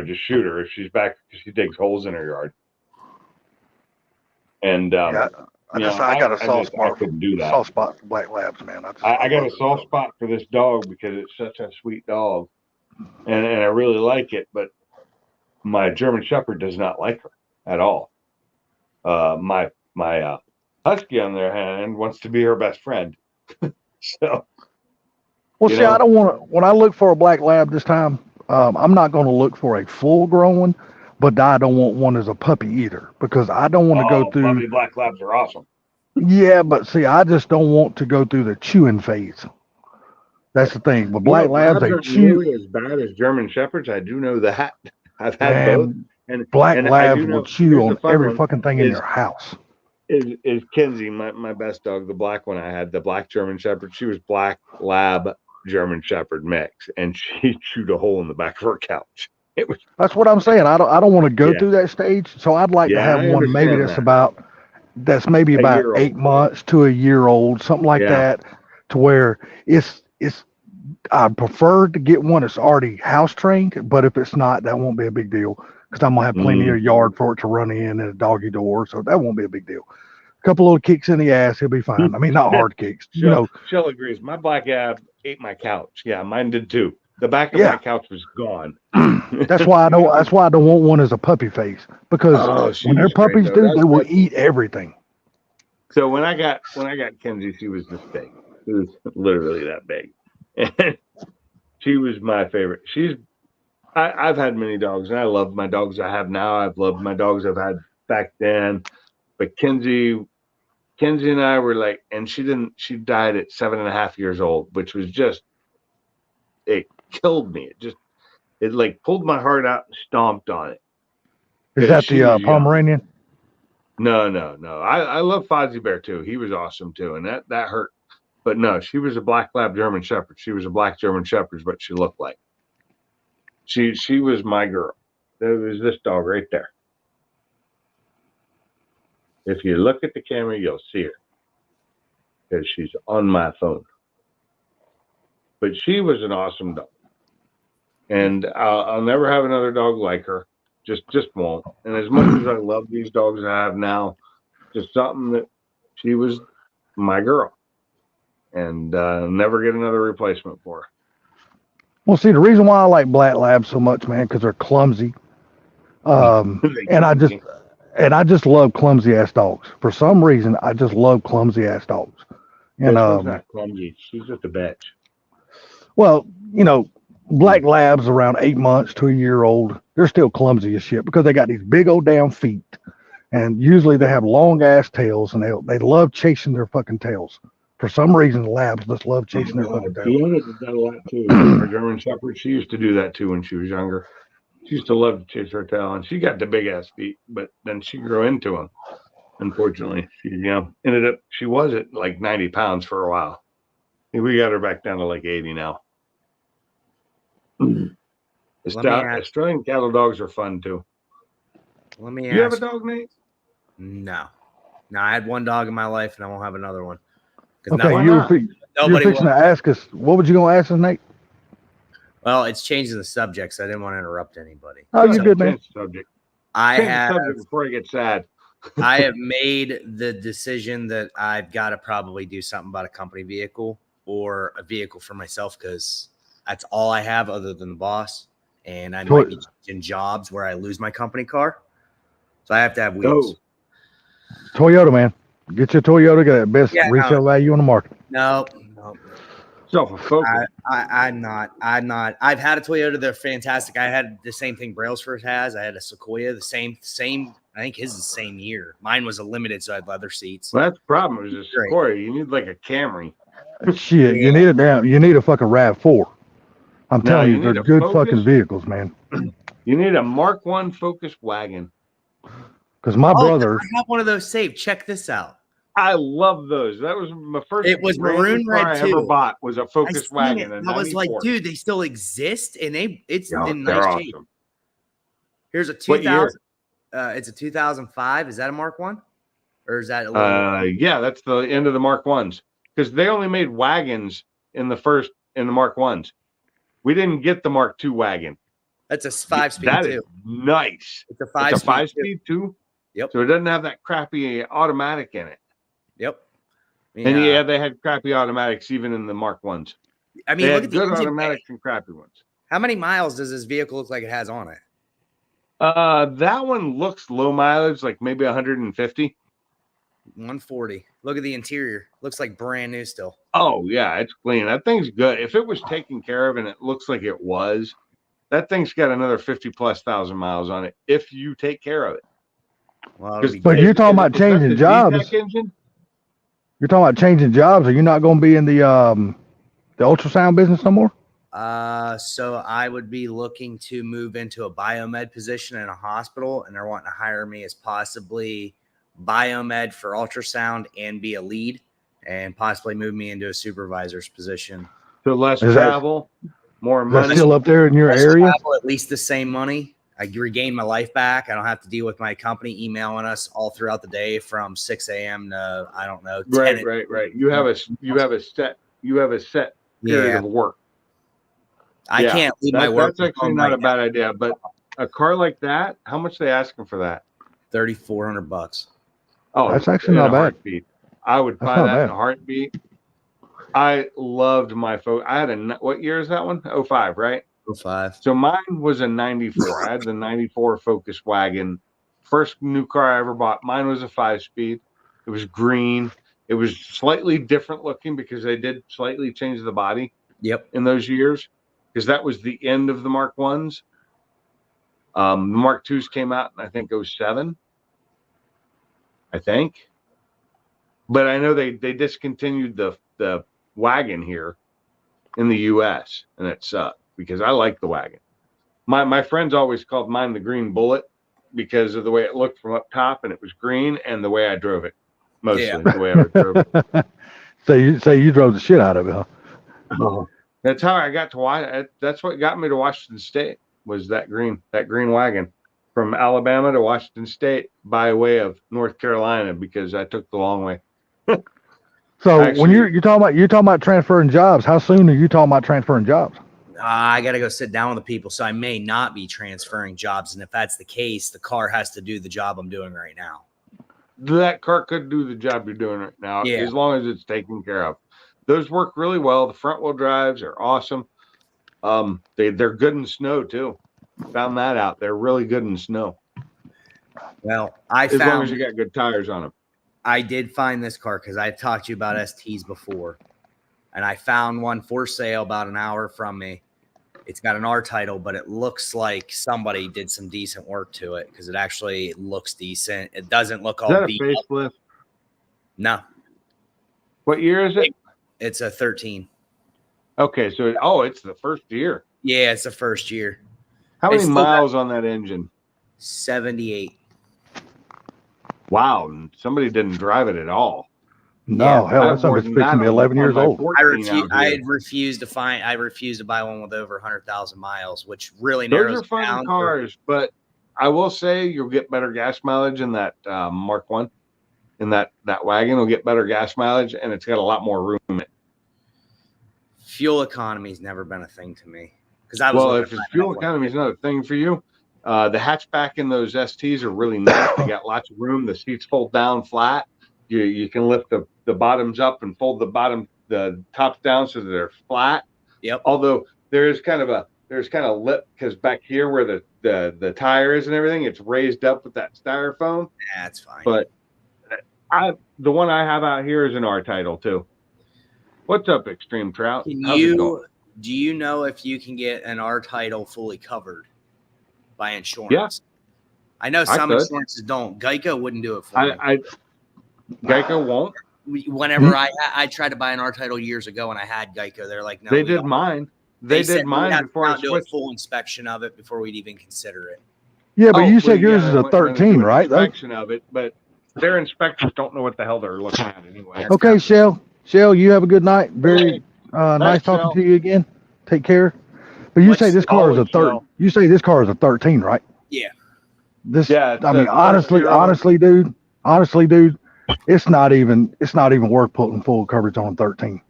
just shoot her if she's back because she digs holes in her yard. And I got a soft spot. I couldn't do that. Soft spot for black labs, man. I got a soft spot for this dog because it's such a sweet dog, and I really like it. But my German Shepherd does not like her at all. My Husky, on the other hand, wants to be her best friend. So, well, see, I don't want to. When I look for a black lab this time, I'm not going to look for a full-grown one, but I don't want one as a puppy either because I don't want to go through. Puppy black labs are awesome. Yeah, but see, I just don't want to go through the chewing phase. That's the thing. But black labs, they chew really as bad as German Shepherds. I do know that. I've had both. And black labs will chew on every fucking thing in their house. Is Kinsey, my best dog, the black one I had, the black German Shepherd. She was black lab German Shepherd mix, and she chewed a hole in the back of her couch. That's what I'm saying. I don't want to go through that stage. So I'd like to have I one maybe understand that's maybe A about year old. 8 months to a year old, something like that, to where it's I prefer to get one that's already house trained, but if it's not, that won't be a big deal because I'm gonna have plenty of yard for it to run in and a doggy door, so that won't be a big deal. A couple little kicks in the ass, he'll be fine. I mean, not hard kicks, you know. Shell agrees. My black ab ate my couch. Yeah, mine did too. The back of Yeah. my couch was gone. That's why I don't. That's why I don't want one as a puppy face because She when they're was great, puppies, though. dude, they will eat everything. So when I got Kenzie, she was this big. She was literally that big. And she was my favorite. I've had many dogs, and I love my dogs I have now. I've loved my dogs I've had back then. But Kenzie and I were like, and she died at 7.5 years old, which was just, it killed me. It like pulled my heart out and stomped on it. Is that She the was young. Pomeranian? No. I love Fozzie Bear too. He was awesome too, and that hurt. But no, she was a black lab German Shepherd. She was a black German Shepherd, but she looked like. She was my girl. There was this dog right there. If you look at the camera, you'll see her because she's on my phone. But she was an awesome dog, and I'll never have another dog like her. Just won't. And as much as I love these dogs I have now, just something that she was my girl, and never get another replacement for her. Well, see, the reason why I like black labs so much, man, because they're clumsy. And I just love clumsy ass dogs. For some reason, I just love clumsy ass dogs. And not clumsy. She's just a bitch. well, you know, black labs around 8 months to a year old, they're still clumsy as shit because they got these big old damn feet, and usually they have long ass tails, and they love chasing their fucking tails. For some reason, the labs just love chasing their fucking tails. Fiona did that a lot too. Our German Shepherd, she used to do that too when she was younger. She used to love to chase her tail, and she got the big ass feet, but then she grew into them. Unfortunately, she ended up. She was at like 90 pounds for a while. We got her back down to like 80 now. Australian cattle dogs are fun too. Let me ask. You have a dog, Nate? No, I had one dog in my life, and I won't have another one. Okay, you're fixing to ask us. What would you gonna ask us, Nate? Well, it's changing the subject, so I didn't want to interrupt anybody. Oh, you're good, man. Subject. Subject before I get sad. I have made the decision that I've got to probably do something about a company vehicle or a vehicle for myself because that's all I have other than the boss. And I might be in jobs where I lose my company car. So I have to have wheels. Toyota, man. Get your Toyota, get that best resale value on the market. No. So I'm not. I've had a Toyota. They're fantastic. I had the same thing Brailsford has. I had a Sequoia, the same. I think his is the same year. Mine was a limited, so I had leather seats. Well, that's the problem. It was a Sequoia. You need like a Camry. Shit, you need a fucking RAV4. I'm telling you, they're good fucking vehicles, man. You need a Mark I Focus wagon. Because my brother, I have one of those saved. Check this out. I love those. That was my first. It was maroon red car I ever bought was a Focus wagon. I was like, dude, they still exist, and it's in nice awesome. shape. Here's a 2000. It's a 2005. Is that a Mark I, or is that a little? Yeah, that's the end of the Mark I's because they only made wagons in the Mark I's. We didn't get the Mark II wagon. That's a 5-speed. That too. Is nice. It's a 5-speed too. Yep. So it doesn't have that crappy automatic in it. Yep. Yeah. And they had crappy automatics even in the Mark I's. I mean, look at the good automatics and crappy ones. How many miles does this vehicle look like it has on it? That one looks low mileage, like maybe 150. 140. Look at the interior. Looks like brand new still. Oh, yeah, it's clean. That thing's good. If it was taken care of and it looks like it was, that thing's got another 50,000+ miles on it if you take care of it. Well, but you're talking about changing jobs. You're talking about changing jobs. Are you not going to be in the ultrasound business no more? So I would be looking to move into a biomed position in a hospital, and they're wanting to hire me as possibly biomed for ultrasound and be a lead, and possibly move me into a supervisor's position. So less travel, more Is that money. still up there in your Less area? travel, at least the same money. I regain my life back. I don't have to deal with my company emailing us all throughout the day from 6 a.m. to I don't know 10. Right. You have a set period Yeah, of work. I can't leave my work. That's actually not a bad idea. But a car like that, how much are they asking for that? $3,400. Oh, that's actually in not a bad. Heartbeat. I would That's buy not that in bad. a heartbeat. I loved my I had what year is that one? 05, right? 05. So mine was a 94. I had the 94 Focus wagon. First new car I ever bought. Mine was a 5-speed. It was green. It was slightly different looking because they did slightly change the body. Yep. In those years, because that was the end of the Mark 1s. The Mark 2s came out in, I think, 07. I think. But I know they discontinued the wagon here in the U.S. and it sucked because I like the wagon. My friends always called mine the Green Bullet because of the way it looked from up top, and it was green, and the way I drove it, mostly the way I drove it. So you drove the shit out of it, huh? Oh, that's how I got to that's what got me to Washington State, was that green wagon from Alabama to Washington State by way of North Carolina, because I took the long way. So Actually, when you're talking about transferring jobs, how soon are you talking about transferring jobs? I got to go sit down with the people, so I may not be transferring jobs. And if that's the case, the car has to do the job I'm doing right now. That car could do the job you're doing right now, Yeah. as long as it's taken care of. Those work really well. The front wheel drives are awesome. They're good in snow too. Found that out. They're really good in snow. Well, as long as you got good tires on them. I did find this car because I've talked to you about STs before, and I found one for sale about an hour from me. It's got an R title, but it looks like somebody did some decent work to it because it actually looks decent. It doesn't look all beat up. Is that a facelift? No. What year is it? It's a 13. Okay, so it's the first year. Yeah, it's the first year. How many miles on that engine? 78. Wow, somebody didn't drive it at all. No, hell, that's something that's fixing to be 11 years old. I refuse to buy one with over 100,000 miles, which really narrows Those are fun down cars, but I will say you'll get better gas mileage in that Mark 1. In that wagon will get better gas mileage, and it's got a lot more room in it. Fuel economy has never been a thing to me. If fuel economy is not a thing for you, the hatchback in those STs are really nice. They got lots of room. The seats fold down flat. You can lift the bottoms up and fold the tops down so that they're flat. Yep. Although there's kind of lip, because back here where the tire is and everything, it's raised up with that styrofoam. That's fine. But the one I have out here is an R title too. What's up, Extreme Trout? Do you know if you can get an R title fully covered by insurance? Yeah. I know some insurances don't. Geico wouldn't do it for me. Geico won't. Whenever I tried to buy an R title years ago and I had Geico, they're like, no. They did mine. They did mine before I do a full inspection of it before we'd even consider it. Yeah, but you said yours is a 13, right? Inspection of it, but their inspectors don't know what the hell they're looking at anyway. Okay, Shell, you have a good night. Very nice talking to you again. Take care. But you say this car is a 13. You say this car is a 13, right? Yeah. Honestly, dude, it's not even worth putting full coverage on 13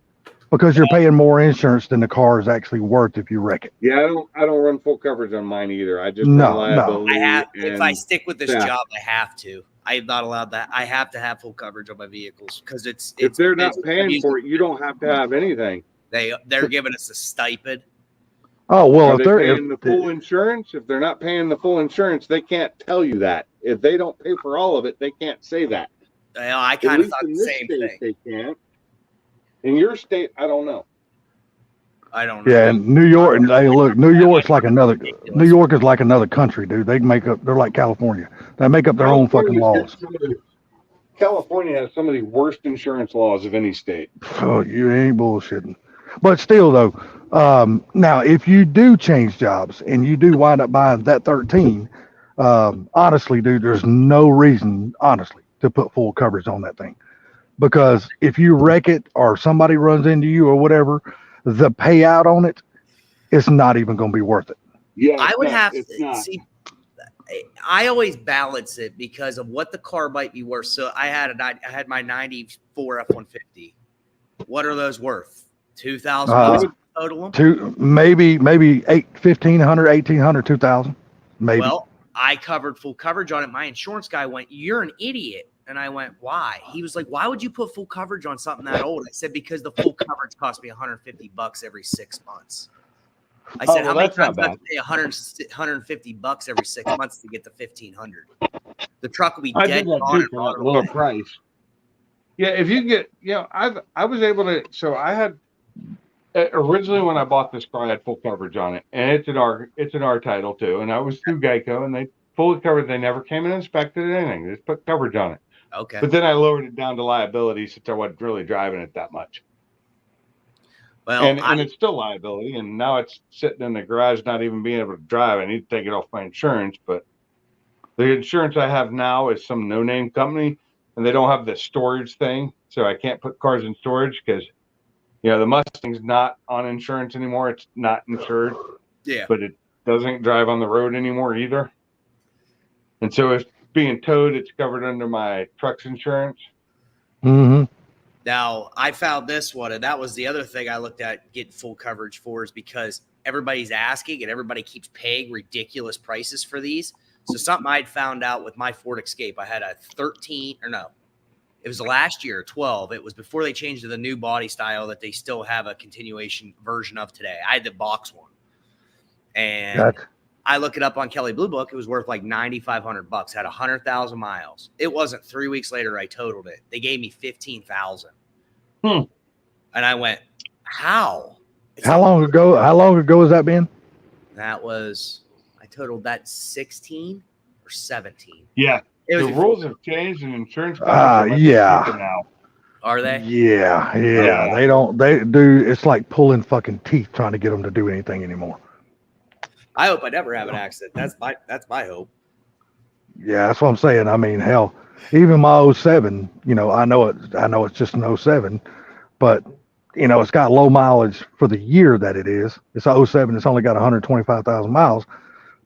because you're paying more insurance than the car is actually worth if you wreck it. Yeah, I don't run full coverage on mine either. I just run liability. If I stick with this job, I have to. I am not allowed that. I have to have full coverage on my vehicles because if they're not paying for it, you don't have to have anything. They're giving us a stipend. Oh well, if they're paying the full insurance, if they're not paying the full insurance, they can't tell you that. If they don't pay for all of it, they can't say that. I kind of thought the same thing. They can't. In your state, I don't know. I don't know. Yeah, in New York, and hey, look, New York is like another country, dude. They're like California. They make up their own fucking laws. California has some of the worst insurance laws of any state. Oh, you ain't bullshitting. But still, though, now if you do change jobs and you do wind up buying that 13, honestly, dude, there's no reason, honestly, to put full coverage on that thing. Because if you wreck it or somebody runs into you or whatever, the payout on it it's not even going to be worth it. Yeah, I would have it's to not. see. I always balance it because of what the car might be worth. So I had my 94 F-150. What are those worth? 2,000 bucks total? Maybe 1,500, 1,800, 2,000. Maybe. Well, I covered full coverage on it. My insurance guy went, "You're an idiot." And I went, "Why?" He was like, "Why would you put full coverage on something that old?" I said, "Because the full coverage cost me 150 bucks every 6 months." I said, well, "How many that's not times do I have bad. to pay 150 bucks every 6 months to get the 1,500? The truck will be I dead did that gone too and for rotted that lower away. price. Yeah, if you get, I was able to. So I had originally when I bought this car, I had full coverage on it, and it's an R title too, and I was through Geico, and they fully covered. They never came and inspected anything. They just put coverage on it. Okay. But then I lowered it down to liability since I wasn't really driving it that much. Well, And it's still liability, and now it's sitting in the garage, not even being able to drive. I need to take it off my insurance, but the insurance I have now is some no-name company, and they don't have the storage thing, so I can't put cars in storage because the Mustang's not on insurance anymore. It's not insured, but it doesn't drive on the road anymore either. And so it's being towed. It's covered under my truck's insurance. Mm-hmm. Now, I found this one, and that was the other thing I looked at getting full coverage for, is because everybody's asking and everybody keeps paying ridiculous prices for these. So something I'd found out with my Ford Escape, I had a 13, or no, it was last year, 12. It was before they changed to the new body style that they still have a continuation version of today. I had the box one. And I look it up on Kelley Blue Book. It was worth like $9,500. Had 100,000 miles. It wasn't 3 weeks later I totaled it. They gave me 15,000. And I went, how? How long ago has that been? That was, I totaled that 16 or 17. Yeah. It was the rules have changed, and insurance companies are much cheaper now. Are they? Yeah. They do. It's like pulling fucking teeth trying to get them to do anything anymore. I hope I never have an accident. That's my hope. Yeah, that's what I'm saying. I mean, hell, even my 07, I know it's just an 07, but it's got low mileage for the year that it is. It's a 07. It's only got 125,000 miles,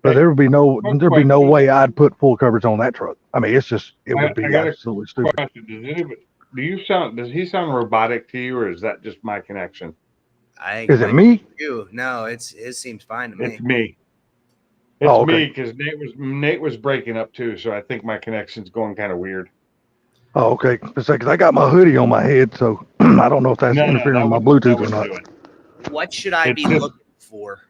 but there'd be no way I'd put full coverage on that truck. I mean, it would be absolutely stupid. Question. Does he sound robotic to you, or is that just my connection? Is it me? No, it seems fine to me. It's me. It's me, because Nate was breaking up too, so I think my connection's going kind of weird. Oh, okay. Because I got my hoodie on my head, so I don't know if that's interfering with my Bluetooth or not. What should I be looking for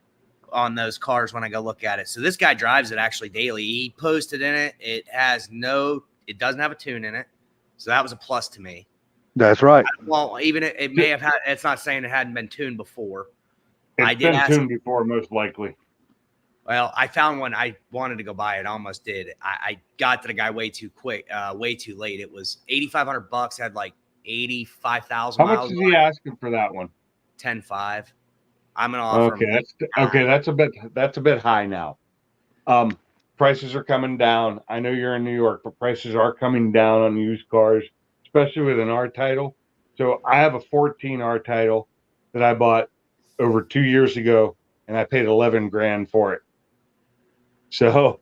on those cars when I go look at it? So this guy drives it actually daily. He posted in it. It doesn't have a tune in it. So that was a plus to me. That's right. Well, even it may have had, it's not saying it hadn't been tuned before. It's been tuned before, most likely. Well, I found one. I wanted to go buy it. Almost did. I got to the guy way too quick, way too late. It was $8,500. Had like 85,000 miles. How much is he asking for that one? 10.5. I'm gonna offer him. That's a bit high now. Prices are coming down. I know you're in New York, but prices are coming down on used cars, especially with an R title. So I have a 14 R title that I bought over 2 years ago, and I paid 11 grand for it. So,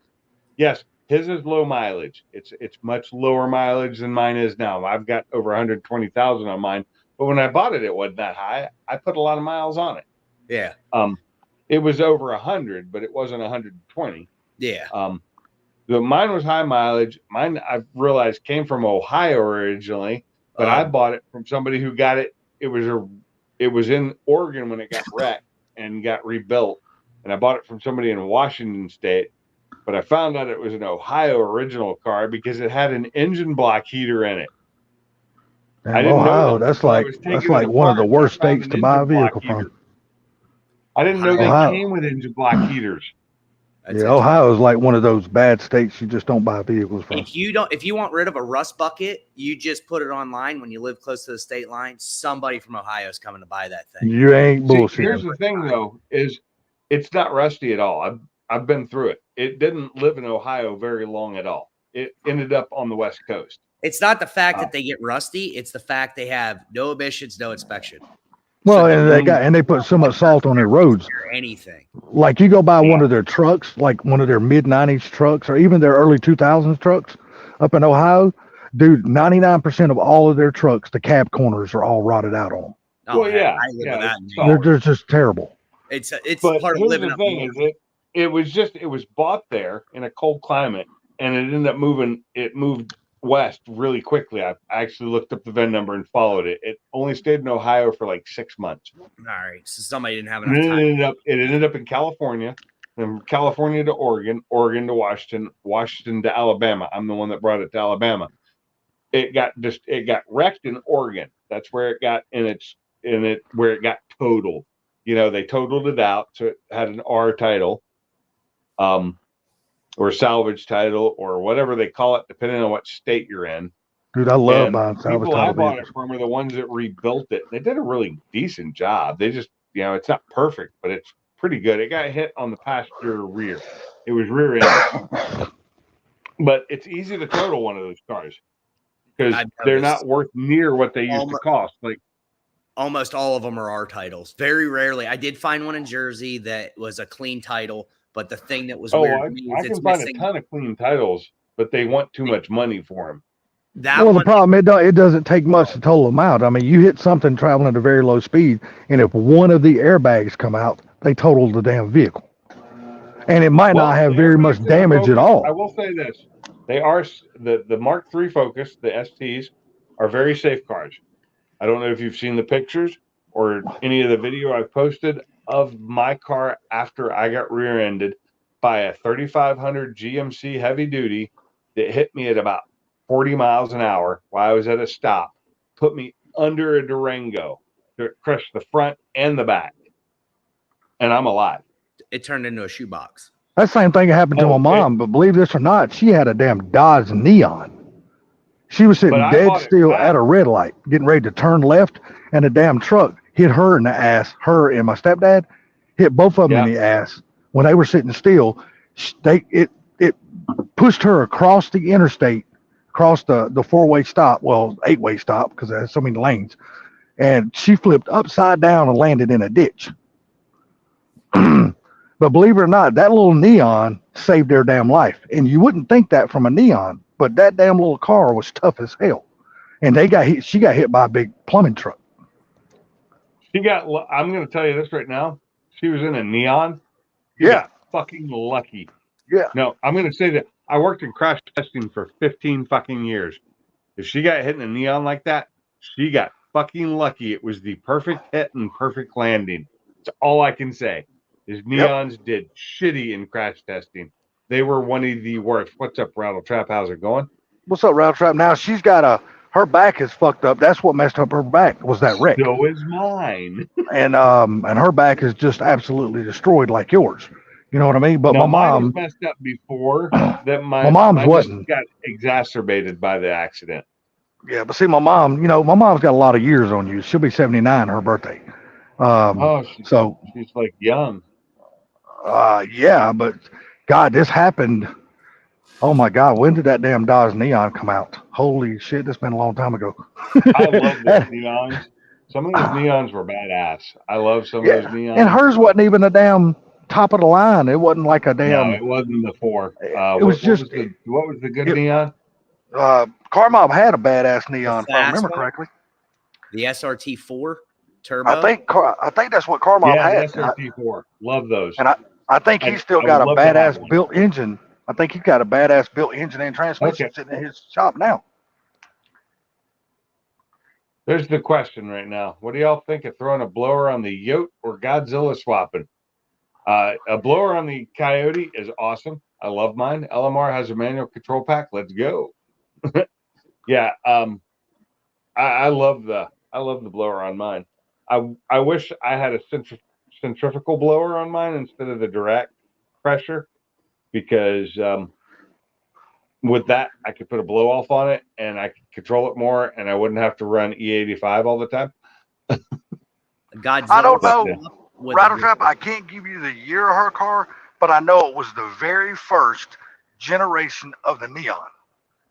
yes, his is low mileage. It's much lower mileage than mine is now. I've got over 120,000 on mine, but when I bought it, it wasn't that high. I put a lot of miles on it. Yeah. It was over 100, but it wasn't 120. Yeah. Mine was high mileage. Mine, I've realized, came from Ohio originally, but I bought it from somebody who got it. It was in Oregon when it got wrecked and got rebuilt, and I bought it from somebody in Washington State. But I found out it was an Ohio original car because it had an engine block heater in it. I didn't know that's like one of the worst states to buy a vehicle from. I didn't know they came with engine block heaters. Yeah, Ohio is like one of those bad states you just don't buy vehicles from. If you want rid of a rust bucket, you just put it online when you live close to the state line. Somebody from Ohio is coming to buy that thing. You ain't bullshit. Here's the thing, though, is it's not rusty at all. I've been through it. It didn't live in Ohio very long at all. It ended up on the West Coast. It's not the fact that they get rusty. It's the fact they have no emissions, no inspection. Well, and they put so much salt on their roads. Or anything. Like you go buy one of their trucks, like one of their mid-90s trucks, or even their early 2000s trucks up in Ohio, dude, 99% of all of their trucks, the cab corners are all rotted out on them. Oh, Well, yeah, I live with that. They're just terrible. It's but part of here's living the up thing: north. is it was bought there in a cold climate, and it ended up moving. It moved west really quickly. I actually looked up the VIN number and followed it. It only stayed in Ohio for like 6 months. All right, so somebody didn't have And enough then time. it ended up in California, from California to Oregon, Oregon to Washington, Washington to Alabama. I'm the one that brought it to Alabama. It got wrecked in Oregon. That's where it got where it got totaled. You know, they totaled it out, so it had an R title, or salvage title, or whatever they call it, depending on what state you're in. Dude, I love And buying salvage people I title bought vehicles. it from are the ones that rebuilt it. They did a really decent job. They just, it's not perfect, but it's pretty good. It got hit on the passenger rear. It was rear end. But it's easy to total one of those cars because they're not worth near what they used to cost. Like almost all of them are our titles. Very rarely. I did find one in Jersey that was a clean title, but the thing that was weird to me was I can find a ton of clean titles, but they want too much money for them. The problem, it doesn't take much to total them out. I mean, you hit something traveling at a very low speed, and if one of the airbags come out, they total the damn vehicle. And it might not have very much damage at all. I will say this. They are, the Mark III Focus, the STs, are very safe cars. I don't know if you've seen the pictures or any of the video I've posted of my car after I got rear-ended by a 3500 GMC heavy duty that hit me at about 40 miles an hour while I was at a stop, put me under a Durango that crushed the front and the back. And I'm alive. It turned into a shoebox. That same thing happened to my mom, but believe this or not, she had a damn Dodge Neon. She was sitting dead still at a red light, getting ready to turn left, and a damn truck hit her in the ass. Her and my stepdad hit both of them in the ass when they were sitting still. It pushed her across the interstate, across the four-way stop, well, 8-way stop because there's so many lanes, and she flipped upside down and landed in a ditch. But believe it or not, that little Neon saved their damn life. And you wouldn't think that from a Neon, but that damn little car was tough as hell. And she got hit by a big plumbing truck. I'm going to tell you this right now. She was in a Neon. Yeah. Fucking lucky. Yeah. No, I'm going to say that I worked in crash testing for 15 fucking years. If she got hit in a Neon like that, she got fucking lucky. It was the perfect hit and perfect landing. That's all I can say. His Neons did shitty in crash testing. They were one of the worst. What's up, Rattle Trap? How's it going? What's up, Rattle Trap? Now she's got her back is fucked up. That's what messed up her back was that wreck. So is mine. and her back is just absolutely destroyed like yours. You know what I mean? But now, my mom was messed up before that. My mom's wasn't. Got exacerbated by the accident. Yeah, but see, my mom's got a lot of years on you. She'll be 79 her birthday. She's like young. Yeah, but God, this happened. Oh my God, when did that damn Dodge Neon come out? Holy shit, that's been a long time ago. I love those Neons. Some of those Neons were badass. I love some of those Neons. And hers wasn't even a damn top of the line. It wasn't like a damn. No, it wasn't the 4. It was what was the good Neon? Car Mob had a badass Neon, if I remember correctly. The SRT 4 turbo. I think that's what Car Mob had. The SRT4. Love those. And I think he's still got a badass built engine. I think he's got a badass built engine and transmission sitting in his shop now. There's the question right now. What do y'all think of throwing a blower on the Yote or Godzilla swapping? A blower on the Coyote is awesome. I love mine. LMR has a manual control pack. Let's go. Yeah. I love the blower on mine. I wish I had a centrifugal blower on mine instead of the direct pressure, because with that I could put a blow off on it and I could control it more, and I wouldn't have to run E85 all the time. I don't know, Rattle Trap. I can't give you the year of her car, but I know it was the very first generation of the Neon.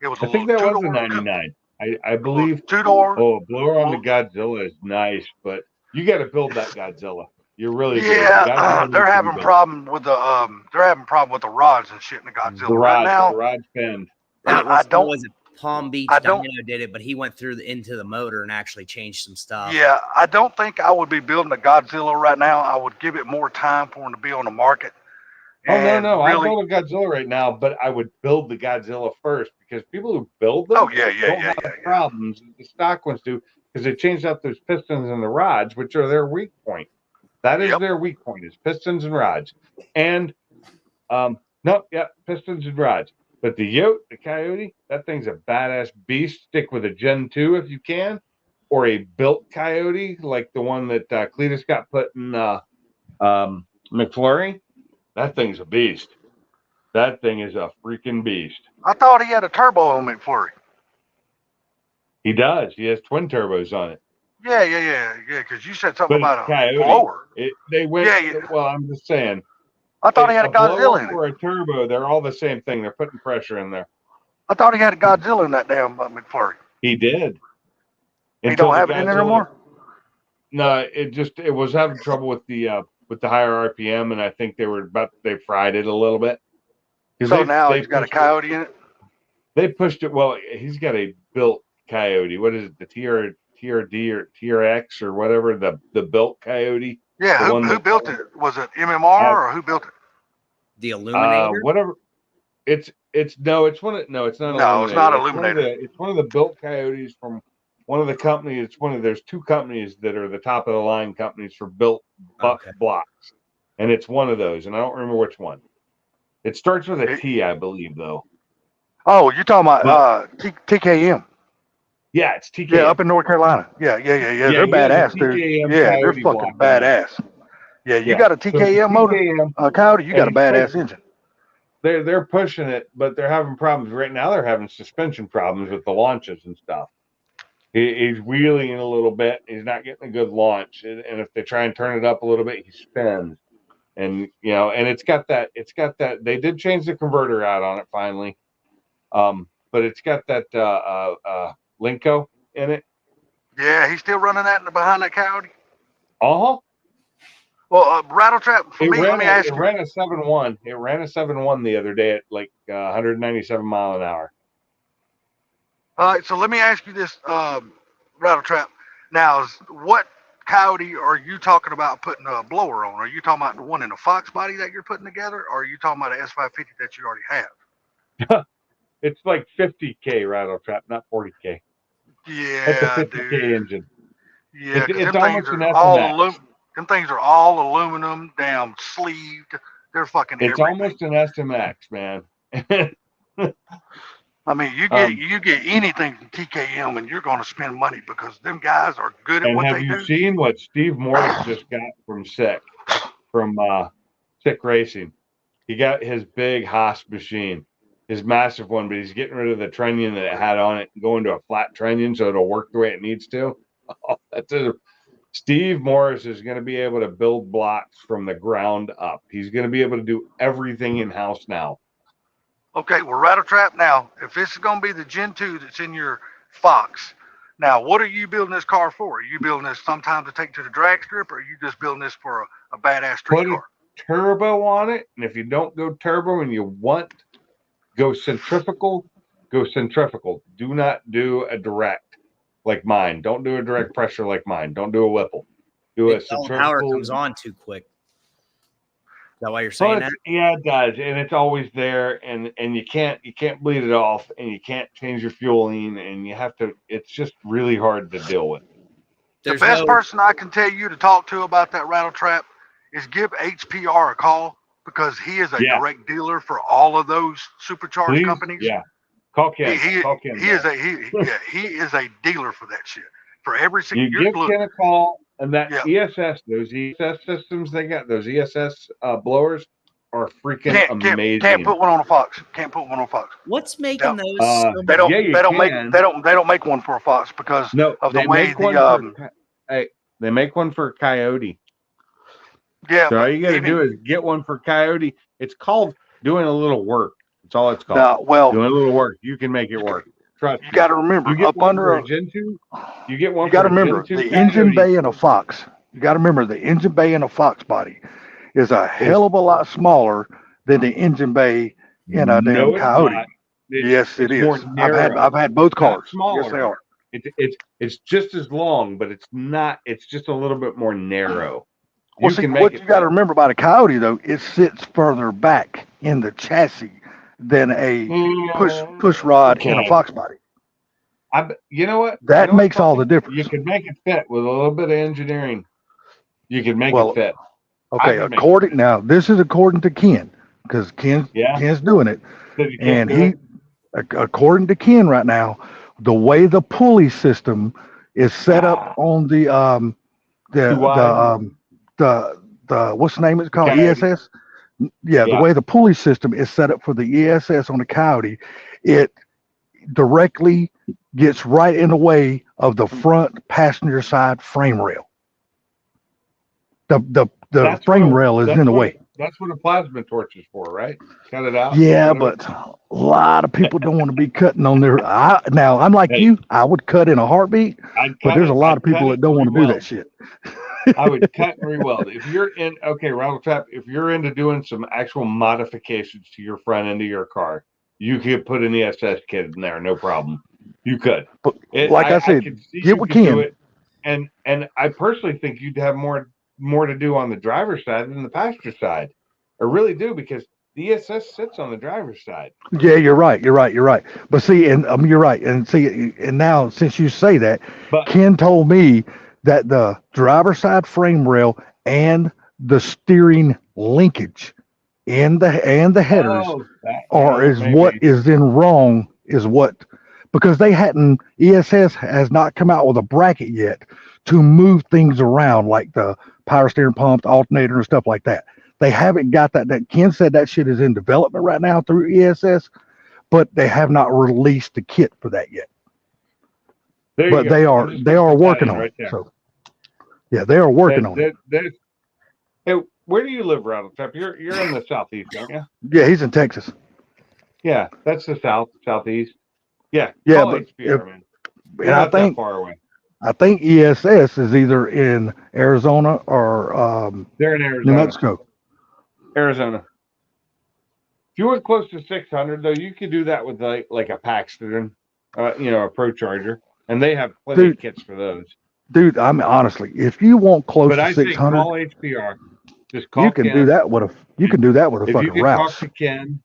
It was. I think that was a 99. I believe 2-door. Oh, blower on the Godzilla is nice, but You got to build that Godzilla. You really do. Yeah, they're having problem with the rods and shit in the Godzilla right now. The rod bend. I don't. Was it Palm Beach Dino did it, but he went through into the motor and actually changed some stuff. Yeah, I don't think I would be building a Godzilla right now. I would give it more time for him to be on the market. Oh no! I'll build a Godzilla right now, but I would build the Godzilla first because people who build them don't have problems. The stock ones do because they changed out those pistons and the rods, which are their weak point. That is their weak point is pistons and rods. And pistons and rods. But the Yote, the Coyote, that thing's a badass beast. Stick with a Gen 2 if you can, or a built Coyote like the one that Cletus got put in McFlurry. That thing's a beast. That thing is a freaking beast. I thought he had a turbo on McFlurry. He does. He has twin turbos on it. Yeah. Because you said something about a blower. Well, I'm just saying. I thought he had a Godzilla in it. Or a turbo, they're all the same thing. They're putting pressure in there. I thought he had a Godzilla in that damn McFlurry. He did. He don't have it in there anymore? No, it was having trouble with the higher RPM, and I think they fried it a little bit. So now he's got a Coyote in it? They pushed it. Well, he's got a built Coyote. What is it? The TRD or TRX or whatever, the built Coyote. Yeah, who built it? Was it MMR or who built it? The Illuminator? Whatever. It's not Illuminator. It's one of the built Coyotes from one of the companies. There's two companies that are the top of the line companies for built blocks. And it's one of those, and I don't remember which one. It starts with a T, I believe, though. Oh, you're talking about TKM. Yeah, it's TKM. Yeah, up in North Carolina. Yeah. They're badass, dude. Yeah, they're fucking badass. Yeah, you got a TKM motor, Coyote, you got a badass engine. They're pushing it, but they're having problems. Right now they're having suspension problems with the launches and stuff. He's wheeling a little bit. He's not getting a good launch. And if they try and turn it up a little bit, he spins. And, and it's got that, they did change the converter out on it finally. But it's got that, Linko in it. Yeah, he's still running that behind that Coyote. Uh-huh. Well, Rattletrap, for me, let me ask you. It ran a 7.1. It ran a 7.1 the other day at like 197 mile an hour. All right, so let me ask you this, Rattletrap. Now, what Coyote are you talking about putting a blower on? Are you talking about the one in the Fox body that you're putting together, or are you talking about the S550 that you already have? It's like 50K Rattletrap, not 40K. Yeah, it's a 50K engine. Yeah, it's almost an SMX. Them things are all aluminum, damn sleeved. They're fucking. It's almost an SMX, man. I mean, you get anything from TKM, and you're going to spend money because them guys are good at what they do. And have you seen what Steve Morris just got from Sick Racing? He got his big Haas machine, his massive one, but he's getting rid of the trunnion that it had on it and going to a flat trunnion so it'll work the way it needs to. Steve Morris is going to be able to build blocks from the ground up. He's going to be able to do everything in-house now. Okay, well, Rattletrap, now, if this is going to be the Gen 2 that's in your Fox, now, what are you building this car for? Are you building this sometime to take to the drag strip, or are you just building this for a badass street car? Turbo on it, and if you don't go turbo and you want, go centrifugal. Do not do a direct like mine. Don't do a direct pressure like mine. Don't do a Whipple. Do a centrifugal. Power comes on too quick. Is that why you're saying that? Yeah, it does, and it's always there, and you can't bleed it off, and you can't change your fueling, and you have to. It's just really hard to deal with. The best person I can tell you to talk to about that Rattletrap is give HPR a call, because he is a direct dealer for all of those supercharged companies. Yeah, call Ken. He is a dealer for that shit. For every single. You give Ken a call. And that ESS, those ESS systems they got, those ESS blowers are freaking amazing. Can't put one on a Fox. What's making those? They don't make one for a Fox because of the way they make one for Coyote. Yeah. So all you got to do is get one for Coyote. It's called doing a little work. That's all it's called. Doing a little work. You can make it work. Trust you got to remember, you get up under a Gen 2. You get one. You got to remember the engine bay in a Fox You got to remember the engine bay in a Fox body is a hell of a lot smaller than the engine bay in a damn No, it's Coyote. not. Yes, it it's more is. narrow. I've had both It's not cars. Yes, smaller. they are. It's just as long, but it's not. It's just a little bit more narrow. Well, You see, can make what it you got to fit. remember about a Coyote though, it sits further back in the chassis than a push rod in a Okay. Fox body. You know what? That You know what, makes all the Tony? difference. You can make it fit with a little bit of engineering. You can make Well, it fit. Okay, I can make it fit. now this is according to Ken, because Yeah. Ken's doing it, Said you can't and do it. according to Ken right now, the way the pulley system is set up on the Too wide. the what's the name it's called, Coyote. ESS. Yeah, the Yeah. way the pulley system is set up for the ESS on the Coyote, it directly gets right in the way of the front passenger side frame rail. The That's frame what rail is in the way. That's what a plasma torch is for, right? Cut it out. Yeah, cut it. but a lot of people don't want to be cutting on their. Now, I'm like Hey. you. I would cut in a heartbeat, I'd but cut there's a lot I'd of people cut that don't want to do re-weld. that shit. I would cut and re-weld. If you're in, okay, Rattle Trap, if you're into doing some actual modifications to your front end of your car, you could put an ESS kit in there, no problem. You could. But like I said, could see get you what could do Ken. it. And I personally think you'd have more to do on the driver's side than the passenger side. I really do, because the ESS sits on the driver's side. Yeah, you're right. But see, and you're right. And see, and now since you say that, But Ken told me that the driver's side frame rail and the steering linkage and the headers what is in wrong is what, because they hadn't, ESS has not come out with a bracket yet to move things around like the power steering pump, the alternator, and stuff like that. They haven't got that. That Ken said that shit is in development right now through ESS, but they have not released the kit for that yet. But they are working on it. So yeah, they are working on it. Hey, where do you live, Rattle Trap? You're in the southeast, aren't you? Yeah, he's in Texas. Yeah, that's the southeast. Yeah, Yeah, call but HPR, man. and I think that far away. I think ESS is either in Arizona or They're in Arizona. New Mexico. Arizona. If you went close to 600, though, you could do that with like a Paxton, a Pro Charger, and they have plenty of kits for those. Dude, I mean, honestly, if you want close to 600, call HPR. Just call. You can Ken. do that with a. You can do that with a if fucking you can Rouse. talk to Ken,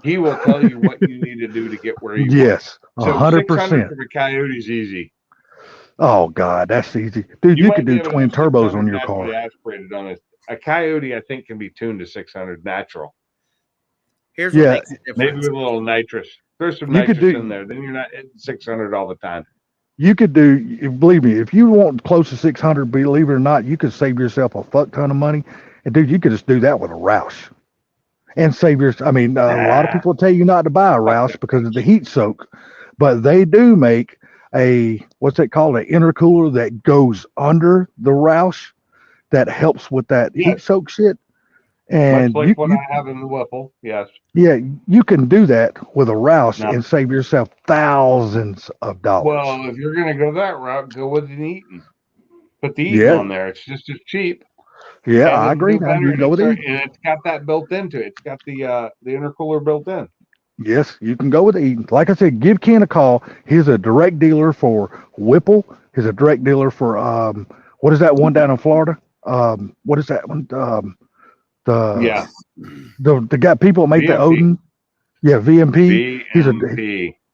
he will tell you what you need to do to get where you. Yes, want. 100%. For a Coyote's easy. Oh God, that's easy, dude. You could do twin turbos on your car. Aspirated on it. A Coyote, I think, can be tuned to 600 natural. Here's what makes it different. Maybe with a little nitrous. There's some nitrous in there. Then you're not at 600 all the time. You could do, believe me, if you want close to 600, believe it or not, you could save yourself a fuck ton of money. And dude, you could just do that with a Roush and save your. I mean, a lot of people tell you not to buy a Roush because of the heat soak, but they do make a, what's it called, an intercooler that goes under the Roush that helps with that heat soak shit. And much like what I have in the Whipple, yes. Yeah, you can do that with a Roush and save yourself thousands of dollars. Well, if you're going to go that route, go with an Eaton. Put the Eaton on there. It's just as cheap. Yeah, I agree. You can go with Eaton. And it's got that built into it. It's got the intercooler built in. Yes, you can go with Eaton. Like I said, give Ken a call. He's a direct dealer for Whipple. He's a direct dealer for what is that one down in Florida? What is that one? The guy people make the Odin. Yeah, VMP.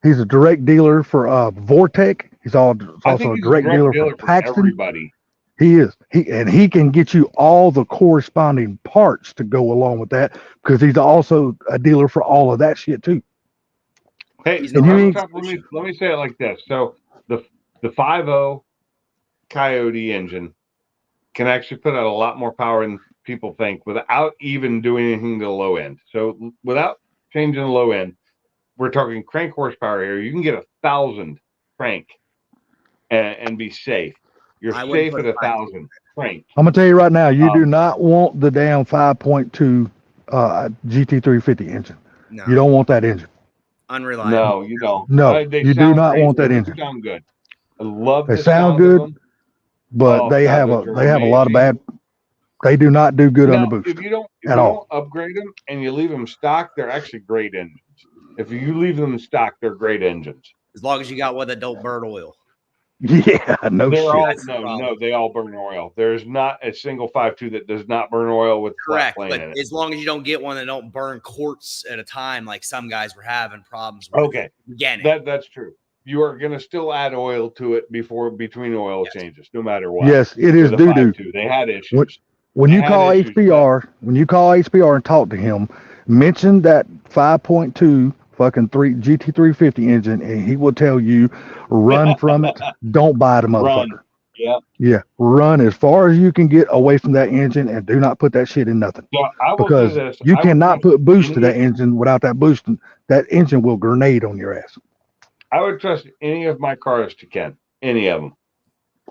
He's a direct dealer for Vortec. He's also a direct dealer for Paxton. Everybody. He is. He can get you all the corresponding parts to go along with that because he's also a dealer for all of that shit too. Hey, let me say it like this. So the 5.0 Coyote engine can actually put out a lot more power than people think without even doing anything to the low end. So without changing the low end, we're talking crank horsepower here. You can get 1,000 crank and be safe. You're safe at 1,000 crank. I'm gonna tell you right now, you do not want the damn 5.2 GT350 engine. No. You don't want that engine. Unreliable. No, you don't. No, you do not want that engine. They sound good. I love they sound good. but Oh, they God, have those are a lot of amazing. bad. They do not do good Now, under boost if you don't at all. upgrade them and you leave them stock, they're actually great engines. If you leave them in stock, they're great engines. As long as you got one that don't burn oil. Yeah, no They're shit. all That's the problem. they all burn oil. There's not a single 5.2 that does not burn oil with flat Correct, plane but in it. as long as you don't get one that don't burn quarts at a time, like some guys were having problems with. Okay, Again, that's true. You are going to still add oil to it between oil Yes. changes, no matter what. Yes, it is With a doo-doo. 5.2, they had issues. When They you had call issues with HPR, and talk to him, mention that 5.2 fucking GT350 engine, and he will tell you, run from it. Don't buy the Run. motherfucker. Yeah. Yeah, run as far as you can get away from that engine, and do not put that shit in nothing. So I will Because say this: you I would cannot trust put boost to any- that engine without that boost. That engine will grenade on your ass. I would trust any of my cars to Ken, any of them,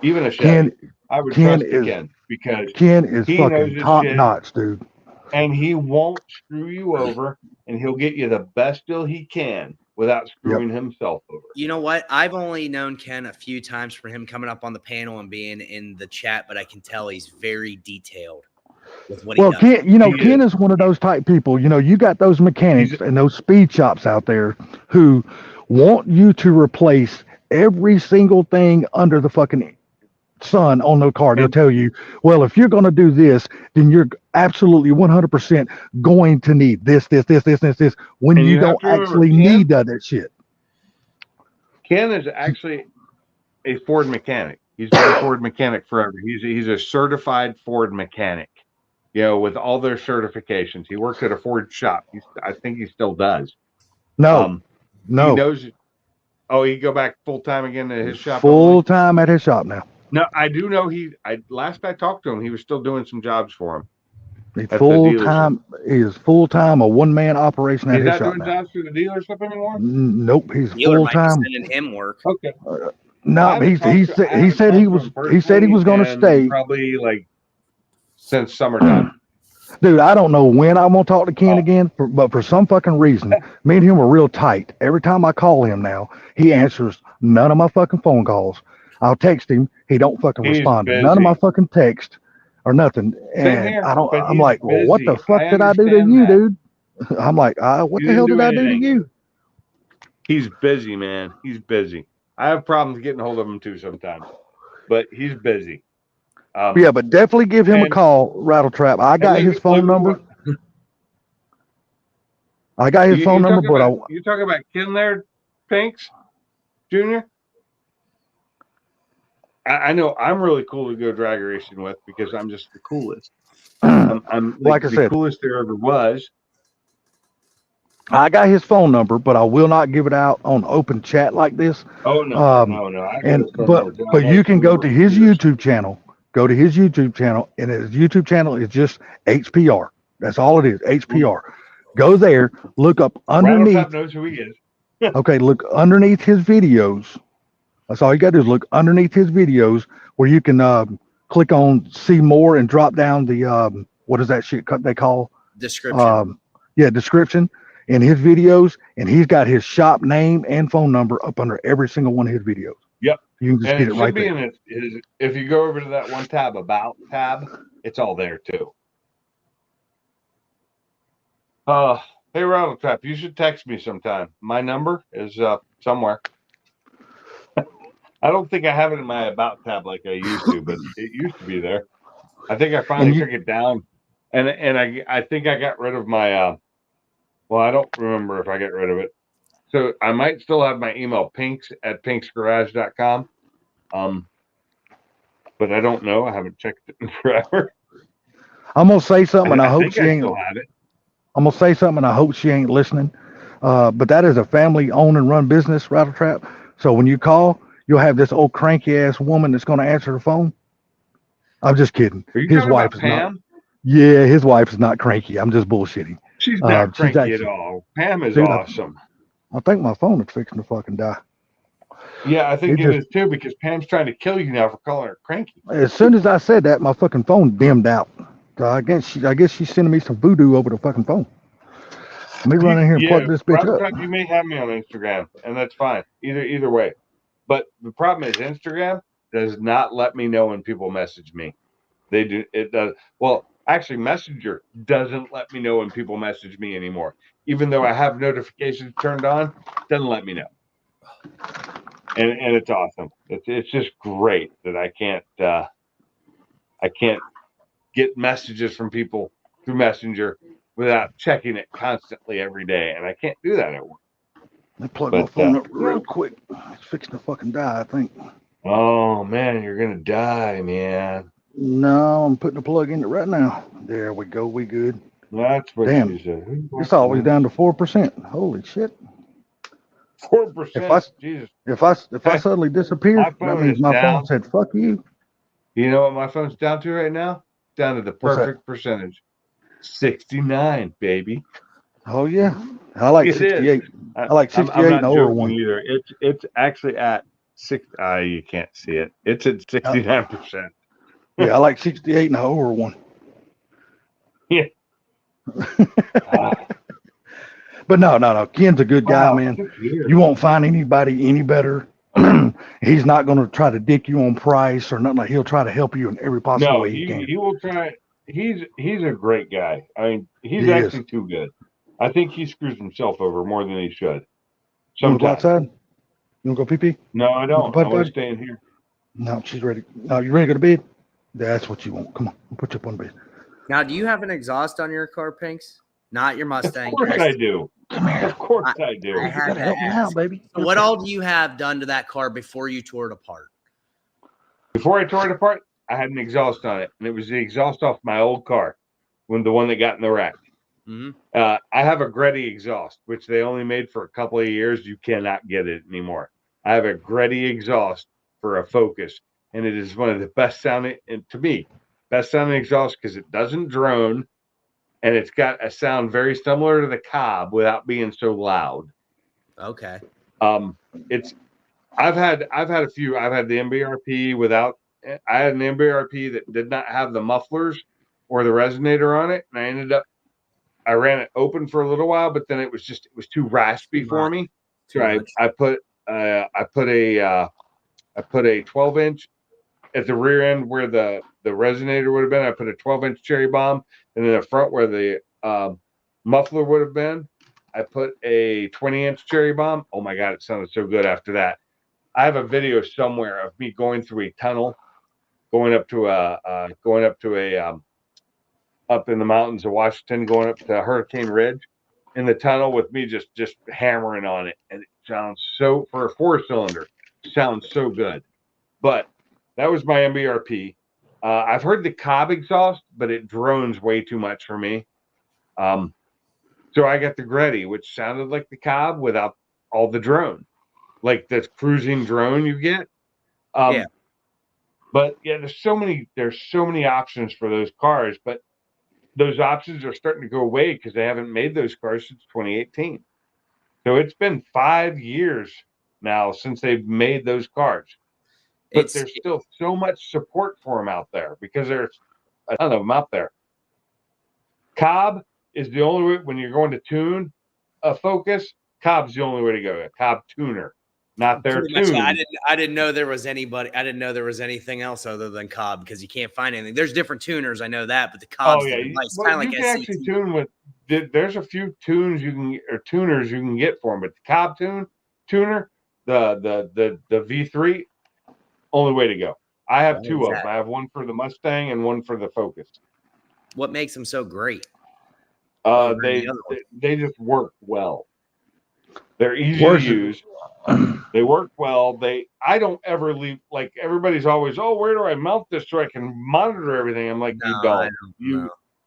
even a Chevy. Ken, I would Ken trust to is Ken because Ken is he knows fucking his top shit. notch, dude. and he won't screw you over, and he'll get you the best deal he can without screwing himself over. you know what? I've only known Ken a few times for him coming up on the panel and being in the chat, but I can tell he's very detailed with what Well, he does. Ken is one of those type people. You got those mechanics and those speed shops out there who want you to replace every single thing under the fucking sun on the car. They'll tell you, well, if you're going to do this, then you're absolutely 100% going to need this, when And you you have don't to remember, actually Ken- need that shit. Ken is actually a Ford mechanic. He's been a Ford mechanic forever. He's a certified Ford mechanic. With all their certifications. He worked at a Ford shop. I think he still does. No. He knows. Oh, he go back full time again to his shop. Full time at his shop now. No, I do know last I talked to him, he was still doing some jobs for him. He's full time. He is full time a one man operation at He's his not shop doing now. jobs for the dealership anymore. Nope, he's Dealer full might be time. sending him work. Okay. No, he said he was going to stay. Probably like since summertime. Dude, I don't know when I'm gonna talk to Ken again, but for some fucking reason, me and him are real tight. Every time I call him now, he answers none of my fucking phone calls. I'll text him, he don't fucking He's respond to busy. none of my fucking text or nothing. Same And here, I'm like, well, what the busy. fuck I did I do to understand you, that. dude? I'm like, what You the hell didn't did do I do to anything. you? He's busy, man. He's busy. I have problems getting hold of him too sometimes, but he's busy. Yeah, but definitely give him a and- call, Rattletrap. I got his phone number. I got his phone number, but you talking about Ken there, Pinks Jr.? I know I'm really cool to go drag racing with because I'm just the coolest. I'm like I the said, coolest there ever was. I got his phone number, but I will not give it out on open chat like this. Oh no! But you can go to his YouTube channel. Go to his YouTube channel, and his YouTube channel is just HPR. That's all it is, HPR. Go there, look up underneath. Rattletap knows who he is. Okay, look underneath his videos. That's all you got to do is look underneath his videos, where you can click on see more and drop down the what is that shit they call Description. Description in his videos, and he's got his shop name and phone number up under every single one of his videos. Yep. You can just And get it it should right be there. in his, if you go over to that one tab, About tab, it's all there too. Hey Rattletrap, you should text me sometime. My number is somewhere. I don't think I have it in my About tab like I used to, but it used to be there. I think I finally took it down, and I think I got rid of my. Well, I don't remember if I got rid of it. So I might still have my email, pinks@pinksgarage.com. But I don't know. I haven't checked it in forever. I'm gonna say something, and I hope she I ain't. still have it. I'm gonna say something, and I hope she ain't listening. But that is a family-owned and run business, Rattletrap. So when you call, you'll have this old cranky ass woman that's gonna answer the phone. I'm just kidding. Are you His talking wife about is Pam? not. Yeah, his wife is not cranky. I'm just bullshitting. She's not she's cranky actually- at all. Pam is Dude, awesome. I think my phone is fixing to fucking die. Yeah, I think It it just- is too, because Pam's trying to kill you now for calling her cranky. As soon as I said that, my fucking phone dimmed out. So I guess she's sending me some voodoo over the fucking phone. Let me run in here and plug this bitch up. You may have me on Instagram, and that's fine. Either way. But the problem is Instagram, does not let me know when people message me. They do. It does. Well, actually, Messenger doesn't let me know when people message me anymore. Even though I have notifications turned on, doesn't let me know. And it's awesome. It's just great that I can't get messages from people through Messenger without checking it constantly every day, and I can't do that at work. Let me plug my phone up real quick. It's fixing to fucking die, I think. Oh man, you're gonna die, man. No, I'm putting the plug in it right now. There we go. We good. That's what Damn. she said. It's always down to 4%. Holy shit. 4%. Jesus. If I suddenly disappear, My that phone means is my down. phone said fuck you. You know what my phone's down to right now? Down to the perfect percentage. 69, baby. Oh yeah. I like It 68. is. I like I'm 68 not and over joking one. either. It's actually at 6. You can't see it. It's at 69%. Yeah, I like 68 and over one. Yeah. But no. Ken's a good guy, Wow, man. 6 years. You won't find anybody any better. He's not going to try to dick you on price or nothing. Like, he'll try to help you in every possible No, way he can. he will try. He's a great guy. I mean, he's He actually is. too good. I think he screws himself over more than he should. You want to go Sometimes. outside? You want to go pee pee? No, I don't. Go I want to potty? stay in here. No, she's ready. No, you ready to go to bed? That's what you want. Come on, we'll put you up on bed. Now, do you have an exhaust on your car, Pinks? Not your Mustang. Of course I do. Come here. Of course I do. I You had gotta to help me ask. out, baby. So what all do you have done to that car before you tore it apart? Before I tore it apart, I had an exhaust on it, and it was the exhaust off my old car, the one that got in the wreck. Mm-hmm. I have a Gretty exhaust, which they only made for a couple of years. You cannot get it anymore. I have a Gretty exhaust for a Focus, and it is one of the best sounding, and to me, best sounding exhaust because it doesn't drone, and it's got a sound very similar to the Cobb without being so loud. Okay. It's I've had a few. I've had the MBRP without. I had an MBRP that did not have the mufflers or the resonator on it, and I ran it open for a little while, but then it was too raspy for me. So I put a 12-inch at the rear end where the resonator would have been. I put a 12-inch cherry bomb, and in the front where the muffler would have been, I put a 20-inch cherry bomb. Oh my god, it sounded so good after that. I have a video somewhere of me going through a tunnel, going up in the mountains of Washington, going up to Hurricane Ridge in the tunnel with me just hammering on it, and it sounds so, for a 4-cylinder, sounds so good. But that was my MBRP. I've heard the Cobb exhaust, but it drones way too much for me. So I got the Gretty, which sounded like the Cobb without all the drone, like the cruising drone you get. Yeah. But yeah, there's so many options for those cars, but those options are starting to go away because they haven't made those cars since 2018. So it's been 5 years now since they've made those cars. But there's still so much support for them out there because there's a ton of them out there. Cobb is the only way when you're going to tune a Focus. Cobb's the only way to go. A Cobb tuner, not their tune. I didn't know there was anybody. I didn't know there was anything else other than Cobb because you can't find anything. There's different tuners, I know that, but the Cobb's Oh yeah, nice, well, kind of you like can actually tune with. There's a few tuners you can get for them, but the Cobb tuner, the V3, only way to go. I have two of them. I have one for the Mustang and one for the Focus. What makes them so great? They just work well. They're easy to use. They work well. I don't ever leave, like everybody's always, oh, where do I mount this so I can monitor everything? I'm like, you don't.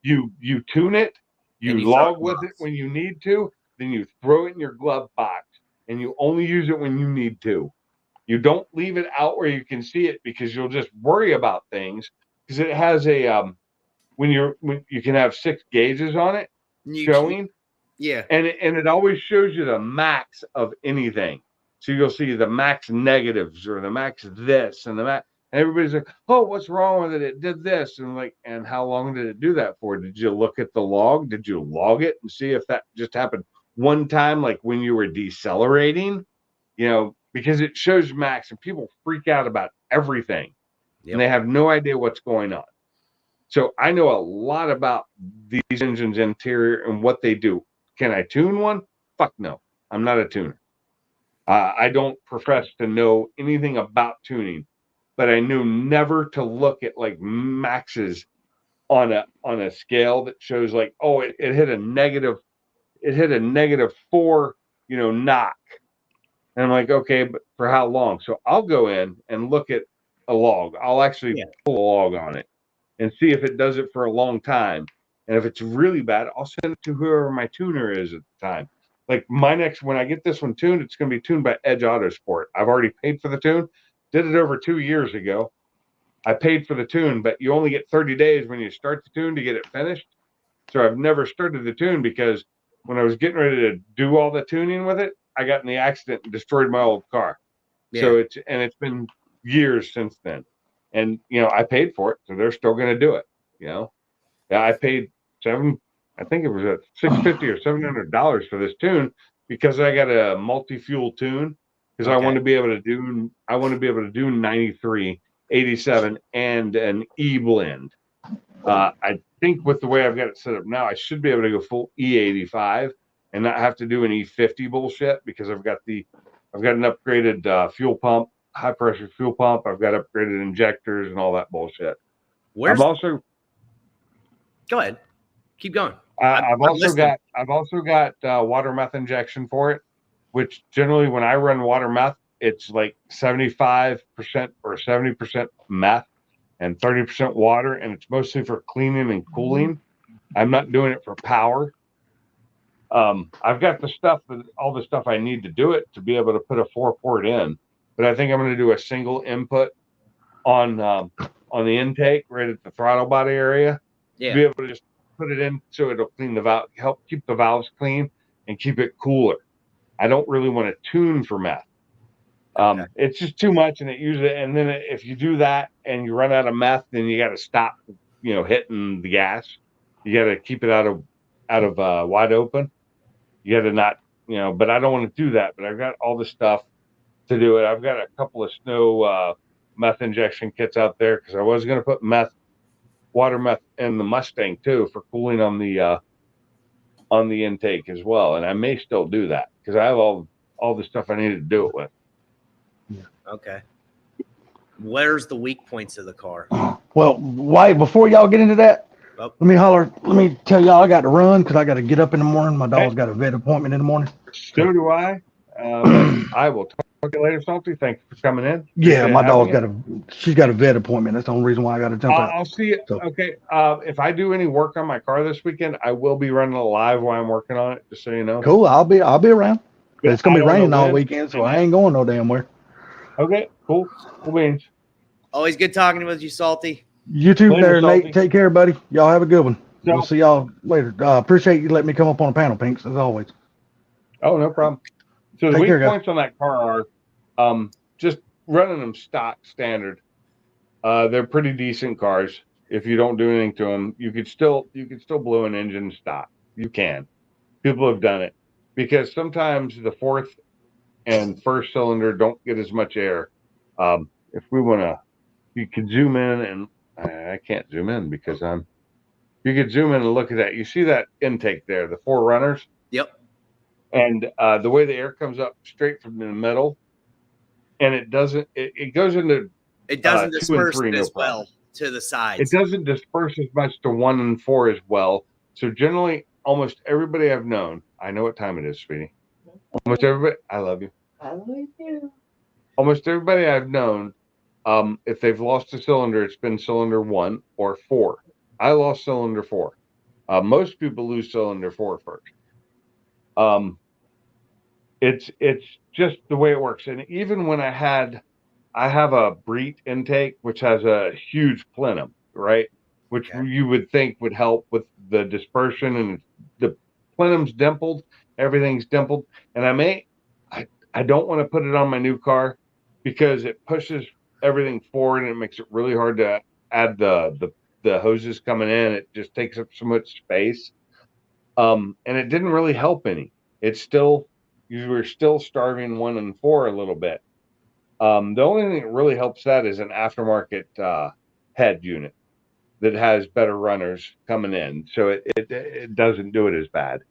You tune it, you log with it when you need to, then you throw it in your glove box and you only use it when you need to. You don't leave it out where you can see it because you'll just worry about things because it has a when you can have 6 gauges on it showing. Yeah. And it always shows you the max of anything. So you'll see the max negatives or the max this and the max. And everybody's like, oh, what's wrong with it? It did this. And I'm like, and how long did it do that for? Did you look at the log? Did you log it and see if that just happened one time, like when you were decelerating? You know, because it shows max, and people freak out about everything, Yep. and they have no idea what's going on. So I know a lot about these engines' interior and what they do. Can I tune one? Fuck no. I'm not a tuner. I don't profess to know anything about tuning, but I knew never to look at like maxes on a scale that shows like, oh, it hit a -4, knock. And I'm like, okay, but for how long? So I'll go in and look at a log. I'll actually pull a log on it and see if it does it for a long time. And if it's really bad, I'll send it to whoever my tuner is at the time. Like when I get this one tuned, it's going to be tuned by Edge Autosport. I've already paid for the tune. Did it over 2 years ago. I paid for the tune, but you only get 30 days when you start the tune to get it finished. So I've never started the tune because when I was getting ready to do all the tuning with it, I got in the accident and destroyed my old car. Yeah. So it's been years since then. And I paid for it, so they're still going to do it. Yeah, I paid I think it was at $650 or $700 for this tune because I got a multi-fuel tune because I want to be able to do 93, 87, and an E blend. I think with the way I've got it set up now, I should be able to go full E85 and not have to do an E50 bullshit because I've got an upgraded fuel pump, high pressure fuel pump. I've got upgraded injectors and all that bullshit. Go ahead, keep going. I've also got water meth injection for it, which generally when I run water meth, it's like 75% or 70% meth and 30% water, and it's mostly for cleaning and cooling. I'm not doing it for power. I've got all the stuff I need to do it to be able to put a 4-port in, but I think I'm going to do a single input on the intake right at the throttle body area to be able to just put it in so it'll clean the valve, help keep the valves clean and keep it cooler. I don't really want to tune for meth. It's just too much, and and then if you do that and you run out of meth, then you got to stop, hitting the gas. You got to keep it out of wide open. You got to not, but I don't want to do that. But I've got all the stuff to do it. I've got a couple of snow meth injection kits out there because I was going to put water meth in the Mustang too for cooling on the intake as well, and I may still do that because I have all the stuff I need to do it with. Okay. Where's the weak points of the car? Well, why before y'all get into that, let me tell y'all I got to run because I got to get up in the morning. My dog's got a vet appointment in the morning. So do I. I will talk to you later, Salty. Thanks for coming in. Yeah, my dog's she's got a vet appointment. That's the only reason why I got to jump out. I'll see it. So. Okay. If I do any work on my car this weekend, I will be running a live while I'm working on it, just so you know. Cool. I'll be around. It's gonna be raining all weekend, so I ain't going no damn where. Okay. Cool. Cool beans. Always good talking with you, Salty. You too, there, Nate. Take care, buddy. Y'all have a good one. So, we'll see y'all later. Appreciate you letting me come up on the panel, Pinks, as always. Oh, no problem. So the weak points on that car are just running them stock standard. They're pretty decent cars. If you don't do anything to them, you could still blow an engine stock. You can. People have done it because sometimes the fourth and first cylinder don't get as much air. If we want to, you could zoom in, and I can't zoom in because you could zoom in and look at that. You see that intake there, the 4 runners? Yep. And the way the air comes up straight from the middle, and it goes into it doesn't disperse as well to the sides. It doesn't disperse as much to 1 and 4 as well. So generally, almost everybody I've known, I know what time it is, sweetie. Almost everybody, I love you. I love you. Almost everybody I've known, if they've lost a cylinder, it's been cylinder 1 or 4. I lost cylinder 4. Most people lose cylinder 4 first. It's just the way it works. And even when I have a Breet intake, which has a huge plenum, right? Which you would think would help with the dispersion, and the plenum's dimpled, everything's dimpled. And I don't want to put it on my new car because it pushes everything forward and it makes it really hard to add the hoses coming in. It just takes up so much space. And it didn't really help any. It's still you were still starving 1 and 4 a little bit. The only thing that really helps that is an aftermarket head unit that has better runners coming in, so it doesn't do it as bad.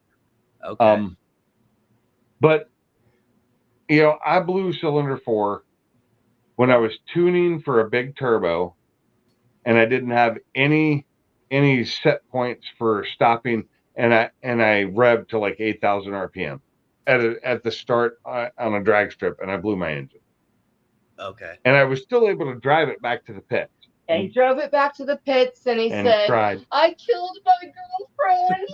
Okay. But you know, I blew cylinder 4 when I was tuning for a big turbo, and I didn't have any set points for stopping, and I revved to like 8,000 RPM at the start on a drag strip, and I blew my engine. Okay. And I was still able to drive it back to the pit. And he drove it back to the pits, and he said, tried. "I killed my girlfriend."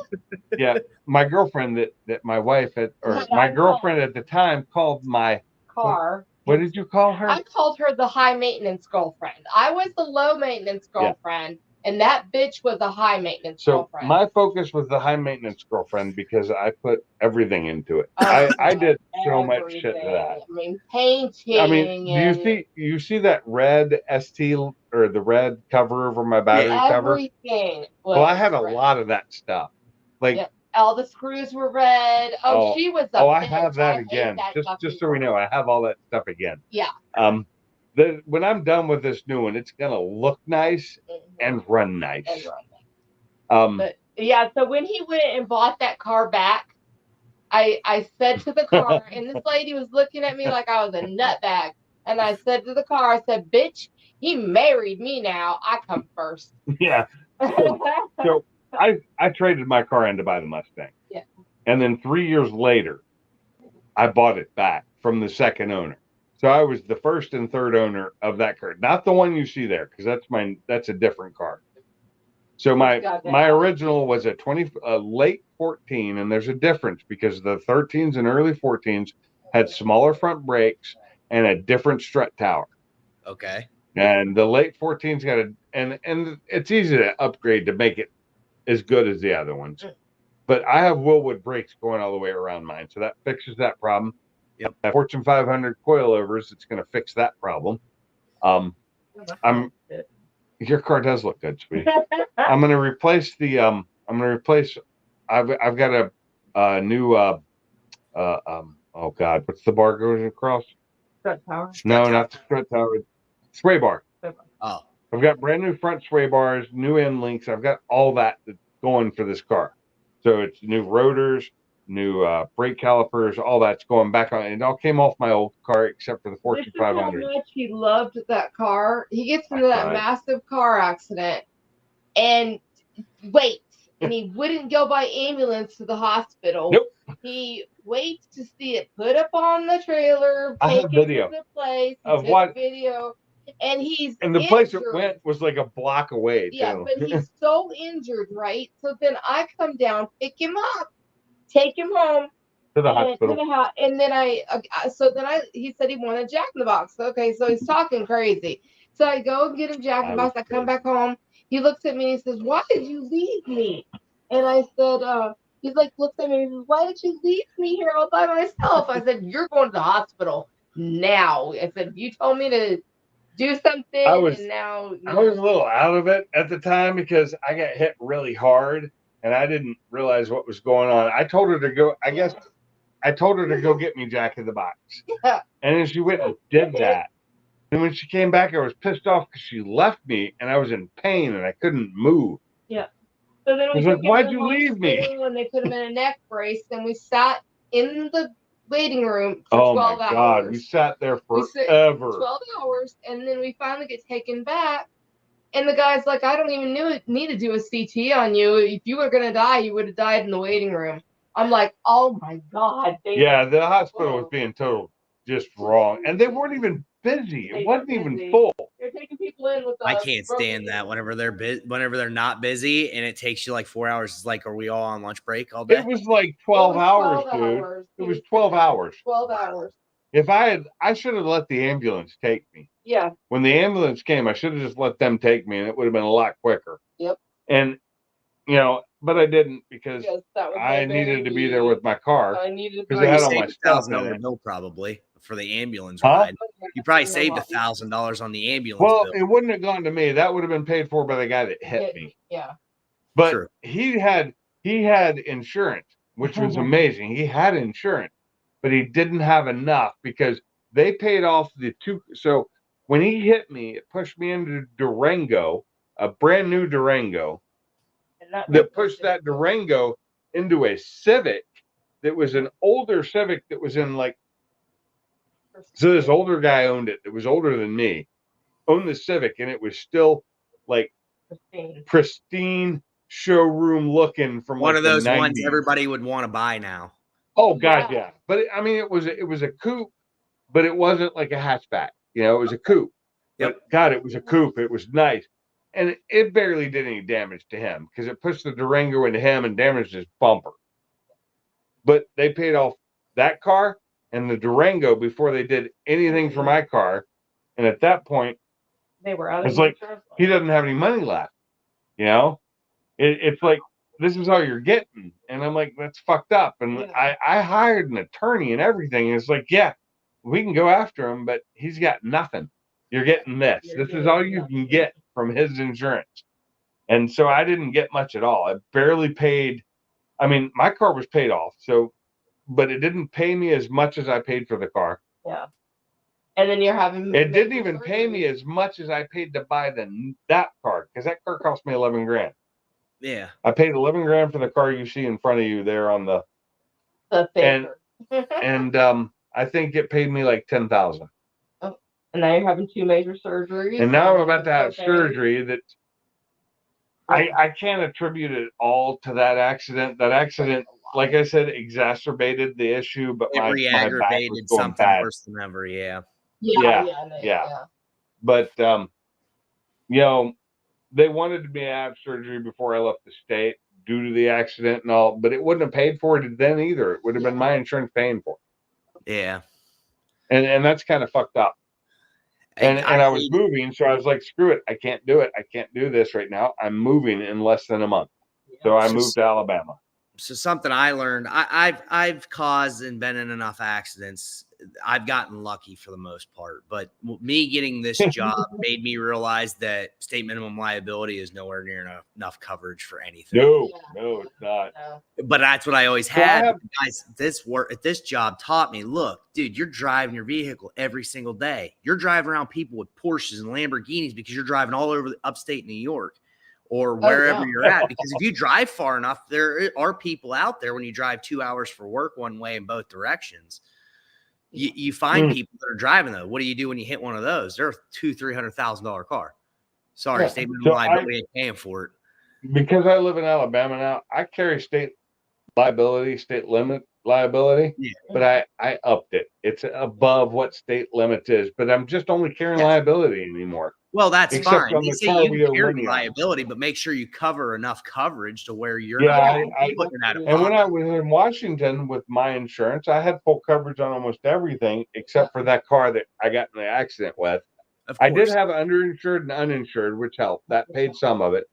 Yeah, my girlfriend that my wife had, or That my I girlfriend at the time called my car. What did you call her? I called her the high maintenance girlfriend. I was the low maintenance girlfriend, and that bitch was a high maintenance girlfriend. My focus was the high maintenance girlfriend because I put everything into it. Oh, I did so much shit to that. I mean, painting. I mean, do you see that red ST or the red cover over my battery cover? Everything. Well, I had a lot of that stuff. Like all the screws were red. Oh, she was a bitch. I have that again. Just so we know, I have all that stuff again. Yeah. When I'm done with this new one, it's gonna look nice and run nice. But yeah, so when he went and bought that car back, I said to the car, and this lady was looking at me like I was a nutbag. And I said to the car, I said, "Bitch, he married me now. I come first." Yeah. So I traded my car in to buy the Mustang. Yeah. And then 3 years later, I bought it back from the second owner. So I was the first and third owner of that car, not the one you see there, because that's a different car. So my original was a late 14, and there's a difference because the 13s and early 14s had smaller front brakes and a different strut tower. Okay. And the late 14s got and it's easy to upgrade to make it as good as the other ones. But I have Willwood brakes going all the way around mine, so that fixes that problem. Yep. Fortune 500 coilovers, it's going to fix that problem. Your car does look good, sweetie. I'm going to replace I've got a new oh God, what's the bar going across? Strut tower. No, not the strut tower. Sway bar. Oh. I've got brand new front sway bars, new end links. I've got all that going for this car. So it's new rotors, new brake calipers, all that's going back on. It all came off my old car except for the Fortune 500. How much he loved that car. He gets into that massive car accident and waits, and he wouldn't go by ambulance to the hospital. Nope. He waits to see it put up on the trailer. I have video to the place. of what video. And he's and the injured. Place it went was like a block away. Yeah, too. But he's so injured, right? So then I come down, pick him up, take him home to the hospital. And then he said he wanted Jack in the Box. Okay, so he's talking crazy. So I go and get him Jack in the Box. I come back home. He looks at me and he says, "Why did you leave me?" And I said, he's like, looks at me and says, "Why did you leave me here all by myself?" I said, "You're going to the hospital now." I said, "You told me to do something." I was a little out of it at the time because I got hit really hard and I didn't realize what was going on. I told her to go. I told her to go get me Jack in the Box. Yeah. And then she went and did that. And when she came back, I was pissed off because she left me and I was in pain and I couldn't move. Yeah. So then I was like, "Why'd you leave me?" And they put him in a neck brace, and we sat in the waiting room for 12 hours. Oh my God, we sat there forever. 12 hours, and then we finally get taken back. And the guy's like, "I don't even need to do a CT on you. If you were going to die, you would have died in the waiting room." I'm like, "Oh my God." Yeah, the hospital was being total just wrong. And they weren't even busy. It wasn't even full. They're taking people in with I can't stand that whenever they're not busy and it takes you like 4 hours. It's like, are we all on lunch break all day? It was like 12 hours, dude. It was 12 hours. 12 hours. If I should have let the ambulance take me. Yeah. When the ambulance came, I should have just let them take me and it would have been a lot quicker. Yep. And, but I didn't because I needed to be there with my car. I needed because I had all my stuff in it. No, probably for the ambulance ride. You probably saved $1,000 on the ambulance. Well, bill. It wouldn't have gone to me. That would have been paid for by the guy that hit me. Yeah. But sure. he had insurance, which was amazing. He had insurance, but he didn't have enough because they paid off the two. So when he hit me, it pushed me into Durango, a brand new Durango, that pushed that Durango into a Civic that was an older Civic that was in like, so this older guy owned it. It was older than me, owned the Civic, and it was still like pristine showroom looking from One like of the those 90s. ones everybody would want to buy now. Oh God, yeah. But I mean, it was a coupe, but it wasn't like a hatchback. You know, it was a coupe. Yep. But God, it was a coupe. It was nice, and it barely did any damage to him because it pushed the Durango into him and damaged his bumper. But they paid off that car and the Durango before they did anything for my car, and at that point, They were out of it's like insurance. he doesn't have any money left. You know, it's like this is all you're getting, and I'm like, that's fucked up. And Yeah. I hired an attorney and everything. And it's like, yeah, we can go after him, but he's got nothing. You're getting this. This is all you can get from his insurance. And so I didn't get much at all. I barely paid. I mean, my car was paid off, so, but it didn't pay me as much as I paid for the car. Yeah. And then you're having. It didn't even pay me as much as I paid to buy that car, because that car cost me $11 grand. Yeah. I paid $11 grand for the car you see in front of you there on the and I think it paid me like $10,000. Oh, and now you're having 2 major surgeries. And now I'm about to have surgery that I can't attribute it all to that accident. That accident, like I said, exacerbated the issue, but It my back was re-aggravated going something bad. worse than ever. Yeah. Yeah. But you know, they wanted me to have surgery before I left the state due to the accident and all, but it wouldn't have paid for it then either. It would have been my insurance paying for it. Yeah. And that's kind of fucked up. And I was moving, so I was like, screw it. I can't do it. I can't do this right now. I'm moving in less than a month. So I moved to Alabama. So something I learned, I've caused and been in enough accidents. I've gotten lucky for the most part, but me getting this job made me realize that state minimum liability is nowhere near enough coverage for anything. No, it's not. But that's what I always had. Guys, this job taught me, look, dude, you're driving your vehicle every single day. You're driving around people with Porsches and Lamborghinis because you're driving all over upstate New York or wherever you're at. Because if you drive far enough, there are people out there when you drive 2 hours for work one way in both directions. You find people that are driving though. What do you do when you hit one of those? They're a $200,000-$300,000 car. Sorry, state minimum liability ain't paying for it. Because I live in Alabama now, I carry state liability, state limit liability, but I upped it. It's above what state limits is, but I'm just only carrying liability anymore. Well, that's Except fine. on They the say car you we can owe carry money on. liability, but make sure you cover enough coverage to where you're Yeah, not putting that. and when I was in Washington with my insurance, I had full coverage on almost everything except for that car that I got in the accident with. I did have underinsured and uninsured, which helped. That paid some of it.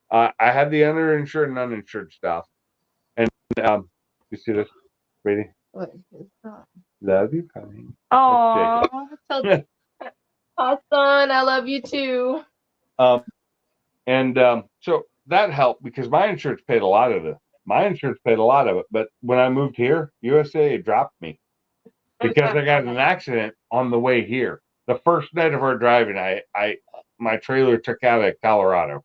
I had the underinsured and uninsured stuff. And you see this, sweetie? What is that? Love you, honey. Oh, son, I love you too. So that helped because my insurance paid a lot of it. But when I moved here, USA dropped me because I got in an accident on the way here. The first night of our driving, my trailer took out of Colorado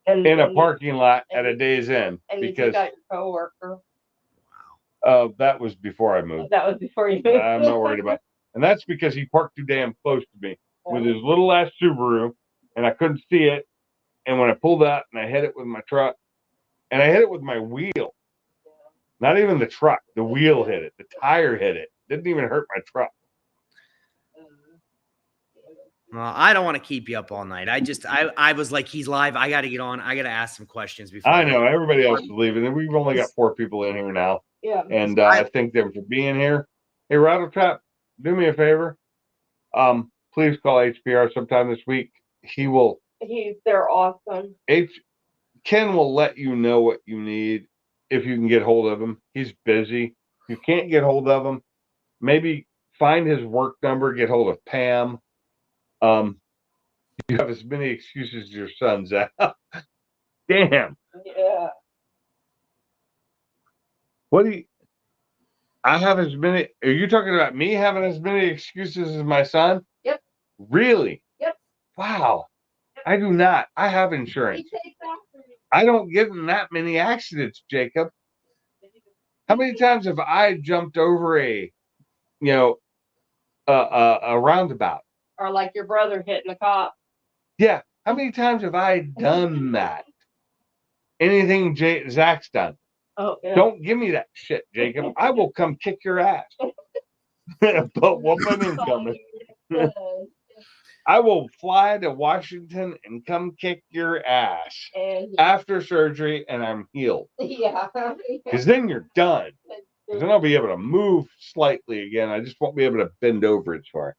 in a parking lot at a Days Inn because you got your coworker. That was before I moved. That was before you moved. I'm not worried about it. And that's because he parked too damn close to me with his little ass Subaru, and I couldn't see it. And when I pulled out and I hit it with my truck, and I hit it with my wheel, not even the truck, the wheel hit it, the tire hit it. Didn't even hurt my truck. Well, I don't want to keep you up all night. I was like, he's live. I got to get on. I got to ask some questions before. I know everybody else is leaving, and we've only got 4 people in here now. Yeah. And I thank them for being here. Hey, Rattletrap, do me a favor. Please call HPR sometime this week. They're awesome. Ken will let you know what you need if you can get hold of him. He's busy. If you can't get hold of him, maybe find his work number, get hold of Pam. You have as many excuses as your sons have. Damn. Yeah. I have as many. Are you talking about me having as many excuses as my son? Yep. Really? Yep. Wow. I do not. I have insurance. I don't get in that many accidents, Jacob. How many times have I jumped over a roundabout? Or like your brother hitting the cop. Yeah. How many times have I done that? Anything Zach's done. Oh, yeah. Don't give me that shit, Jacob. I will come kick your ass. But whooping incoming. I will fly to Washington and come kick your ass after surgery, and I'm healed. Yeah. Because then you're done. Because then I'll be able to move slightly again. I just won't be able to bend over as far.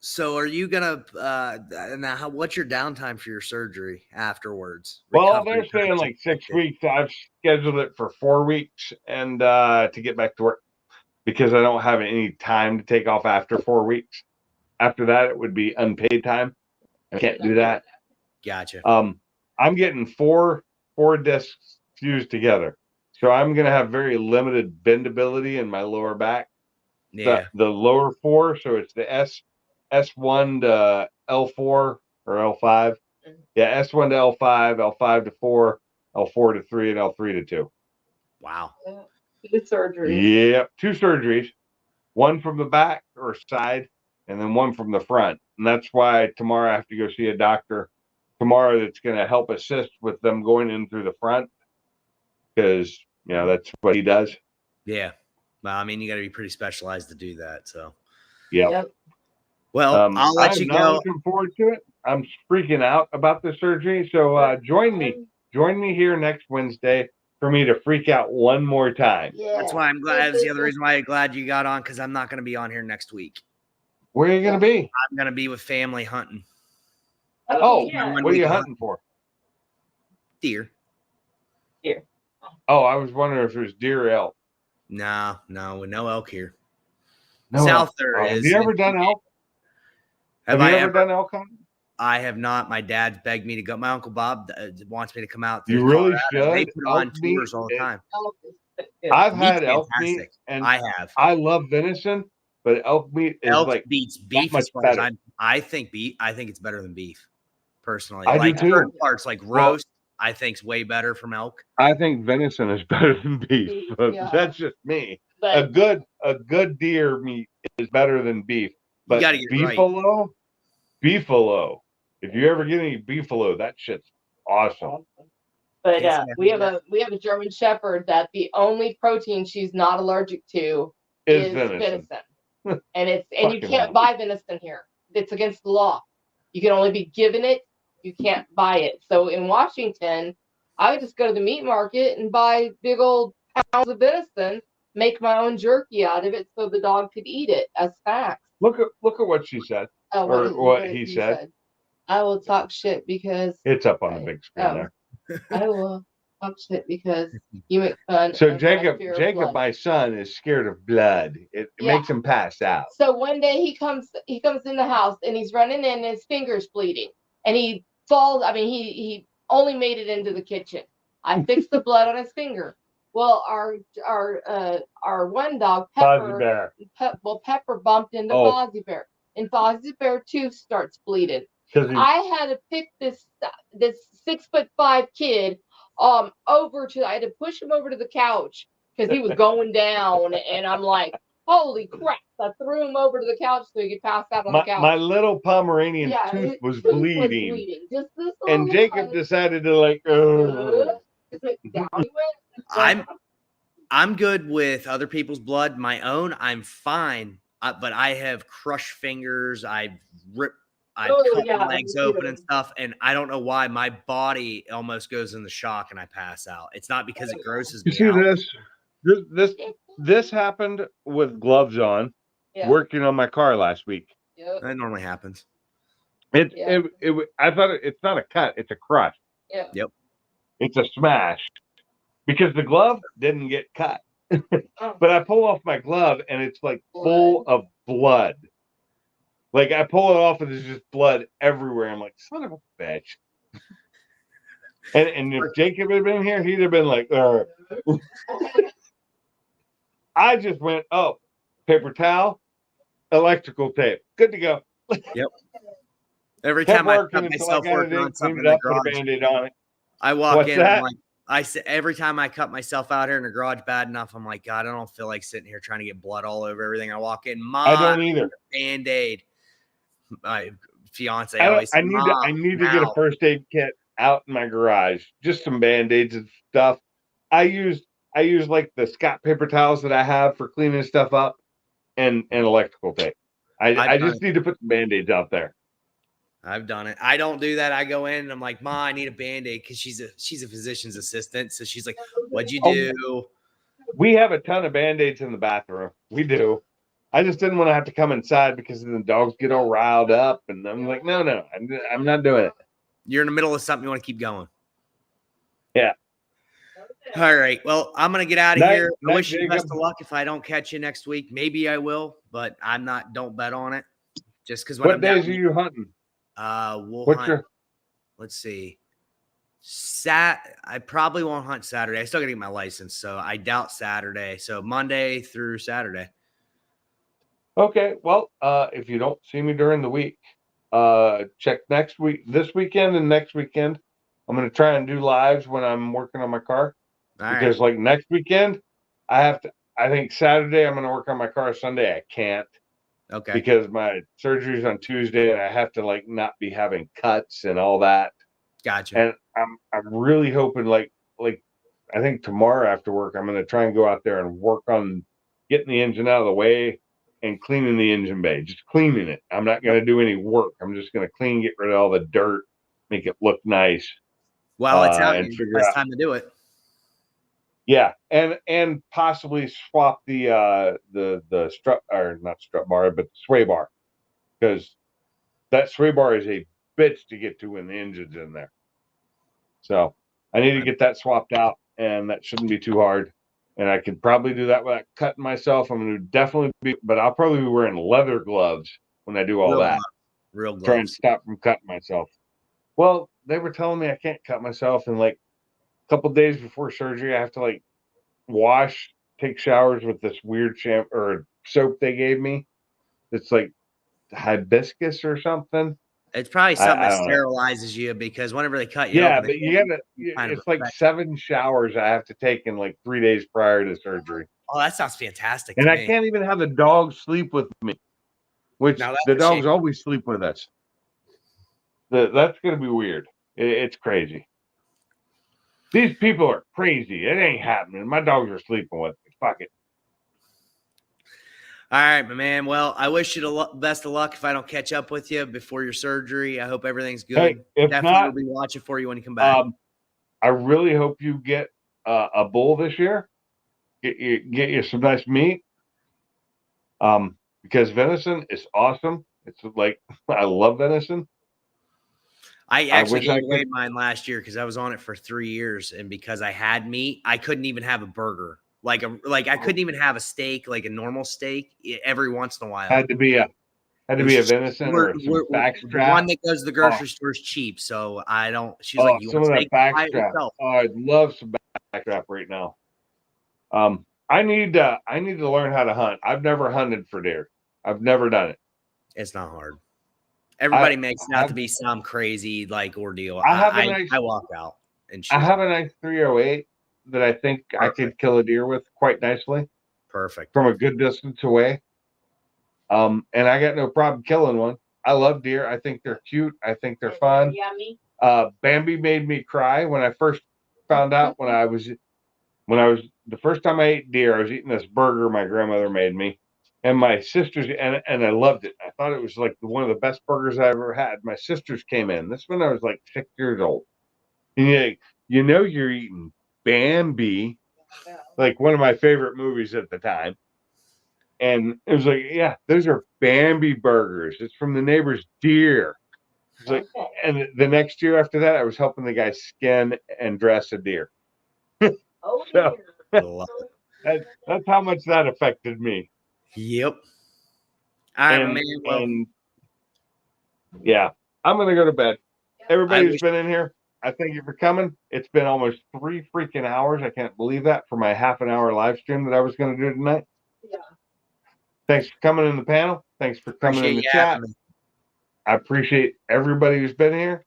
So are you gonna now? What's your downtime for your surgery afterwards? Well, Recovery they're saying time? like 6 weeks. I've scheduled it for 4 weeks and to get back to work because I don't have any time to take off after 4 weeks. After that, it would be unpaid time. I can't do that. Gotcha. I'm getting four discs fused together, so I'm gonna have very limited bendability in my lower back. Yeah. The lower four, so it's the S1 to L4 or L5. Yeah, S1 to L5, L5 to 4, L4 to 3, and L3 to 2. Wow. 2 surgeries. Yep, 2 surgeries, one from the back or side, and then one from the front. And that's why tomorrow I have to go see a doctor tomorrow that's going to help assist with them going in through the front because, that's what he does. Yeah. Well, I mean, you got to be pretty specialized to do that. So, Yep. Well, I'll let you I'm not go. looking forward to it. I'm freaking out about the surgery. So join me here next Wednesday for me to freak out one more time. Yeah. That's why I'm glad. That's the other reason why I'm glad you got on, because I'm not going to be on here next week. Where are you going to be? I'm going to be with family hunting. Oh, yeah. what are you hunting for? Deer. Oh, I was wondering if it was deer or elk. No elk here. No South elk. there is. Have you ever done elk? Have you I ever done elk hunting? I have not. My dad begged me to go. My Uncle Bob wants me to come out. To You really Colorado. They should. put on Elk meat tours all the time. I've Meat's had elk meat, fantastic. and I have. I love venison, but elk meat is Elk like beats that beef much as far as better. I think beef. I think it's better than beef, personally. I do Like too. certain parts, like roast, I think is way better from elk. I think venison is better than beef, but that's just me. But A good deer meat is better than beef, but gotta get it right. beefalo. If you ever get any beefalo, that shit's awesome. But we have a German Shepherd that the only protein she's not allergic to is venison. And you can't buy venison here. It's against the law. You can only be given it. You can't buy it. So in Washington, I would just go to the meat market and buy big old pounds of venison, make my own jerky out of it so the dog could eat it as facts. Look at what she said. Or what he said. I will talk shit because it's up on the big screen there. I will talk shit because you make fun. So of Jacob, my son, is scared of blood. It makes him pass out. So one day he comes in the house and he's running in and his finger's bleeding and he falls. I mean, he only made it into the kitchen. I fixed the blood on his finger. Well, our one dog, Pepper, Pepper bumped into Fozzie Bear, and Fozzie Bear too starts bleeding. I had to pick this 6'5" kid over to. I had to push him over to the couch because he was going down, and I'm like, holy crap! I threw him over to the couch so he could pass out on the couch. My little Pomeranian tooth was bleeding. Just this and Jacob decided to down he went. I'm good with other people's blood. My own, I'm fine. But I have crushed fingers. I've cut my legs open and stuff, and I don't know why my body almost goes into shock and I pass out. It's not because it grosses me out. This happened with gloves on, working on my car last week. Yep. That normally happens. I thought it's not a cut, it's a crush. Yeah. Yep. It's a smash because the glove didn't get cut. But I pull off my glove and it's like full of blood. Like I pull it off and there's just blood everywhere. I'm like, son of a bitch. And if Jacob had been here, he'd have been like, I just went, oh, paper towel, electrical tape, good to go. Yep. Every Kept time I working cut until I myself got it working in, on something cleaned in it the up, put a garage, Band-Aid on it. I walk What's in and I'm that? like, I say every time I cut myself out here in the garage bad enough, I'm like, God, I don't feel like sitting here trying to get blood all over everything. I walk in, I Mom, don't either. Band-Aid. My fiance I always said, Mom, need to get a now. first aid kit out in my garage. Just some Band-Aids and stuff. I use like the Scott paper towels that I have for cleaning stuff up and electrical tape. I just need to put some Band-Aids out there. I've done it. I don't do that. I go in and I'm like, Ma, I need a Band-Aid because she's a physician's assistant. So she's like, what'd you do? We have a ton of Band-Aids in the bathroom. We do. I just didn't want to have to come inside because then the dogs get all riled up. And I'm like, no, I'm not doing it. You're in the middle of something. You want to keep going. Yeah. All right. Well, I'm going to get out of here. I night, wish you the best Jacob. of luck. If I don't catch you next week, maybe I will, but don't bet on it. Just because What days are you hunting? We'll hunt. Let's see. I probably won't hunt Saturday. I still got to get my license, so I doubt Saturday. So Monday through Saturday. Okay. Well, if you don't see me during the week, check this weekend and next weekend. I'm going to try and do lives when I'm working on my car. Because like next weekend, I think Saturday I'm going to work on my car. Sunday I can't. Okay. Because my surgery's on Tuesday and I have to like not be having cuts and all that. Gotcha. And I'm really hoping like I think tomorrow after work I'm going to try and go out there and work on getting the engine out of the way and cleaning the engine bay, just cleaning it. I'm not going to do any work. I'm just going to get rid of all the dirt, make it look nice. Well, it's out. And It's figure best out time to do it. Yeah, and possibly swap the strut, or not strut bar, but the sway bar, because that sway bar is a bitch to get to when the engine's in there. So I need to get that swapped out, and that shouldn't be too hard. And I could probably do that without cutting myself. I'm going to definitely but I'll probably be wearing leather gloves when I do all that. Real gloves. Try and stop from cutting myself. Well, they were telling me I can't cut myself, and like a couple days before surgery, I have to like take showers with this weird shampoo or soap they gave me. It's like hibiscus or something. It's probably something that sterilizes you because whenever they cut you open, but it's like 7 showers I have to take in like 3 days prior to surgery. Oh, that sounds fantastic. And I can't even have the dog sleep with me, which the dogs always sleep with us. That's going to be weird. It's crazy. These people are crazy. It ain't happening. My dogs are sleeping with me. Fuck it. All right, my man. Well, I wish you the best of luck if I don't catch up with you before your surgery. I hope everything's good. Hey, if Definitely not, will be watching for you when you come back. I really hope you get a bull this year. Get you some nice meat. Because venison is awesome. It's like I love venison. I actually gave away mine last year because I was on it for 3 years, and because I had meat, I couldn't even have a burger. I couldn't even have a steak, like a normal steak, every once in a while. Had to be a venison or some backstrap. One that goes to the grocery store is cheap, so I don't. She's like, you some want of steak? that backstrap. Oh, I'd love some backstrap right now. I need to learn how to hunt. I've never hunted for deer. I've never done it. It's not hard. Everybody makes it out to be some crazy like ordeal. I walk out and shoot. I have a nice 308 that I think I could kill a deer with quite nicely. Perfect. From a good distance away. And I got no problem killing one. I love deer. I think they're cute. I think they're fun. Yummy. Bambi made me cry when I first found out when I was the first time I ate deer, I was eating this burger my grandmother made me. And my sisters, and I loved it. I thought it was like one of the best burgers I ever had. My sisters came in. This when I was like 6 years old. And you're eating Bambi, like one of my favorite movies at the time. And it was like, yeah, those are Bambi burgers. It's from the neighbor's deer. It's like, and the next year after that, I was helping the guy skin and dress a deer. So that's how much that affected me. Yep. All right, man. Well, yeah, I'm gonna go to bed. Everybody who's been in here, I thank you for coming. It's been almost 3 freaking hours. I can't believe that for my half an hour live stream that I was going to do tonight. Yeah. Thanks for coming in the panel. Thanks for coming Appreciate in the you chat. having me. I appreciate everybody who's been here.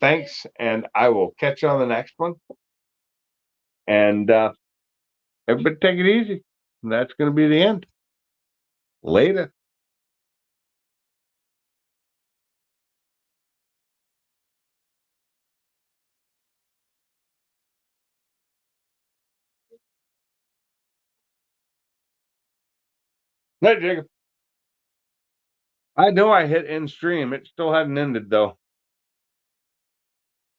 Thanks, and I will catch you on the next one. And everybody take it easy. That's going to be the end. Later. Night, Jacob. I know I hit end stream. It still hadn't ended though.